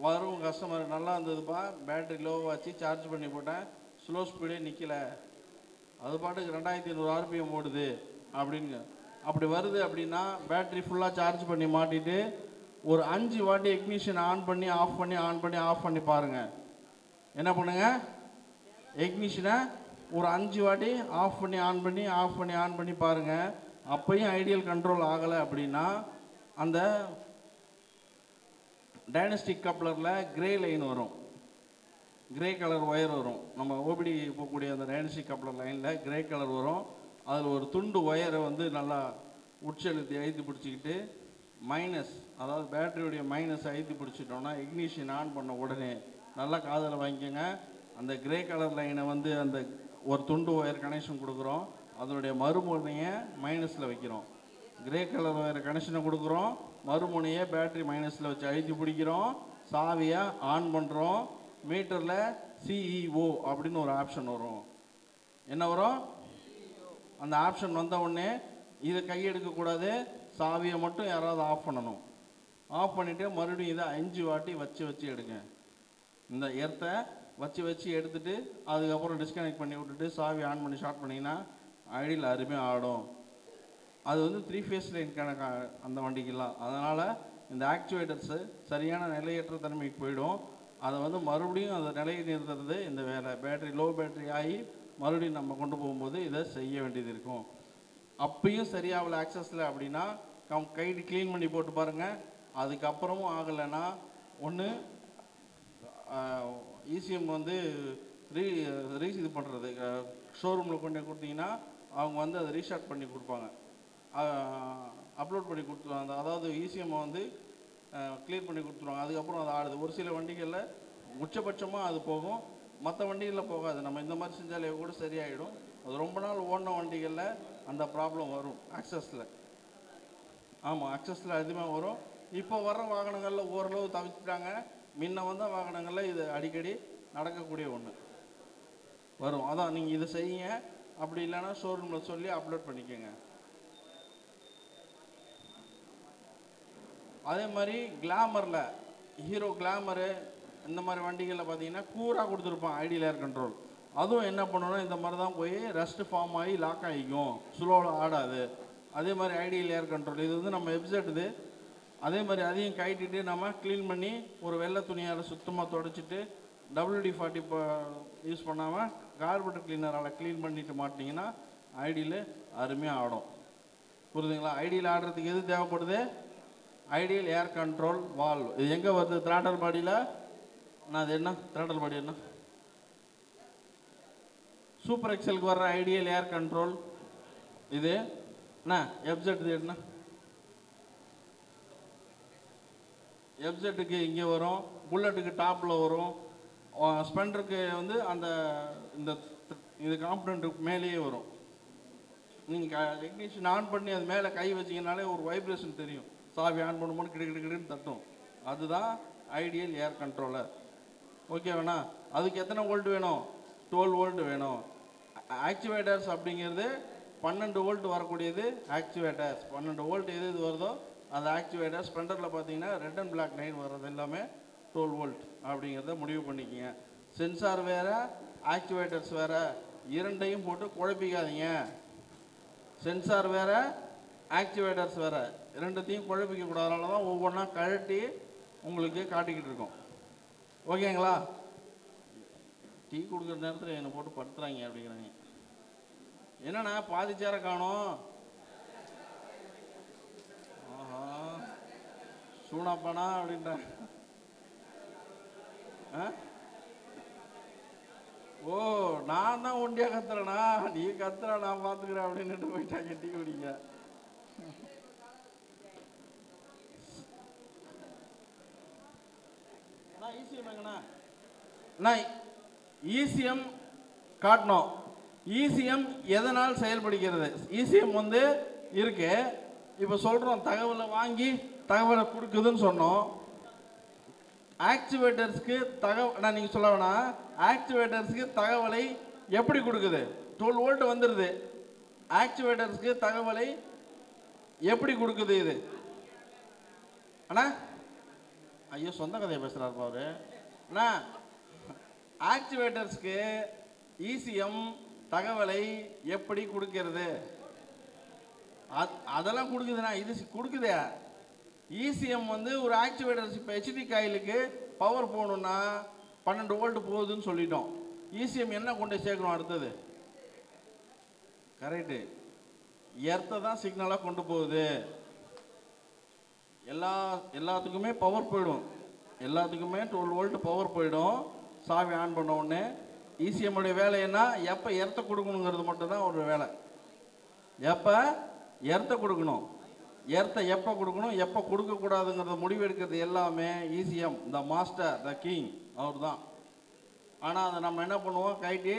வரும் கஸ்டமர் நல்லா இருந்ததுப்பா, பேட்டரி லோவாச்சு, சார்ஜ் பண்ணி போட்டேன், ஸ்லோ ஸ்பீடே நிற்கலை, அது பாட்டுக்கு 2500 RPM ஓடுது அப்படிங்க. அப்படி வருது அப்படின்னா பேட்டரி ஃபுல்லாக சார்ஜ் பண்ணி மாட்டிட்டு ஒரு 5 வாட்டி இக்னிஷன் ஆன் பண்ணி ஆஃப் பண்ணி ஆன் பண்ணி ஆஃப் பண்ணி பாருங்கள். என்ன பண்ணுங்க, இக்னிஷனை ஒரு 5 வாட்டி ஆஃப் பண்ணி ஆன் பண்ணி ஆஃப் பண்ணி ஆன் பண்ணி பாருங்கள். அப்பையும் ஐடியல் கண்ட்ரோல் ஆகலை அப்படின்னா அந்த டைனஸ்டிக் கப்ளரில் கிரே லைன் வரும், கிரே கலர் ஒயர் வரும். நம்ம ஓபிடி போகக்கூடிய அந்த டைனஸ்டிக் கப்ளர் லைனில் கிரே கலர் வரும். அதில் ஒரு துண்டு ஒயரை வந்து நல்லா உட்செலுத்தி அழுத்தி பிடிச்சிக்கிட்டு மைனஸ், அதாவது பேட்டரியுடைய மைனஸ் அழுத்தி பிடிச்சிட்டோம்னா இக்னிஷன் ஆன் பண்ண உடனே நல்லா காதில் வாங்கிக்கோங்க. அந்த கிரே கலர் லைனை வந்து அந்த ஒரு துண்டு ஒயர் கனெக்ஷன் கொடுக்குறோம், அதனுடைய மறுமுனையை மைனஸில் வைக்கிறோம். கிரே கலர் ஒயர் கனெக்ஷனை கொடுக்குறோம், மறுமுனையை பேட்டரி மைனஸில் வச்சு அழுத்தி பிடிக்கிறோம், சாவியை ஆன் பண்ணுறோம். மீட்டரில் சிஇஓ அப்படின்னு ஒரு ஆப்ஷன் வரும். என்ன வரும்? அந்த ஆப்ஷன் வந்த உடனே இதை கையெடுக்கக்கூடாது, சாவியை மட்டும் யாராவது ஆஃப் பண்ணணும். ஆஃப் பண்ணிவிட்டு மறுபடியும் இதை 5 வாட்டி வச்சு எடுங்க. இந்த எர்த்தை வச்சு எடுத்துகிட்டு அதுக்கப்புறம் டிஸ்கனெக்ட் பண்ணி விட்டுட்டு சாவி ஆன் பண்ணி ஸ்டார்ட் பண்ணிங்கன்னா ஐடியில் அருமையாக ஆடும். அது வந்து 3 ஃபேஸ் லைன் கணக்கு அந்த வண்டிக்கெல்லாம். அதனால் இந்த ஆக்டிவேட்டர்ஸு சரியான நிலையற்ற தன்மைக்கு போயிடும். அதை வந்து மறுபடியும் அதை நிலையை நிறுத்துறது இந்த வேலை. பேட்டரி லோ பேட்டரி ஆகி மறுபடியும் நம்ம கொண்டு போகும்போது இதை செய்ய வேண்டியது இருக்கும். அப்பயும் சரியாகல ஆக்சஸில் அப்படின்னா கைடு க்ளீன் பண்ணி போட்டு பாருங்கள். அதுக்கப்புறமும் ஆகலைன்னா ஒன்று இசிஎம் வந்து இது பண்ணுறது, ஷோரூமில் கொண்டு கொடுத்தீங்கன்னா அவங்க வந்து அதை ரீஸ்டார்ட் பண்ணி கொடுப்பாங்க, அப்லோட் பண்ணி கொடுத்துருவாங்க. அதாவது இசிஎம்மை வந்து கிளியர் பண்ணி கொடுத்துருவாங்க. அதுக்கப்புறம் அது ஆடுது. ஒரு சில வண்டிகளில் உச்சபட்சமாக அது போகும், மற்ற வண்டிகளில் போகாது. நம்ம இந்த மாதிரி செஞ்சாலே கூட சரியாயிடும். அது ரொம்ப நாள் ஓடின வண்டிகளில் அந்த ப்ராப்ளம் வரும் ஆக்சஸில். ஆமாம், ஆக்சஸில் அதிகமாக வரும். இப்போ வர்ற வாகனங்களில் ஓரளவு தவிர்த்துட்டாங்க. முன்ன வந்த வாகனங்களில் இது அடிக்கடி நடக்கக்கூடிய ஒன்று வரும். அதான் நீங்கள் இதை செய்யுங்க. அப்படி இல்லைன்னா ஷோரூமில் சொல்லி அப்லோட் பண்ணிக்கோங்க. அதே மாதிரி கிளாமரில், ஹீரோ கிளாமரு இந்த மாதிரி வண்டிகளில் பார்த்தீங்கன்னா கூராக கொடுத்துருப்பான் ஐடியல் ஏர் கண்ட்ரோல். அதுவும் என்ன பண்ணணும்னா இந்த மாதிரி தான் போய் ரஸ்ட் ஃபார்ம் ஆகி லாக் ஆகிக்கும், ஸ்லோவில் ஆடாது. அதே மாதிரி ஐடியல் ஏர் கண்ட்ரோல் இது வந்து நம்ம வெப்சைட்டுது. அதே மாதிரி அதையும் கைட்டிட்டு நம்ம க்ளீன் பண்ணி ஒரு வெள்ளை துணியால் சுத்தமாக தொடச்சிட்டு WD-40 யூஸ் பண்ணாமல் கார்பெட்டர் கிளீனரால் க்ளீன் பண்ணிட்டு மாட்டிங்கன்னா ஐடியில் அருமையாக ஆடும். புரியுதுங்களா? ஐடியில் ஆடுறதுக்கு எது தேவைப்படுது? ஐடியல் ஏர் கண்ட்ரோல் வால்வ். இது எங்கே வருது? த்ராட்டல் பாடியில். நான் அது என்ன த்ராட்டல் பாடி என்ன? சூப்பர் எக்ஸலுக்கு வர்ற ஐடியல் ஏர் கண்ட்ரோல் இது என்ன? எஃப்ஜெட். இது என்ன? எஃப்ஜெட்டுக்கு இங்கே வரும், புல்லட்டுக்கு டாப்பில் வரும், ஸ்பெண்டருக்கு வந்து அந்த இந்த இது காம்பனண்ட்டுக்கு மேலேயே வரும். நீங்கள் இக்னிஷன் ஆன் பண்ணி அது மேலே கை வச்சிங்கனாலே ஒரு வைப்ரேஷன் தெரியும். சாவி ஆன் பண்ணும்போது கிடுக்கிடுன்னு தட்டும். அதுதான் ஐடியல் ஏர் கண்ட்ரோலர். ஓகே வேணா? அதுக்கு எத்தனை வோல்ட் வேணும்? 12 வோல்ட் வேணும். ஆக்டிவேட்டர்ஸ் அப்படிங்கிறது 12 வோல்ட் வரக்கூடியது ஆக்டிவேட்டர்ஸ். 12 வோல்ட் எது வருதோ அந்த ஆக்டிவேட்டர். ஸ்பெண்டரில் பார்த்தீங்கன்னா ரெட் அண்ட் பிளாக் லைன் வர்றது எல்லாமே 12 வோல்ட் அப்படிங்கிறத முடிவு பண்ணிக்கிங்க. சென்சார் வேறு, ஆக்டிவேட்டர்ஸ் வேறு, இரண்டையும் போட்டு குழப்பிக்காதீங்க. சென்சார் வேறு, ஆக்டிவேட்டர்ஸ் வேறு, இரண்டுத்தையும் குழப்பிக்க கூடாதனால தான் ஒவ்வொன்றா கழட்டி உங்களுக்கு காட்டிக்கிட்டு இருக்கோம். ஓகேங்களா? டீ கொடுக்குற நேரத்தில் என்னை போட்டு படுத்துறாங்க அப்படிங்கிறாங்க. என்னண்ணா பாதி சேர காணும்? ஆஹா, சூனாப்பானா அப்படின்ற. ஓ, நான் தான் ஒண்டியா கத்துறேனா? நீ கத்துற, நான் பார்த்துக்கிறேன் அப்படின்னுட்டு போயிட்டாங்க டீ குடிங்க. இசிஎம் காட்டணும். இசிஎம் எதனால் செயல்படுகிறது? இசிஎம் வந்து இருக்கு. இப்போ சொல்கிறோம் தகவலை வாங்கி தகவலை கொடுக்குதுன்னு சொன்னோம். ஆக்டிவேட்டர்ஸ்க்கு நான் நீங்கள் சொல்ல வேணாம், ஆக்டிவேட்டர்ஸ்க்கு தகவலை எப்படி கொடுக்குது? 12 வோல்ட் வந்துடுது. ஆக்டிவேட்டர்ஸ்க்கு தகவலை எப்படி கொடுக்குது இது? அண்ணா ஐயோ, சொந்த கதையை பேசுகிறாருப்பா அவரு. அண்ணா, ஆக்டிவேட்டர்ஸ்க்கு இசிஎம் தகவலை எப்படி கொடுக்கிறது? அதெல்லாம் கொடுக்குதுண்ணா. இது கொடுக்குதே. இசிஎம் வந்து ஒரு ஆக்டிவேட்டர்ஸ். இப்போ ஹெச்டி காயிலுக்கு பவர் போகணுன்னா 12 வோல்ட் போகுதுன்னு சொல்லிட்டோம். இசிஎம் என்ன கொண்டு சேர்க்கணும்? அடுத்தது கரெக்டு, எர்த்தை தான் சிக்னலாக கொண்டு போகுது. எல்லாத்துக்குமே பவர் போயிடும். எல்லாத்துக்குமே 12 வோல்ட் பவர் போயிடும். சாவி ஆன் பண்ண உடனே ECM உடைய வேலை என்ன? எப்போ எர்த்த கொடுக்கணுங்கிறது மட்டும்தான் ஒரு வேலை. எப்போ எர்த்த கொடுக்கணும், எர்த்தை எப்போ கொடுக்கணும், எப்போ கொடுக்கக்கூடாதுங்கிறத முடிவு எடுக்கிறது எல்லாமே ECM, the master, the king, அவர் தான். ஆனால் அதை நம்ம என்ன பண்ணுவோம், கைட்டி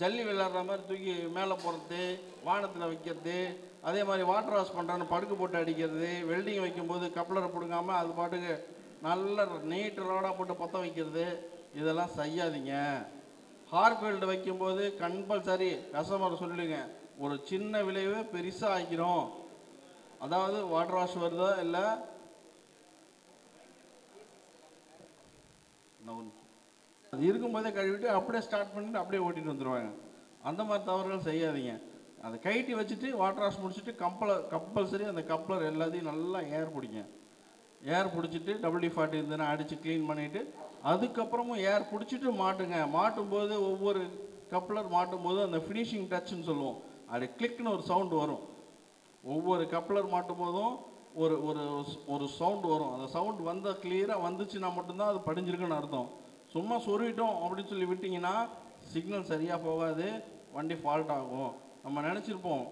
ஜல்லி விளையாடுற மாதிரி தூக்கி மேலே போடுறது, வானத்தில் வைக்கிறது, அதே மாதிரி வாட்டர் வாஷ் பண்ணுறான்னு படுக்கு போட்டு அடிக்கிறது, வெல்டிங் வைக்கும்போது கப்ளரை பிடுங்காமல் அது பாட்டுக்கு நல்ல நீட்டு ரோடாக போட்டு பற்ற வைக்கிறது, இதெல்லாம் செய்யாதீங்க. ஹார்க் வெல்டு வைக்கும்போது கம்பல்சரி கஸ்டமர் சொல்லிடுங்க, ஒரு சின்ன விளைவு பெருசாக ஆக்கிரும். அதாவது வாட்டர் வாஷ் வருதோ இல்லை அது இருக்கும்போதே கழுவிட்டு அப்படியே ஸ்டார்ட் பண்ணிட்டு அப்படியே ஓட்டிகிட்டு வந்துடுவாங்க. அந்த மாதிரி தவறுகள் செய்யாதீங்க. அதை கைட்டி வச்சுட்டு வாட்டர் வாஷ் முடிச்சுட்டு கம்பல்சரி அந்த கப்ளர் எல்லாத்தையும் நல்லா ஏர் பிடிங்க. ஏர் பிடிச்சிட்டு WD-40 இருந்ததுன்னா அடித்து க்ளீன் பண்ணிவிட்டு அதுக்கப்புறமும் ஏர் பிடிச்சிட்டு மாட்டுங்க. மாட்டும்போது ஒவ்வொரு கப்ளர் மாட்டும்போது அந்த ஃபினிஷிங் டச்சுன்னு சொல்லுவோம், அது கிளிக்னு ஒரு சவுண்டு வரும். ஒவ்வொரு கப்ளர் மாட்டும் போதும் ஒரு ஒரு ஒரு சவுண்டு வரும். அந்த சவுண்டு வந்தால் கிளியராக வந்துச்சுன்னா மட்டும்தான் அது படிஞ்சிருக்குன்னு அர்த்தம். சும்மா சொருவிட்டோம் அப்படின்னு சொல்லி விட்டிங்கன்னா சிக்னல் சரியாக போகாது, வண்டி ஃபால்ட் ஆகும். நம்ம நினச்சிருப்போம்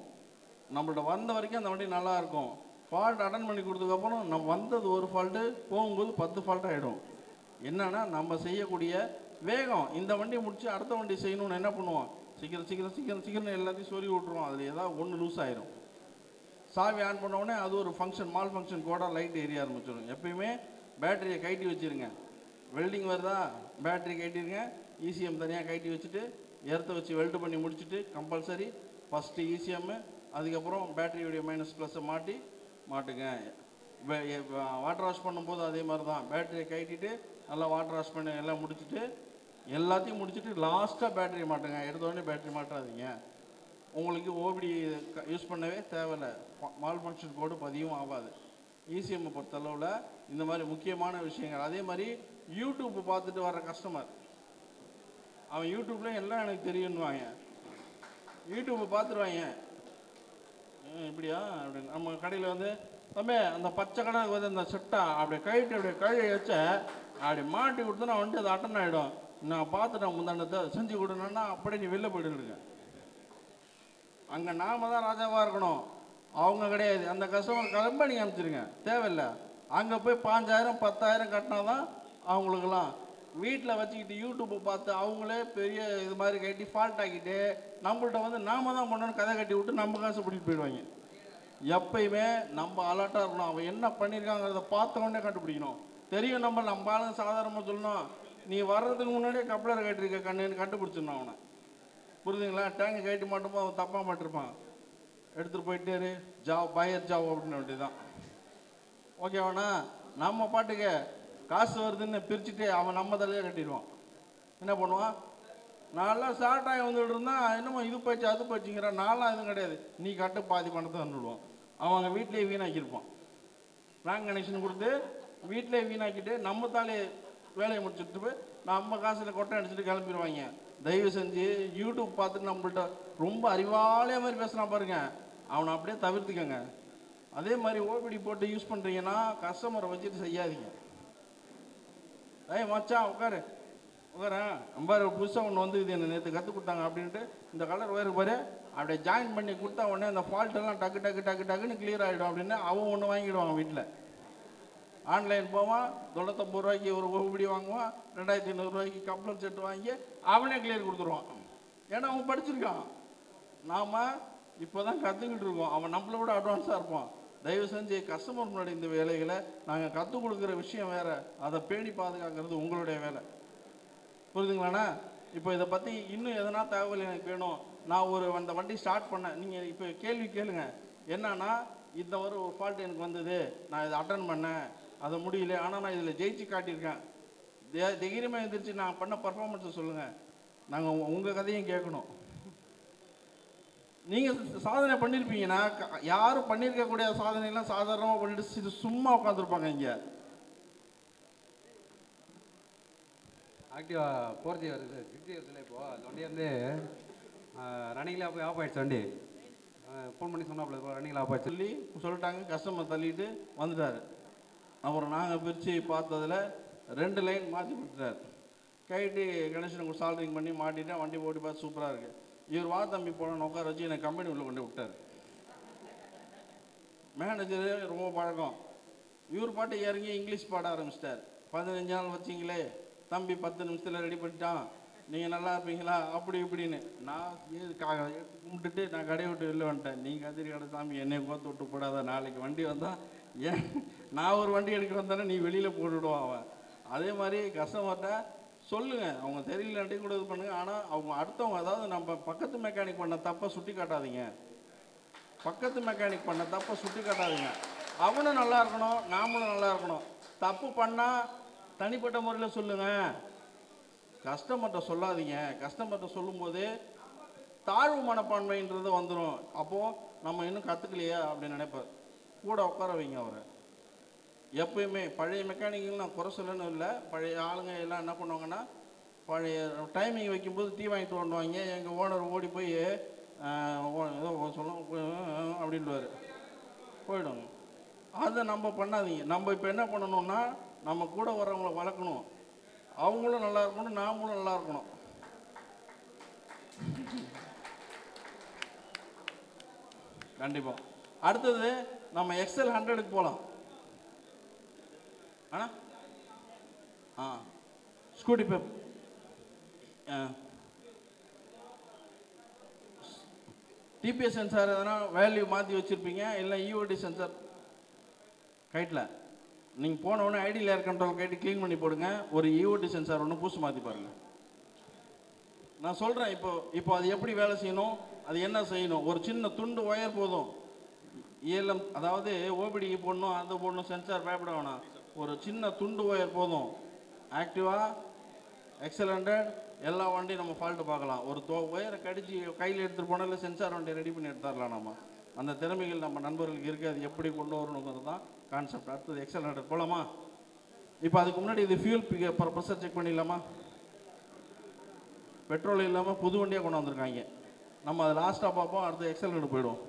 நம்மள்ட்ட வந்த வரைக்கும் அந்த வண்டி நல்லா இருக்கும், ஃபால்ட் அட்டன் பண்ணி கொடுத்ததுக்கப்புறம் நம்ம வந்தது ஒரு ஃபால்ட்டு, போகும்போது 10 ஃபால்ட் ஆகிடும். என்னன்னா நம்ம செய்யக்கூடிய வேகம், இந்த வண்டியை முடிச்சு அடுத்த வண்டி செய்யணும்னு என்ன பண்ணுவோம், சீக்கிரம் சீக்கிரம் சீக்கிரம் சீக்கிரம் எல்லாத்தையும் சொருவி விட்ருவோம். அதில் ஏதாவது ஒன்று லூஸ் ஆயிரும். சாவி ஆன் பண்ண உடனே அது ஒரு ஃபங்க்ஷன், மால் ஃபங்க்ஷன் கூட லைட் எரிய ஆரம்பிச்சிடும். எப்பயுமே பேட்டரியை கைட்டி வச்சுருங்க. வெல்டிங் வருதா, பேட்டரி கைட்டிருங்க, ECM தனியாக கைட்டி வச்சுட்டு எர்த்தை வச்சு வெல்டு பண்ணி முடிச்சுட்டு கம்பல்சரி ஃபஸ்ட்டு ECM, அதுக்கப்புறம் பேட்டரியுடைய மைனஸ் ப்ளஸ்ஸை மாட்டுங்க. வாட்டர் வாஷ் பண்ணும்போது அதே மாதிரி தான், பேட்டரியை கைட்டிட்டு நல்லா வாட்டர் வாஷ் பண்ணி எல்லாம் முடிச்சுட்டு எல்லாத்தையும் முடிச்சுட்டு லாஸ்ட்டாக பேட்டரி மாட்டுங்க. எடுத்தோடனே பேட்டரி மாட்டாதீங்க. உங்களுக்கு OBD யூஸ் பண்ணவே தேவையில்லை, மால் ஃபங்க்ஷன் கோடு பதிவும் ஆகாது. ECM பொறுத்தளவில் இந்த மாதிரி முக்கியமான விஷயங்கள். அதே மாதிரி யூடியூப் பார்த்துட்டு வர்ற கஸ்டமர், அவன் யூடியூப்லேயும் எல்லாம் எனக்கு தெரியும்னுவாங்க. யூடியூப்பை பார்த்துருவாங்க, இப்படியா அப்படின்னு. நம்ம கடையில் வந்து தம்பி அந்த பச்சை கடைக்கு வந்து அந்த செட்டா அப்படியே கைட்டு அப்படியே கழுவி வச்ச அப்படி மாட்டி கொடுத்தா நான் வந்துட்டு அது அட்டன் ஆகிடும். நான் பார்த்துட்டேன் முந்தாண்டத்தை செஞ்சு கொடுனா அப்படியே நீ வெளில போயிடுங்க. அங்கே நாம தான் ராஜாவாக இருக்கணும், அவங்க கிடையாது. அந்த கஸ்டமர் கிளம்ப நீங்கள் அனுப்பிச்சிருங்க, தேவையில்லை. அங்கே போய் 5000 10,000 கட்டினா தான் அவங்களுக்கெல்லாம். வீட்டில் வச்சுக்கிட்டு யூடியூப்பை பார்த்து அவங்களே பெரிய இது மாதிரி கட்டி ஃபால்ட் ஆக்கிட்டு நம்மள்கிட்ட வந்து நாம தான் பண்ணணும்னு கதை கட்டி விட்டு நம்ம காசு பிடிச்சிட்டு போயிடுவாங்க. எப்பயுமே நம்ம அலர்ட்டாக இருக்கணும். அவன் என்ன பண்ணியிருக்காங்கிறத பார்த்த உடனே கண்டுபிடிக்கணும். தெரியும் நம்ம ஆளுங்க சாதாரணமாக சொல்லணும், நீ வர்றதுக்கு முன்னாடியே கப்ளர் கட்டிருக்க கண்ணுன்னு கண்டுபிடிச்சிடணும் அவனை. புரியுதுங்களா? டேங்கு கட்டி மாட்டோமோ அவன் தப்பாக மாட்டிருப்பான், எடுத்துகிட்டு போயிட்டே பயர் ஜாவ் அப்படின்னு வேண்டியதான். ஓகேவாண்ணா? நம்ம பாட்டுக்கு காசு வருதுன்னு பிரிச்சுட்டு அவன் நம்ம தலையே கட்டிடுவான். என்ன பண்ணுவான், நான்லாம் ஷார்ட் ஆகி வந்துட்டு இருந்தான், என்னமோ இது போயிடுச்சு அது போயிடுச்சுங்கிற. நான்லாம் எதுவும் கிடையாது, நீ கட்டு பாதி பணத்தை வந்துடுவான். அவங்க வீட்டிலேயே வீணாக்கியிருப்பான். ரேங்க் கனெக்ஷன் கொடுத்து வீட்டிலே வீணாக்கிட்டு நம்ம தாலே வேலையை முடிச்சுட்டு போய் நம்ம காசில் கொட்டை அடிச்சுட்டு கிளம்பிடுவாங்க. தயவு செஞ்சு யூடியூப் பார்த்துட்டு நம்மள்ட்ட ரொம்ப அறிவாளியாக மாதிரி பேசுகிறான் பாருங்க, அவனை அப்படியே தவிர்த்துக்கங்க. அதே மாதிரி OBD போட்டு யூஸ் பண்ணுறீங்கன்னா கஸ்டமரை வச்சுட்டு செய்யாதீங்க. மச்சான் உட்காரு உட்காரேன், நம்பாரு புதுசாக ஒன்று வந்து இது என்ன நேற்று கற்றுக் கொடுத்தாங்க அப்படின்ட்டு இந்த கலர் வேறு பாரு அப்படியே ஜாயின் பண்ணி கொடுத்தா உடனே அந்த ஃபால்ட்டெல்லாம் டக்கு டக்கு டக்கு டக்குன்னு கிளியர் ஆகிடும் அப்படின்னு அவன் ஒன்று வாங்கிடுவாங்க. வீட்டில் ஆன்லைன் போவான், 99 ரூபாய்க்கு ஒரு OBD வாங்குவான், 2500 ரூபாய்க்கு கப்ளர் செட்டு வாங்கி அவனே கிளியர் கொடுத்துருவான். ஏன்னா அவன் படிச்சிருக்கான். நாம் இப்போ தான் கற்றுக்கிட்டு இருக்கோம், அவன் நம்மளை விட அட்வான்ஸாக இருப்பான். தயவு செஞ்சு கஸ்டமர் முன்னாடி இந்த வேலைகளை நாங்கள் கற்றுக் கொடுக்குற விஷயம் வேறு, அதை பேணி பாதுகாக்கிறது உங்களுடைய வேலை. புரியுதுங்களாண்ணா? இப்போ இதை பற்றி இன்னும் எதனா தகவல் எனக்கு வேணும், நான் அந்த வண்டி ஸ்டார்ட் பண்ணேன், நீங்கள் இப்போ கேள்வி கேளுங்க. என்னன்னா இந்த ஒரு ஃபால்ட் எனக்கு வந்தது, நான் இதை அட்டன் பண்ணேன், அதை முடியல, ஆனால் நான் இதில் ஜெயிச்சு காட்டியிருக்கேன், தைரியமாக எழுந்திரிச்சு நான் பண்ண பர்ஃபார்மன்ஸை சொல்லுங்கள். நாங்கள் உங்கள் கதையும் கேட்கணும். நீங்கள் சாதனை பண்ணியிருப்பீங்கன்னா, யாரும் பண்ணியிருக்கக்கூடிய சாதனையெல்லாம் சாதாரணமாக பண்ணிட்டு சும்மா உட்காந்துருப்பாங்க. இங்கே ஆக்டிவா 4G வருது, 6G வருதுல. இப்போது அந்த வண்டி வந்து ரன்னிங்கில் போய் ஆஃப் ஆகிடுச்சு. வண்டி ஃபோன் பண்ணி சொன்னாப்புல இப்போ ரன்னிங்கில் ஆஃப் ஆகிடுச்சு சொல்லிட்டாங்க. கஸ்டமர் தள்ளிட்டு வந்துட்டார். அப்புறம் நாங்கள் பிரித்து பார்த்ததில் 2 லைன் மாற்றி கொடுத்துட்டார். கைட்டு கணேசனுக்கு சால்ரிங் பண்ணி மாட்டிட்டேன். வண்டி ஓடி பார்த்து சூப்பராக இருக்குது. இவர் வா தம்பி போன உட்கார வச்சு எனக்கு கம்பெனி உள்ள கொண்டு விட்டார். மேனேஜரு ரொம்ப பழக்கம். இவர் பாட்டு இறங்கி இங்கிலீஷ் பாட ஆரம்பிச்சிட்டார். 15 நாள் வச்சிங்களே தம்பி 10 நிமிஷத்தில் ரெடி பண்ணிட்டான், நீங்கள் நல்லா இருப்பீங்களா அப்படி இப்படின்னு. நான் எடுத்து கும்பிட்டுட்டு நான் கடையை விட்டு வெளில வந்துட்டேன். நீ கதிரி கடை சாமி என்னை கோத்து விட்டு போடாத, நாளைக்கு வண்டி வந்தால் ஏன் நான் ஒரு வண்டி எடுக்க வந்தானே நீ வெளியில் போட்டுவிடுவான் அவன். அதே மாதிரி கஸ்டமர்கிட்ட சொல்லுங்கள், அவங்க தெரியலன்ட்டி கூட இது பண்ணுங்க. ஆனால் அவங்க அடுத்தவங்க, அதாவது நம்ம பக்கத்து மெக்கானிக் பண்ண தப்பை சுட்டி காட்டாதீங்க. பக்கத்து மெக்கானிக் பண்ண தப்பை சுட்டி காட்டாதீங்க. அவனும் நல்லா இருக்கணும், நாமளும் நல்லா இருக்கணும். தப்பு பண்ணால் தனிப்பட்ட முறையில் சொல்லுங்கள், கஸ்டமர்கிட்ட சொல்லாதீங்க. கஸ்டமர்கிட்ட சொல்லும்போது தாழ்வு மனப்பான்மைன்றது வந்துடும். அப்போது நம்ம இன்னும் கற்றுக்கலையா அப்படின்னு நினைப்பார். கூட உட்கார வைங்க அவரை. எப்பயுமே பழைய மெக்கானிக்கல் நான் குறை சொல்லணும் இல்லை, பழைய ஆளுங்க எல்லாம் என்ன பண்ணுவாங்கன்னா, பழைய டைமிங் வைக்கும்போது டீ வாங்கிட்டு வந்துவாங்க. எங்கள் ஓனர் ஓடி போய் ஏதோ சொல்ல அப்படின்வார், போயிடுங்க. அதை நம்ம பண்ணாதீங்க. நம்ம இப்போ என்ன பண்ணணும்னா, நம்ம கூட வர்றவங்களை வளர்க்கணும். அவங்களும் நல்லா இருக்கணும், நாமளும் நல்லா இருக்கணும். கண்டிப்பாக. அடுத்தது நம்ம எக்ஸல் 100க்கு போகலாம். ஸ்கூட்டி பேப் டிபிஎஸ் சென்சார் எதனா வேல்யூ மாற்றி வச்சுருப்பீங்க, இல்லை இஓடி சென்சார் கைட்டில் நீங்கள் போன உடனே ஐடியில் ஏர் கண்ட்ரோல் கைட்டு க்ளீன் பண்ணி போடுங்க. ஒரு இஓடி சென்சார் ஒன்று பூசு மாற்றி பாருங்கள். நான் சொல்கிறேன் இப்போ அது எப்படி வேலை செய்யணும், அது என்ன செய்யணும். ஒரு சின்ன துண்டு ஒயர் போதும். ஏலம் அதாவது ஓபிடி போடணும், அது போடணும், சென்சார் பயப்பட வேணாம். ஒரு சின்ன துண்டு ஒயர் போதும். ஆக்டிவா, எக்ஸல் 100 எல்லா வண்டியும் நம்ம ஃபால்ட்டு பார்க்கலாம். ஒரு ஒயரை கடிச்சு கையில் எடுத்துகிட்டு போனால் இல்லை சென்சார் வண்டியை ரெடி பண்ணி எடுத்துடலாம். நம்ம அந்த திறமைகள் நம்ம நண்பர்களுக்கு இருக்குது. அது எப்படி கொண்டு வரணுங்கிறது தான் கான்செப்ட். அடுத்தது எக்ஸல் 100 போகலாமா? இப்போ அதுக்கு முன்னாடி இது ஃபியூல் ப்ரெஷர் செக் பண்ணிடலாமா? பெட்ரோல் இல்லாமல் புது வண்டியாக கொண்டு வந்திருக்காங்க. நம்ம அதை லாஸ்ட்டாக பார்ப்போம். அடுத்து எக்ஸல் 100 போயிடுவோம்.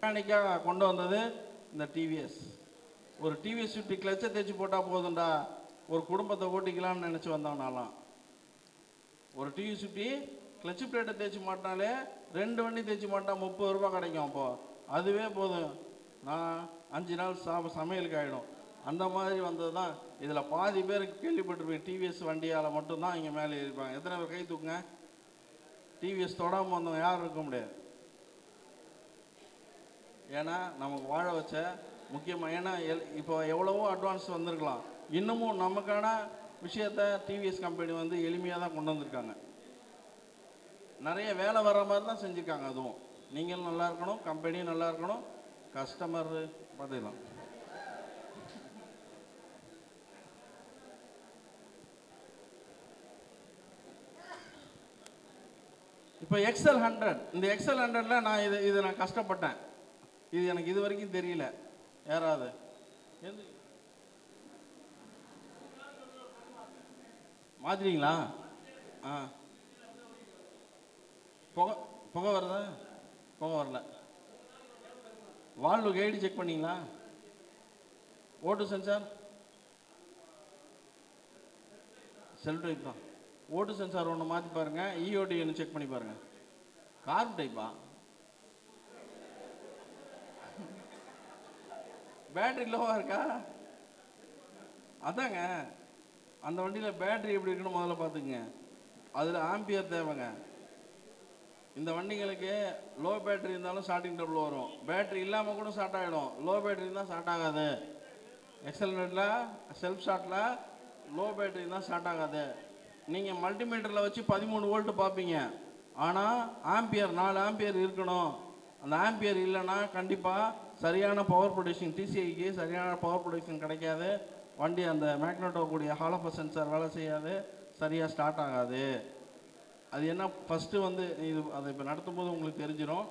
மெக்கானிக்காக கொண்டு வந்தது இந்த டிவிஎஸ். ஒரு டிவிஎஸ் 50 கிளச்சை தேய்ச்சி போட்டால் போதும்டா, ஒரு குடும்பத்தை ஓட்டிக்கலாம்னு நினச்சி வந்தவனாலாம். ஒரு டிவிஎஸ் 50 கிளச்சு பிளேட்டை தேய்ச்சி மாட்டினாலே 2 வண்டி தேய்ச்சி மாட்டா 30 ரூபா கிடைக்கும். அப்போது அதுவே போதும், நான் 5 நாள் சமையலுக்கு ஆகிடும். அந்த மாதிரி வந்தது தான். இதில் பாதி பேர் கேள்விப்பட்டிருப்பேன், டிவிஎஸ் வண்டியால் மட்டும்தான் இங்கே மேலே இருப்பாங்க. எத்தனை பேர் கை தூக்குங்க. டிவிஎஸ் தொடாமல் வந்தவங்க யாரும் இருக்க முடியாது. ஏன்னா நமக்கு வாழ வச்ச முக்கியமாக, ஏன்னா இப்போ எவ்வளவோ அட்வான்ஸ் வந்திருக்கலாம், இன்னமும் நமக்கான விஷயத்த டிவிஎஸ் கம்பெனி வந்து எளிமையாக தான் கொண்டு வந்திருக்காங்க. நிறைய வேலை வர்ற மாதிரி தான் செஞ்சுருக்காங்க. அதுவும் நீங்களும் நல்லா இருக்கணும், கம்பெனியும் நல்லா இருக்கணும், கஸ்டமர் பார்த்துக்கலாம். இப்போ எக்ஸல் 100, இந்த எக்ஸல் 100ல் நான் இது நான் கஷ்டப்பட்டேன். இது எனக்கு இது வரைக்கும் தெரியல. யாராவது மாத்திரீங்களா? புகை வருதா? புகை வரல. வால்வு கைடு செக் பண்ணீங்களா? ஓட்டு சென்சார் செல்ஃப் டைப் தான். ஓட்டு சென்சார் ஒன்று மாற்றி பாருங்கள். இஓடி ஒன்று செக் பண்ணி பாருங்கள். கார்ப் டைப்பா? பேட்டரி லோவாக இருக்கா? அதாங்க, அந்த வண்டியில் பேட்டரி எப்படி இருக்குன்னு முதல்ல பார்த்துக்குங்க. அதில் ஆம்பியர் தேவைங்க. இந்த வண்டிங்களுக்கு லோ பேட்டரி இருந்தாலும் ஸ்டார்டிங் ட்ரபிள் வரும். பேட்டரி இல்லாமல் கூட ஸ்டார்ட் ஆகிடும். லோ பேட்டரி தான் ஸ்டார்ட் ஆகாது. எக்ஸல் 100ல் செல்ஃப் ஸ்டார்ட்டில் லோ பேட்டரி தான் ஸ்டார்ட் ஆகாது. நீங்கள் மல்டிமீட்டரில் வச்சு 13 வோல்ட்டு பார்ப்பீங்க. ஆனால் ஆம்பியர் 4 ஆம்பியர் இருக்கணும். அந்த ஆம்பியர் இல்லைன்னா கண்டிப்பாக சரியான பவர் ப்ரொடியூஷன், டிசிஐக்கு சரியான பவர் ப்ரொடியூஷன் கிடைக்காது. வண்டி அந்த மேக்னெட்டோ கூடிய ஹாலோஃபர் சென்சார் வேலை செய்யாது, சரியாக ஸ்டார்ட் ஆகாது. அது என்ன ஃபஸ்ட்டு வந்து இது அதை இப்போ நடத்தும் போது உங்களுக்கு தெரிஞ்சிடும்.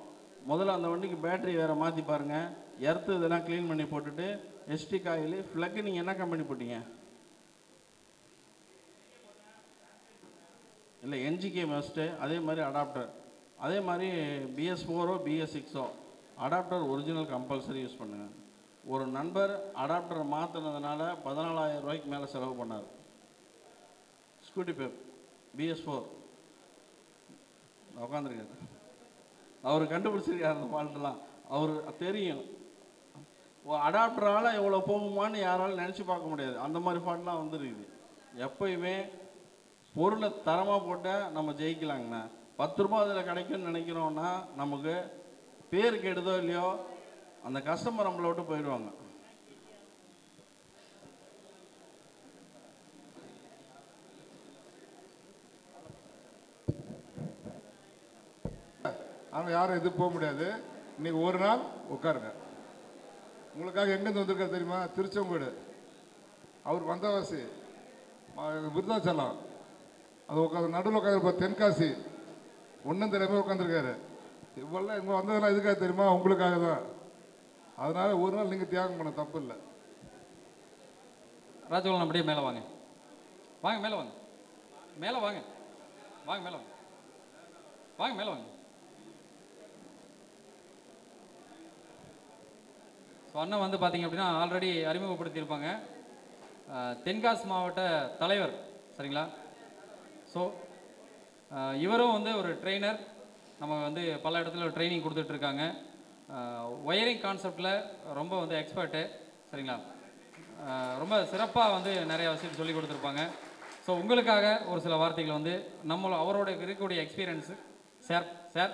முதல்ல அந்த வண்டிக்கு பேட்டரி வேறு மாற்றி பாருங்கள். எர்த்து இதெல்லாம் க்ளீன் பண்ணி போட்டுட்டு எஸ்டி காயில் ஃப்ளக்கு நீங்கள் என்ன கம்பெனி போட்டீங்க? இல்லை என்ஜிகே மஸ்ட்டு. அதே மாதிரி அடாப்டர், அதே மாதிரி BS4ஓ BS6ஓ அடாப்டர் ஒரிஜினல் கம்பல்சரி யூஸ் பண்ணுங்கள். ஒரு நண்பர் அடாப்டரை மாற்றினதுனால 14,000 ரூபாய்க்கு மேலே செலவு பண்ணார். ஸ்கூட்டி பேப் BS4 உட்காந்துருக்காரு. அவர் கண்டுபிடிச்சிருக்காரு அந்த ஃபால்ட்டெல்லாம். அவர் தெரியும் அடாப்டரால் எவ்வளோ போகுமான்னு யாராலும் நினச்சி பார்க்க முடியாது. அந்த மாதிரி ஃபால்ட்லாம் வந்துருக்குது. எப்பயுமே பொருளை தரமாக போட்டால் நம்ம ஜெயிக்கலாங்கண்ணா. 10 ரூபா அதில் கிடைக்கும்னு நினைக்கிறோன்னா நமக்கு பேர் கெடுதோ இல்லையோ அந்த கஸ்டமர் நம்மளை விட்டு போயிடுவாங்க. ஆனால் யாரும் எது போக முடியாது. இன்னைக்கு ஒரு நாள் உட்காருங்க. உங்களுக்காக எங்கேருந்து வந்திருக்காரு தெரியுமா? திருச்செங்கோடு. அவர் வந்தவாசி, விருதாச்சலம், அது உட்காந்து நடுவில் உட்காந்துருப்பார். தென்காசி ஒன்றும் தெரியாமல் உட்காந்துருக்காரு. இவ்வளோ இங்கே வந்ததெல்லாம் எதுக்காக தெரியுமா? உங்களுக்காக தான். அதனால ஒரு நாள் நீங்கள் தியாகம் பண்ண தப்பு இல்லை. ராஜகோபாலன் அப்படியே மேலே வாங்க, வாங்க மேலே வாங்க, மேலே வாங்க, வாங்க மேலே வாங்க, வாங்க மேலே வாங்க. ஸோ அண்ணன் வந்து பார்த்தீங்க அப்படின்னா ஆல்ரெடி அறிமுகப்படுத்தியிருப்பாங்க. தென்காசி மாவட்ட தலைவர், சரிங்களா? ஸோ இவரும் வந்து ஒரு ட்ரெயினர். நம்ம வந்து பல இடத்துல ட்ரைனிங் கொடுத்துட்ருக்காங்க. ஒயரிங் கான்செப்டில் ரொம்ப வந்து எக்ஸ்பர்ட்டு, சரிங்களா? ரொம்ப சிறப்பாக வந்து நிறையா விஷயம் சொல்லி கொடுத்துருப்பாங்க. ஸோ உங்களுக்காக ஒரு சில வார்த்தைகள் வந்து அவரோட இருக்கக்கூடிய எக்ஸ்பீரியன்ஸு சார். சார்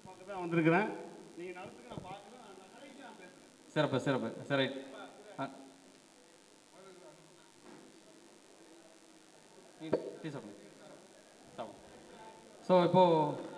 பார்க்க தான் வந்திருக்கிறேன். சிறப்பு சிறப்பு. சரி, டீ சாப்பிடுங்க. ஸோ இப்போது